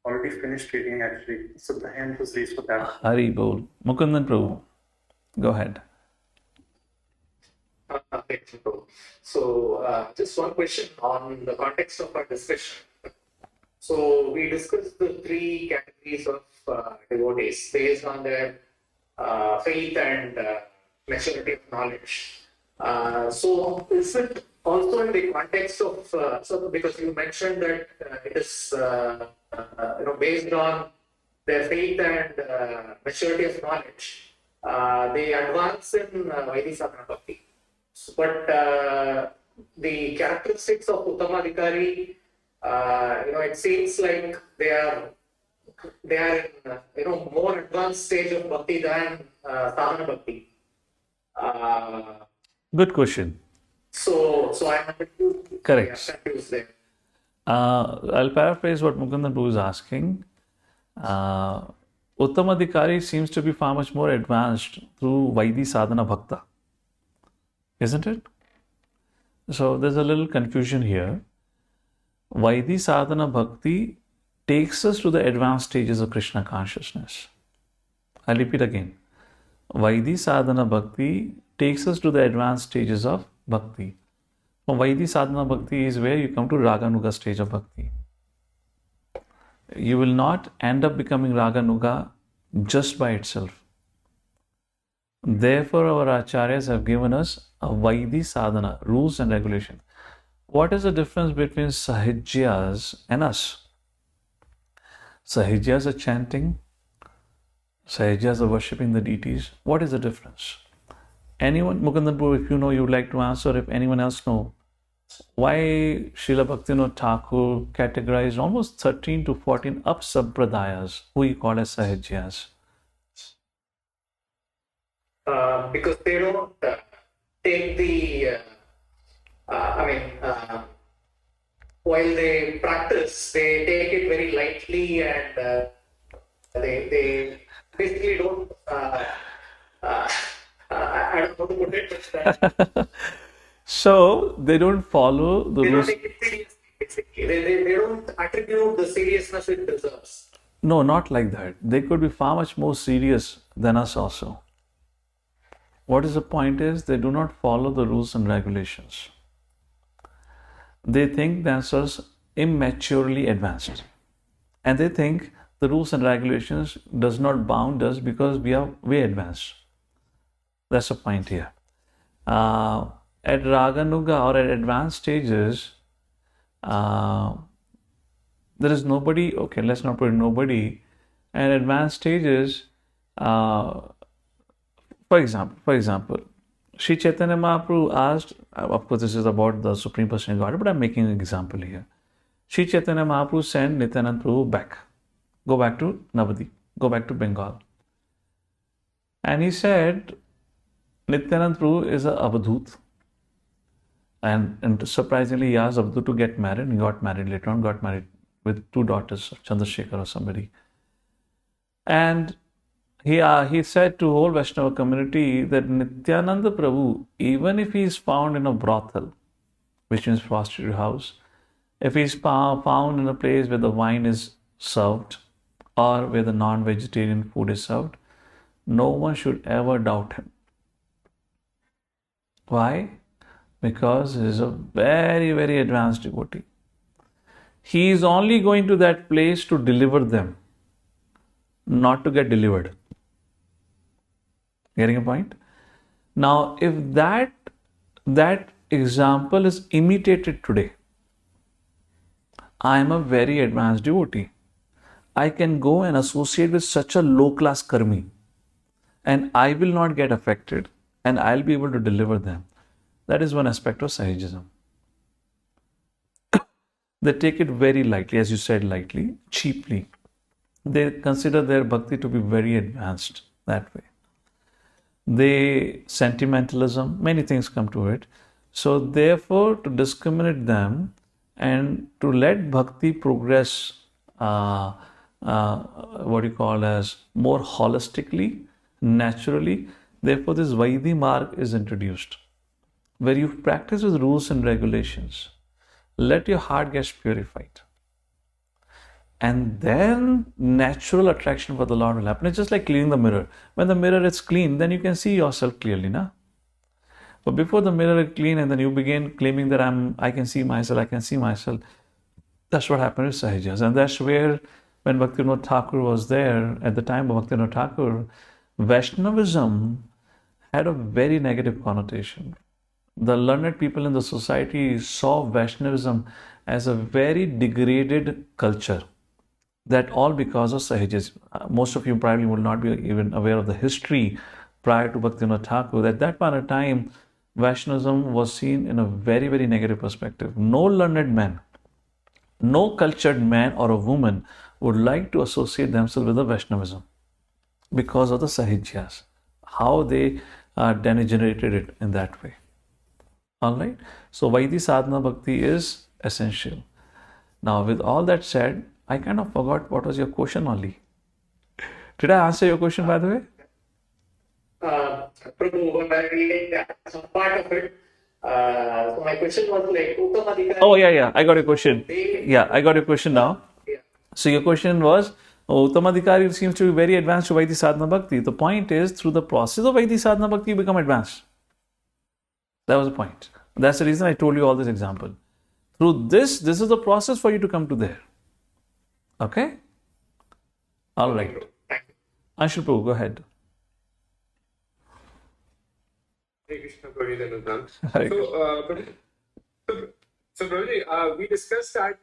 already finished reading actually. So the hand was raised for that. Hari Bol. Mukundan Prabhu. Go ahead. So just one question on the context of our discussion. So we discussed the 3 categories of devotees based on their faith and maturity of knowledge. So is it also in the context of, so because you mentioned that it is based on their faith and maturity of knowledge, they advance in Vaidhi Sadhana Bhakti. But the characteristics of Madhyamadhikari, it seems like they are in more advanced stage of bhakti than sadhana bhakti. Good question. So I'm correct. confused there. I'll paraphrase what Mukundan Prabhu is asking. Madhyamadhikari seems to be far much more advanced through Vaidhi Sadhana Bhakta. Isn't it? So there's a little confusion here. Vaidhi Sadhana Bhakti takes us to the advanced stages of Krishna consciousness. I'll repeat again. Vaidhi Sadhana Bhakti takes us to the advanced stages of Bhakti. From Vaidhi Sadhana Bhakti is where you come to Raganuga stage of Bhakti. You will not end up becoming Raganuga just by itself. Therefore, our Acharyas have given us a Vaidhi Sadhana, rules and regulations. What is the difference between Sahajyas and us? Sahajyas are chanting, Sahajyas are worshipping the deities. What is the difference? Anyone, Mukundan Prabhu, if you know, you would like to answer. If anyone else know, why Srila Bhaktivinoda Thakur categorized almost 13 to 14 up-sampradayas, who he called as Sahajyas? Because they don't take the, while they practice, they take it very lightly, and they basically don't. I don't know how to put it, but So they don't follow the they don't rules. take it seriously. Basically, they don't attribute the seriousness it deserves. No, not like that. They could be far much more serious than us also. What is the point is they do not follow the rules and regulations. They think themselves immaturely advanced. And they think the rules and regulations does not bound us because we are way advanced. That's the point here. At Raganuga or at advanced stages, there is nobody, okay, let's not put nobody. At advanced stages, for example, Sri Chaitanya Mahaprabhu asked, of course, this is about the Supreme Personality of Godhead, but I'm making an example here. Sri Chaitanya Mahaprabhu sent Nityananda Prabhu back. Go back to Navadip. Go back to Bengal. And he said, Nityananda Prabhu is a Avadhut. And surprisingly, he asked Avadhut to get married. He got married later on, got married with 2 daughters, Chandrasekhar or somebody. And he said to whole Vaishnava community that Nityananda Prabhu, even if he is found in a brothel, which means prostitute house, if he is found in a place where the wine is served or where the non-vegetarian food is served, no one should ever doubt him. Why? Because he is a very, very advanced devotee. He is only going to that place to deliver them, not to get delivered. Getting a point? Now, if that example is imitated today, I am a very advanced devotee. I can go and associate with such a low-class karmi, and I will not get affected, and I'll be able to deliver them. That is one aspect of Sahajism. They take it very lightly, as you said, lightly, cheaply. They consider their bhakti to be very advanced that way. They sentimentalism, many things come to it. So therefore, to discriminate them and to let bhakti progress, what you call as more holistically, naturally, therefore this Vaidhi marg is introduced, where you practice with rules and regulations. Let your heart get purified. And then natural attraction for the Lord will happen. It's just like cleaning the mirror. When the mirror is clean, then you can see yourself clearly, na? But before the mirror is clean and then you begin claiming that I can see myself, that's what happened with Sahajas. And that's where, when Bhaktivinoda Thakur was there, at the time of Bhaktivinoda Thakur, Vaishnavism had a very negative connotation. The learned people in the society saw Vaishnavism as a very degraded culture. That all because of Sahajas. Most of you probably will not be even aware of the history prior to Bhaktivinoda Thakur. At that point of time, Vaishnavism was seen in a very, very negative perspective. No learned man, no cultured man or a woman would like to associate themselves with the Vaishnavism because of the Sahajas, how they degenerated it in that way. Alright, so Vaidhi Sadhana Bhakti is essential. Now, with all that said, I kind of forgot what was your question, only. Did I answer your question, by the way? Prabhu, some part of it. So my question was like, Uttamadhikari. Oh, yeah, I got your question. Yeah, I got your question now. So your question was, Uttamadhikari seems to be very advanced to Vaidhi Sadhana Bhakti. The point is, through the process of Vaidhi Sadhana Bhakti, you become advanced. That was the point. That's the reason I told you all this example. Through this is the process for you to come to there. Okay? All right. Anshul Prabhu, go ahead. Hare Krishna, Prabhuji. So Prabhuji, we discussed that,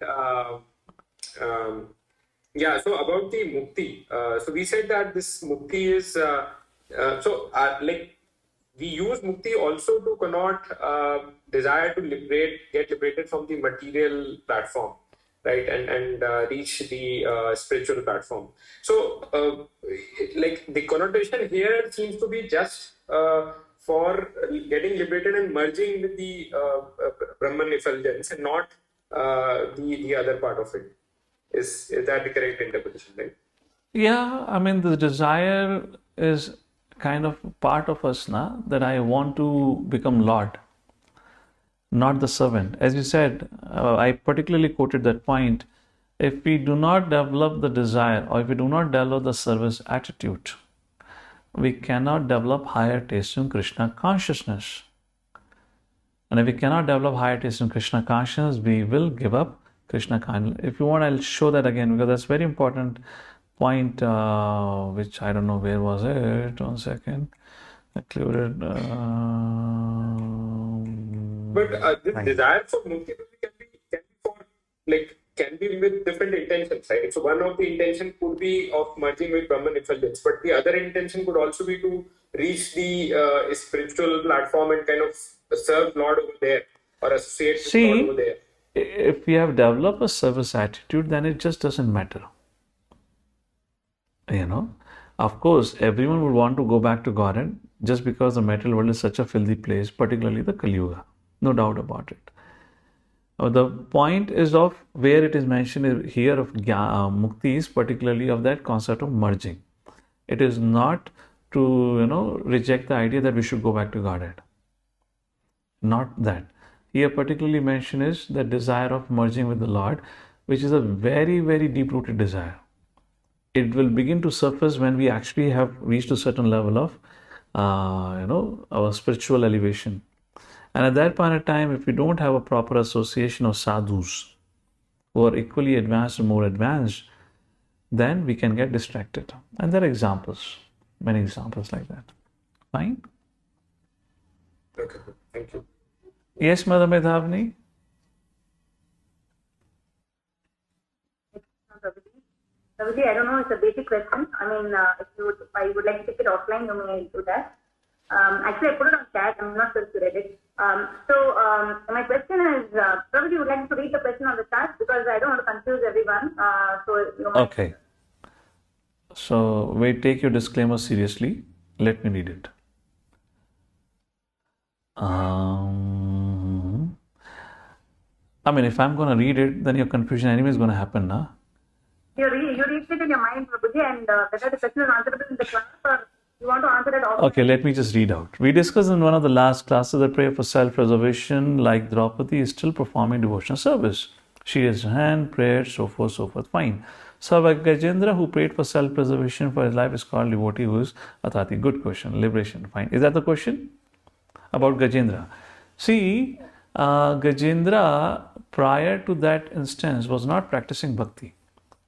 so about the mukti. So we said that this mukti is, we use mukti also to connote desire to get liberated from the material platform, right, and reach the spiritual platform. So, the connotation here seems to be just for getting liberated and merging with the Brahman effulgence, and not the other part of it. Is that the correct interpretation, right? Yeah, I mean, the desire is kind of part of us now, that I want to become Lord, not the servant. As you said, I particularly quoted that point. If we do not develop the desire, or if we do not develop the service attitude, we cannot develop higher taste in Krishna consciousness. And if we cannot develop higher taste in Krishna consciousness, we will give up Krishna consciousness. If you want, I'll show that again, because that's very important point, which I don't know where was it. 1 second. Included. But this desire for mukti can be with different intentions, right? So one of the intention could be of merging with Brahman effulgence, but the other intention could also be to reach the spiritual platform and kind of serve Lord over there or associate with Lord over there. If we have developed a service attitude, then it just doesn't matter. Of course, everyone would want to go back to Godhead just because the material world is such a filthy place, particularly the Kali Yuga. No doubt about it. The point is of where it is mentioned here of mukti is particularly of that concept of merging. It is not to reject the idea that we should go back to Godhead. Not that. Here particularly mentioned is the desire of merging with the Lord, which is a very, very deep-rooted desire. It will begin to surface when we actually have reached a certain level of our spiritual elevation. And at that point of time, if we don't have a proper association of sadhus who are equally advanced or more advanced, then we can get distracted. And there are examples, many examples like that. Fine? Okay, thank you. Yes, Madam Medhavni? Devotee, I don't know, it's a basic question. I mean, if I would like to take it offline, you may do that. Actually, I put it on chat. I'm not sure if you read it. So my question is, Prabhuji would like to read the question on the chat because I don't want to confuse everyone. Okay. So we take your disclaimer seriously. Let me read it. I mean, if I'm going to read it, then your confusion anyway is going to happen, na? You read it in your mind, Prabhuji, and whether the question is answerable in the class or you want to answer it offline. Okay, let me just read out. We discussed in one of the last classes that prayer for self-preservation, like Draupadi, is still performing devotional service. She raised her hand, prayed, so forth. Fine. So Gajendra, who prayed for self-preservation for his life, is called devotee who is Atati. Good question. Liberation. Fine. Is that the question? About Gajendra. See, Gajendra, prior to that instance, was not practicing bhakti.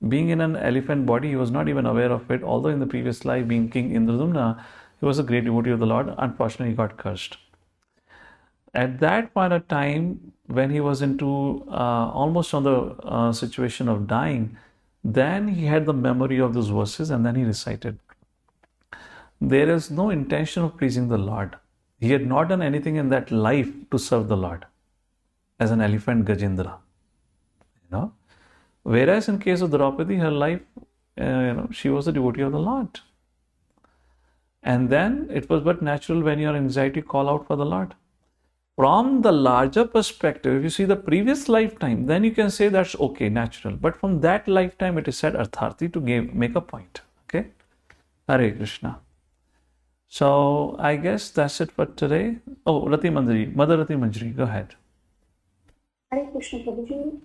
Being in an elephant body, he was not even aware of it. Although in the previous life, being King Indradumna, he was a great devotee of the Lord. Unfortunately, he got cursed. At that point of time, when he was into almost on the situation of dying, then he had the memory of those verses and then he recited. There is no intention of pleasing the Lord. He had not done anything in that life to serve the Lord as an elephant Gajendra. Whereas in case of Draupadi, her life, she was a devotee of the Lord. And then it was but natural when your anxiety call out for the Lord. From the larger perspective, if you see the previous lifetime, then you can say that's okay, natural. But from that lifetime, it is said artharthi to make a point. Okay? Hare Krishna. So I guess that's it for today. Oh, Rati Manjari, Mother Rati Manjari, go ahead. Hare Krishna Prabhuji,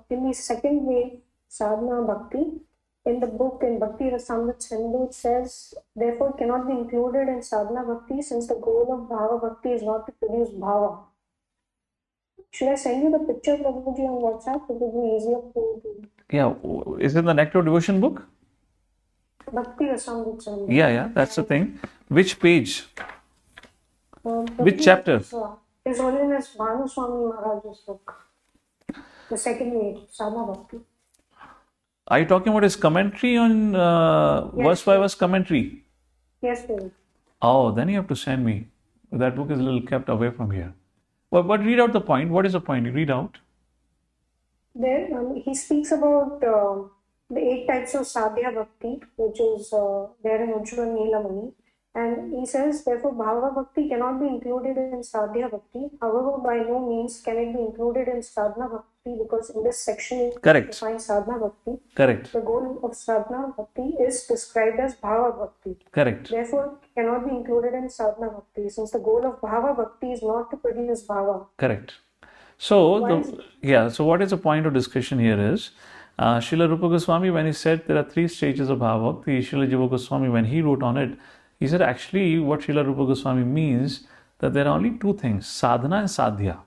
in the second wave, Sadhana Bhakti, in the book in Bhakti Rasamrit Sindhu, it says, therefore cannot be included in Sadhana Bhakti since the goal of Bhava Bhakti is not to produce Bhava. Should I send you the picture, Prabhuji, on WhatsApp? It will be easier for you. Yeah, is it the Nectar Devotion book? Bhakti Rasamrit Sindhu. Yeah, that's the thing. Which page? Which chapter? His Holiness Bhanu Swami Maharaj's book. The second wave, Sadhana Bhakti. Are you talking about his commentary on verse by verse commentary? Yes, please. Oh, then you have to send me. That book is a little kept away from here. But read out the point. What is the point? You read out. There, he speaks about the 8 types of Sadhya Bhakti, which is there in Ujjwal Neelamani. And he says, therefore, Bhava Bhakti cannot be included in Sadhya Bhakti. However, by no means can it be included in Sadhana Bhakti, because in this section, Correct. defines Sadhana Bhakti. Correct. The goal of Sadhana Bhakti is described as Bhava Bhakti. Correct. Therefore, cannot be included in Sadhana Bhakti, since the goal of Bhava Bhakti is not to produce Bhava. Correct. So, so what is the point of discussion here is, Srila Rupa Goswami, when he said there are 3 stages of Bhava Bhakti, Srila Jiva Goswami, when he wrote on it, he said actually what Srila Rupa Goswami means that there are only 2 things, sadhana and sadhya.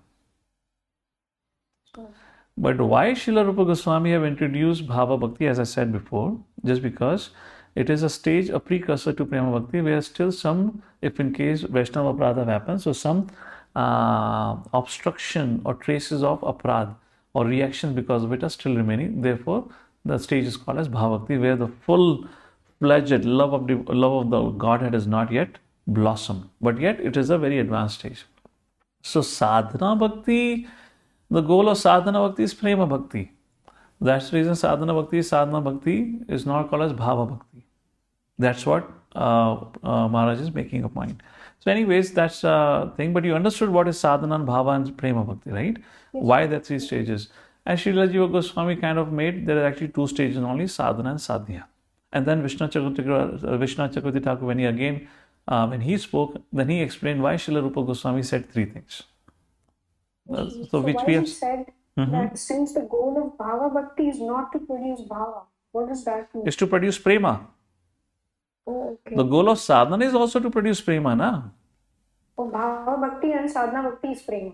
But why Srila Rupa Goswami have introduced Bhava Bhakti, as I said before, just because it is a stage, a precursor to Prema Bhakti, where still some, if in case Vaishnava Aparadha happens, so some obstruction or traces of Aparadha or reactions because of it are still remaining. Therefore, the stage is called as Bhava Bhakti, where the full-fledged love of the Godhead has not yet blossomed. But yet, it is a very advanced stage. So, Sadhana Bhakti, the goal of Sadhana Bhakti is Prema Bhakti. That's the reason Sadhana Bhakti is not called as Bhava Bhakti. That's what Maharaj is making a point. So anyways, that's the thing. But you understood what is Sadhana and Bhava and Prema Bhakti, right? Yes. Why there are 3 stages. And Srila Jiva Goswami kind of made, there are actually 2 stages only, Sadhana and Sadhya. And then Vishnu Chakravarti Thakur, when he again, when he spoke, then he explained why Srila Rupa Goswami said 3 things. So which we have said that since the goal of Bhava Bhakti is not to produce Bhava, what does that mean? Is to produce Prema. Oh, okay. The goal of sadhana is also to produce prema, na? Oh, Bhava Bhakti and Sadhana Bhakti is prema.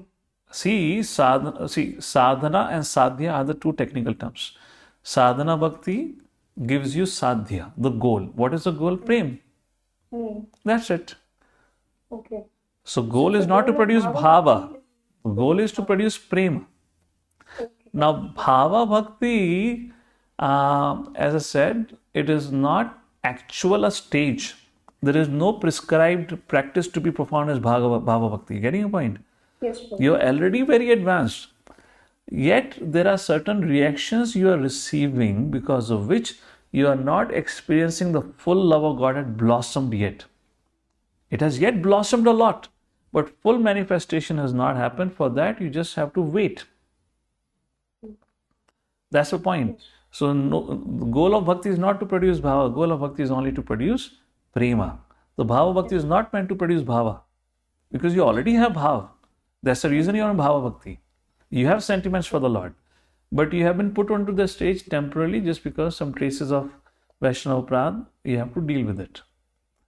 See, sadhana and sadhya are the 2 technical terms. Sadhana Bhakti gives you sadhya, the goal. What is the goal? Prem. That's it. Okay. So goal is not to produce bhava. The goal is to produce prema. Okay. Now, Bhava Bhakti, as I said, it is not actual a stage. There is no prescribed practice to be performed as Bhava Bhakti. Getting a point? Yes, sir. You are already very advanced. Yet there are certain reactions you are receiving because of which you are not experiencing the full love of God had blossomed yet. It has yet blossomed a lot, but full manifestation has not happened. For that, you just have to wait. That's the point. So, the goal of bhakti is not to produce bhava. Goal of bhakti is only to produce prema. The bhava bhakti is not meant to produce bhava, because you already have bhava. That's the reason you are in bhava bhakti. You have sentiments for the Lord, but you have been put onto the stage temporarily just because some traces of Vaishnava Prad, you have to deal with it.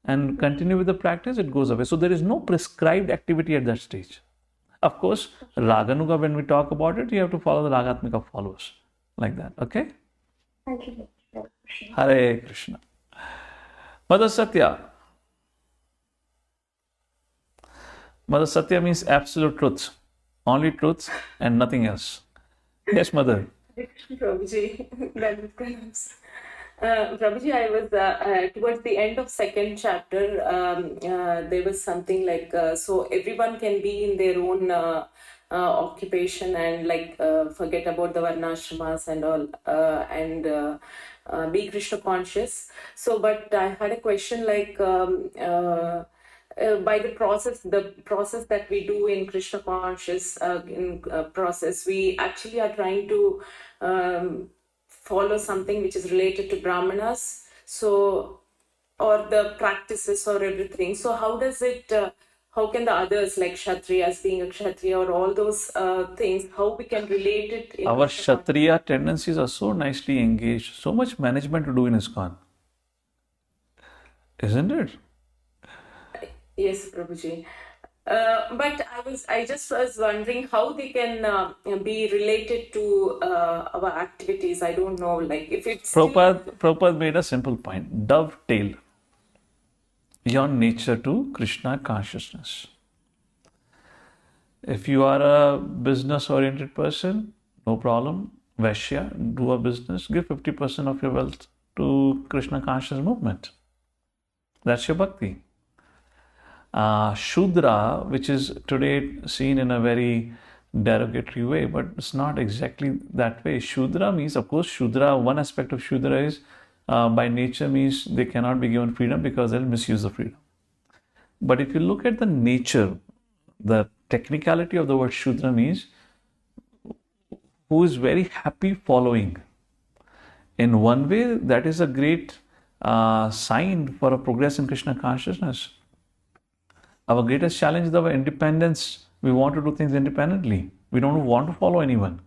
And continue with the practice, it goes away. So there is no prescribed activity at that stage. Of course, Raganuga, when we talk about it, you have to follow the Ragatmika follows. Like that, okay? Thank you. Hare Krishna. Mother Satya. Mother Satya means absolute truth. Only truth and nothing else. Yes, Mother. Prabhuji, Prabhuji, I was towards the end of 2nd chapter, there was something like, so everyone can be in their own occupation and forget about the varnashramas and all, and be Krishna conscious. So, but I had a question like, by the process that we do in Krishna conscious process, we actually are trying to follow something which is related to Brahmanas, so, or the practices or everything. So how does it, how can the others like Kshatriyas, being a Kshatriya, or all those things, how we can relate it? In Our Kshatriya tendencies are so nicely engaged, so much management to do in ISKCON. Isn't it? Yes, Prabhuji. But I just was wondering how they can be related to our activities. I don't know, like if it's Prabhupada made a simple point: dovetail your nature to Krishna consciousness. If you are a business-oriented person, no problem. Vaishya, do a business, give 50% of your wealth to Krishna conscious movement. That's your bhakti. Shudra, which is today seen in a very derogatory way, but it's not exactly that way. Shudra means, of course, Shudra, one aspect of Shudra is by nature means they cannot be given freedom because they'll misuse the freedom. But if you look at the nature, the technicality of the word Shudra means who is very happy following. In one way, that is a great sign for a progress in Krishna consciousness. Our greatest challenge is our independence. We want to do things independently. We don't want to follow anyone.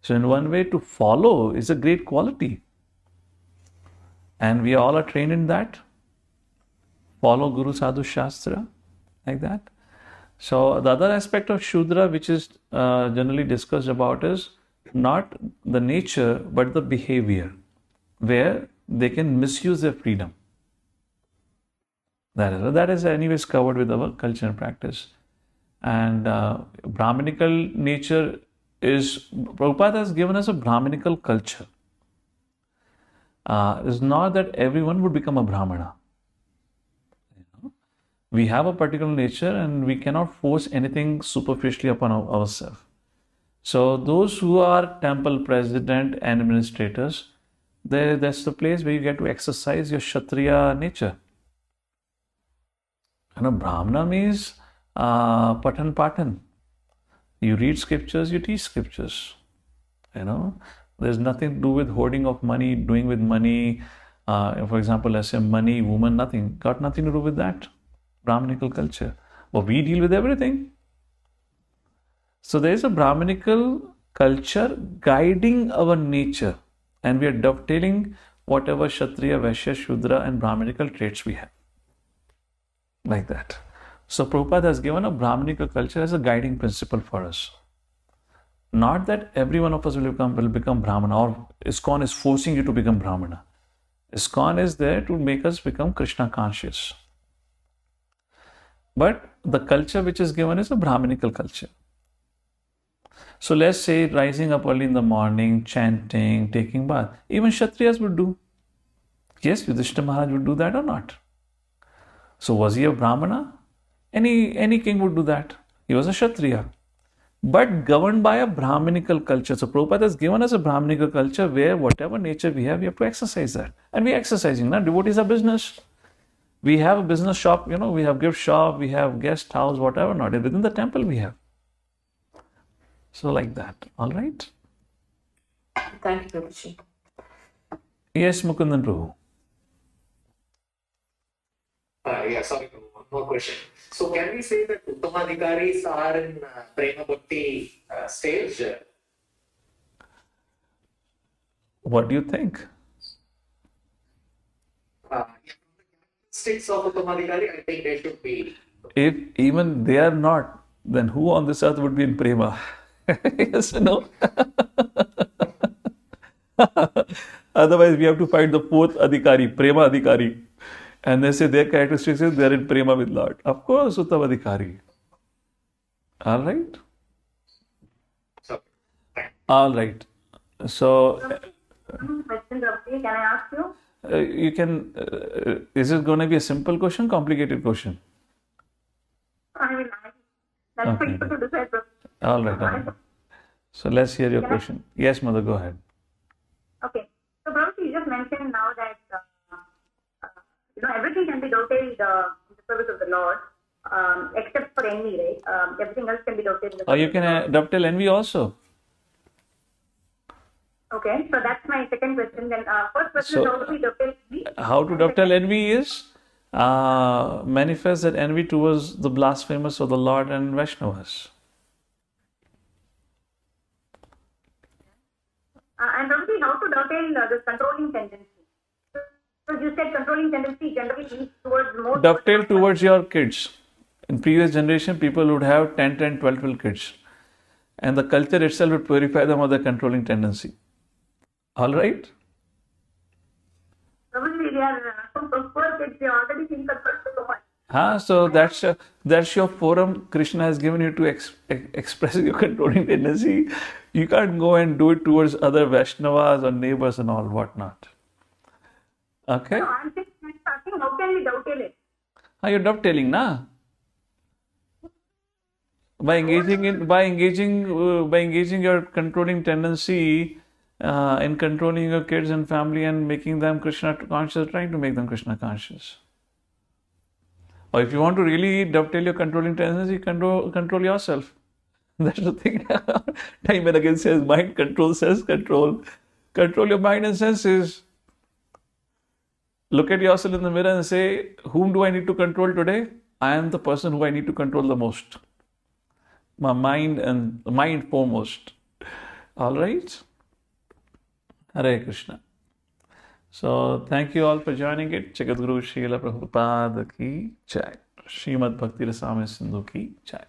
So in one way, to follow is a great quality. And we all are trained in that. Follow Guru Sadhu Shastra, like that. So the other aspect of Shudra, which is generally discussed about, is not the nature, but the behavior, where they can misuse their freedom. That is anyways covered with our culture and practice. And Brahminical nature is, Prabhupada has given us a Brahminical culture. It's not that everyone would become a Brahmana. We have a particular nature and we cannot force anything superficially upon ourselves. So those who are temple president and administrators, that's the place where you get to exercise your Kshatriya nature. And Brahmana means patan. You read scriptures, you teach scriptures. There's nothing to do with hoarding of money, doing with money. For example, let's say money, woman, nothing. Got nothing to do with that. Brahminical culture. But we deal with everything. So there is a Brahminical culture guiding our nature. And we are dovetailing whatever Kshatriya, Vaishya, Shudra and Brahminical traits we have. Like that. So Prabhupada has given a Brahminical culture as a guiding principle for us. Not that every one of us will become Brahmana, or ISKCON is forcing you to become Brahmana. ISKCON is there to make us become Krishna conscious. But the culture which is given is a Brahminical culture. So let's say rising up early in the morning, chanting, taking bath. Even Kshatriyas would do. Yes, Yudhishthira Maharaj would do that or not. So was he a Brahmana? Any king would do that. He was a Kshatriya. But governed by a Brahminical culture. So Prabhupada has given us a Brahminical culture where whatever nature we have to exercise that. And we are exercising. Now, devotees are business. We have a business shop, we have gift shop, we have guest house, whatever, not within the temple we have. So like that, all right? Thank you, Prabhuji. Yes, Mukundan Prabhu. Sorry, one more question. So can we say that Uttamadhikaris are in Prema Bhakti stage? What do you think? Sticks of Uttamadhikari, I think they should be. If even they are not, then who on this earth would be in Prema? Yes or no? Otherwise, we have to find the fourth Adhikari, Prema Adhikari. And they say their characteristics is they are in Prema with Lord. Of course, Uttamadhikari. All right? All right. So, Can I ask you? You can, is it going to be a simple question, complicated question? I mean, that's for you to decide. All right. So let's hear your question. Yes, Mother, go ahead. Okay. So, Prabhuji, you just mentioned now that everything can be dovetailed in the service of the Lord, except for envy, right? Everything else can be dovetailed in the service. Or you can dovetail envy also. Okay, so that's my second question. Then first question is how do we dovetail envy? How to dovetail envy is manifest that envy towards the blasphemous of the Lord and Vaishnavas. And Prabhuji, how to dovetail this controlling tendency? So you said controlling tendency generally leads towards more... Dovetail towards your kids. In previous generation, people would have 10, 12 kids. And the culture itself would purify them of their controlling tendency. All right? Prabhuji, they are so poor kids, they already think controlled so much. So that's your forum Krishna has given you to express your controlling tendency. You can't go and do it towards other Vaishnavas or neighbors and all whatnot. Okay? No, I'm just asking how can we dovetail it? You're dovetailing, na? By engaging your controlling tendency in controlling your kids and family and making them Krishna conscious, trying to make them Krishna conscious. Or if you want to really dovetail your controlling tendency, control yourself. That's the thing. Time and again says mind control, sense control. Control your mind and senses. Look at yourself in the mirror and say, whom do I need to control today? I am the person who I need to control the most. My mind and mind foremost. All right? Hare Krishna. So, thank you all for joining it. Jagadguru Srila Prabhupada ki jai. Srimad Bhakti Rasamrita Sindhu ki jai.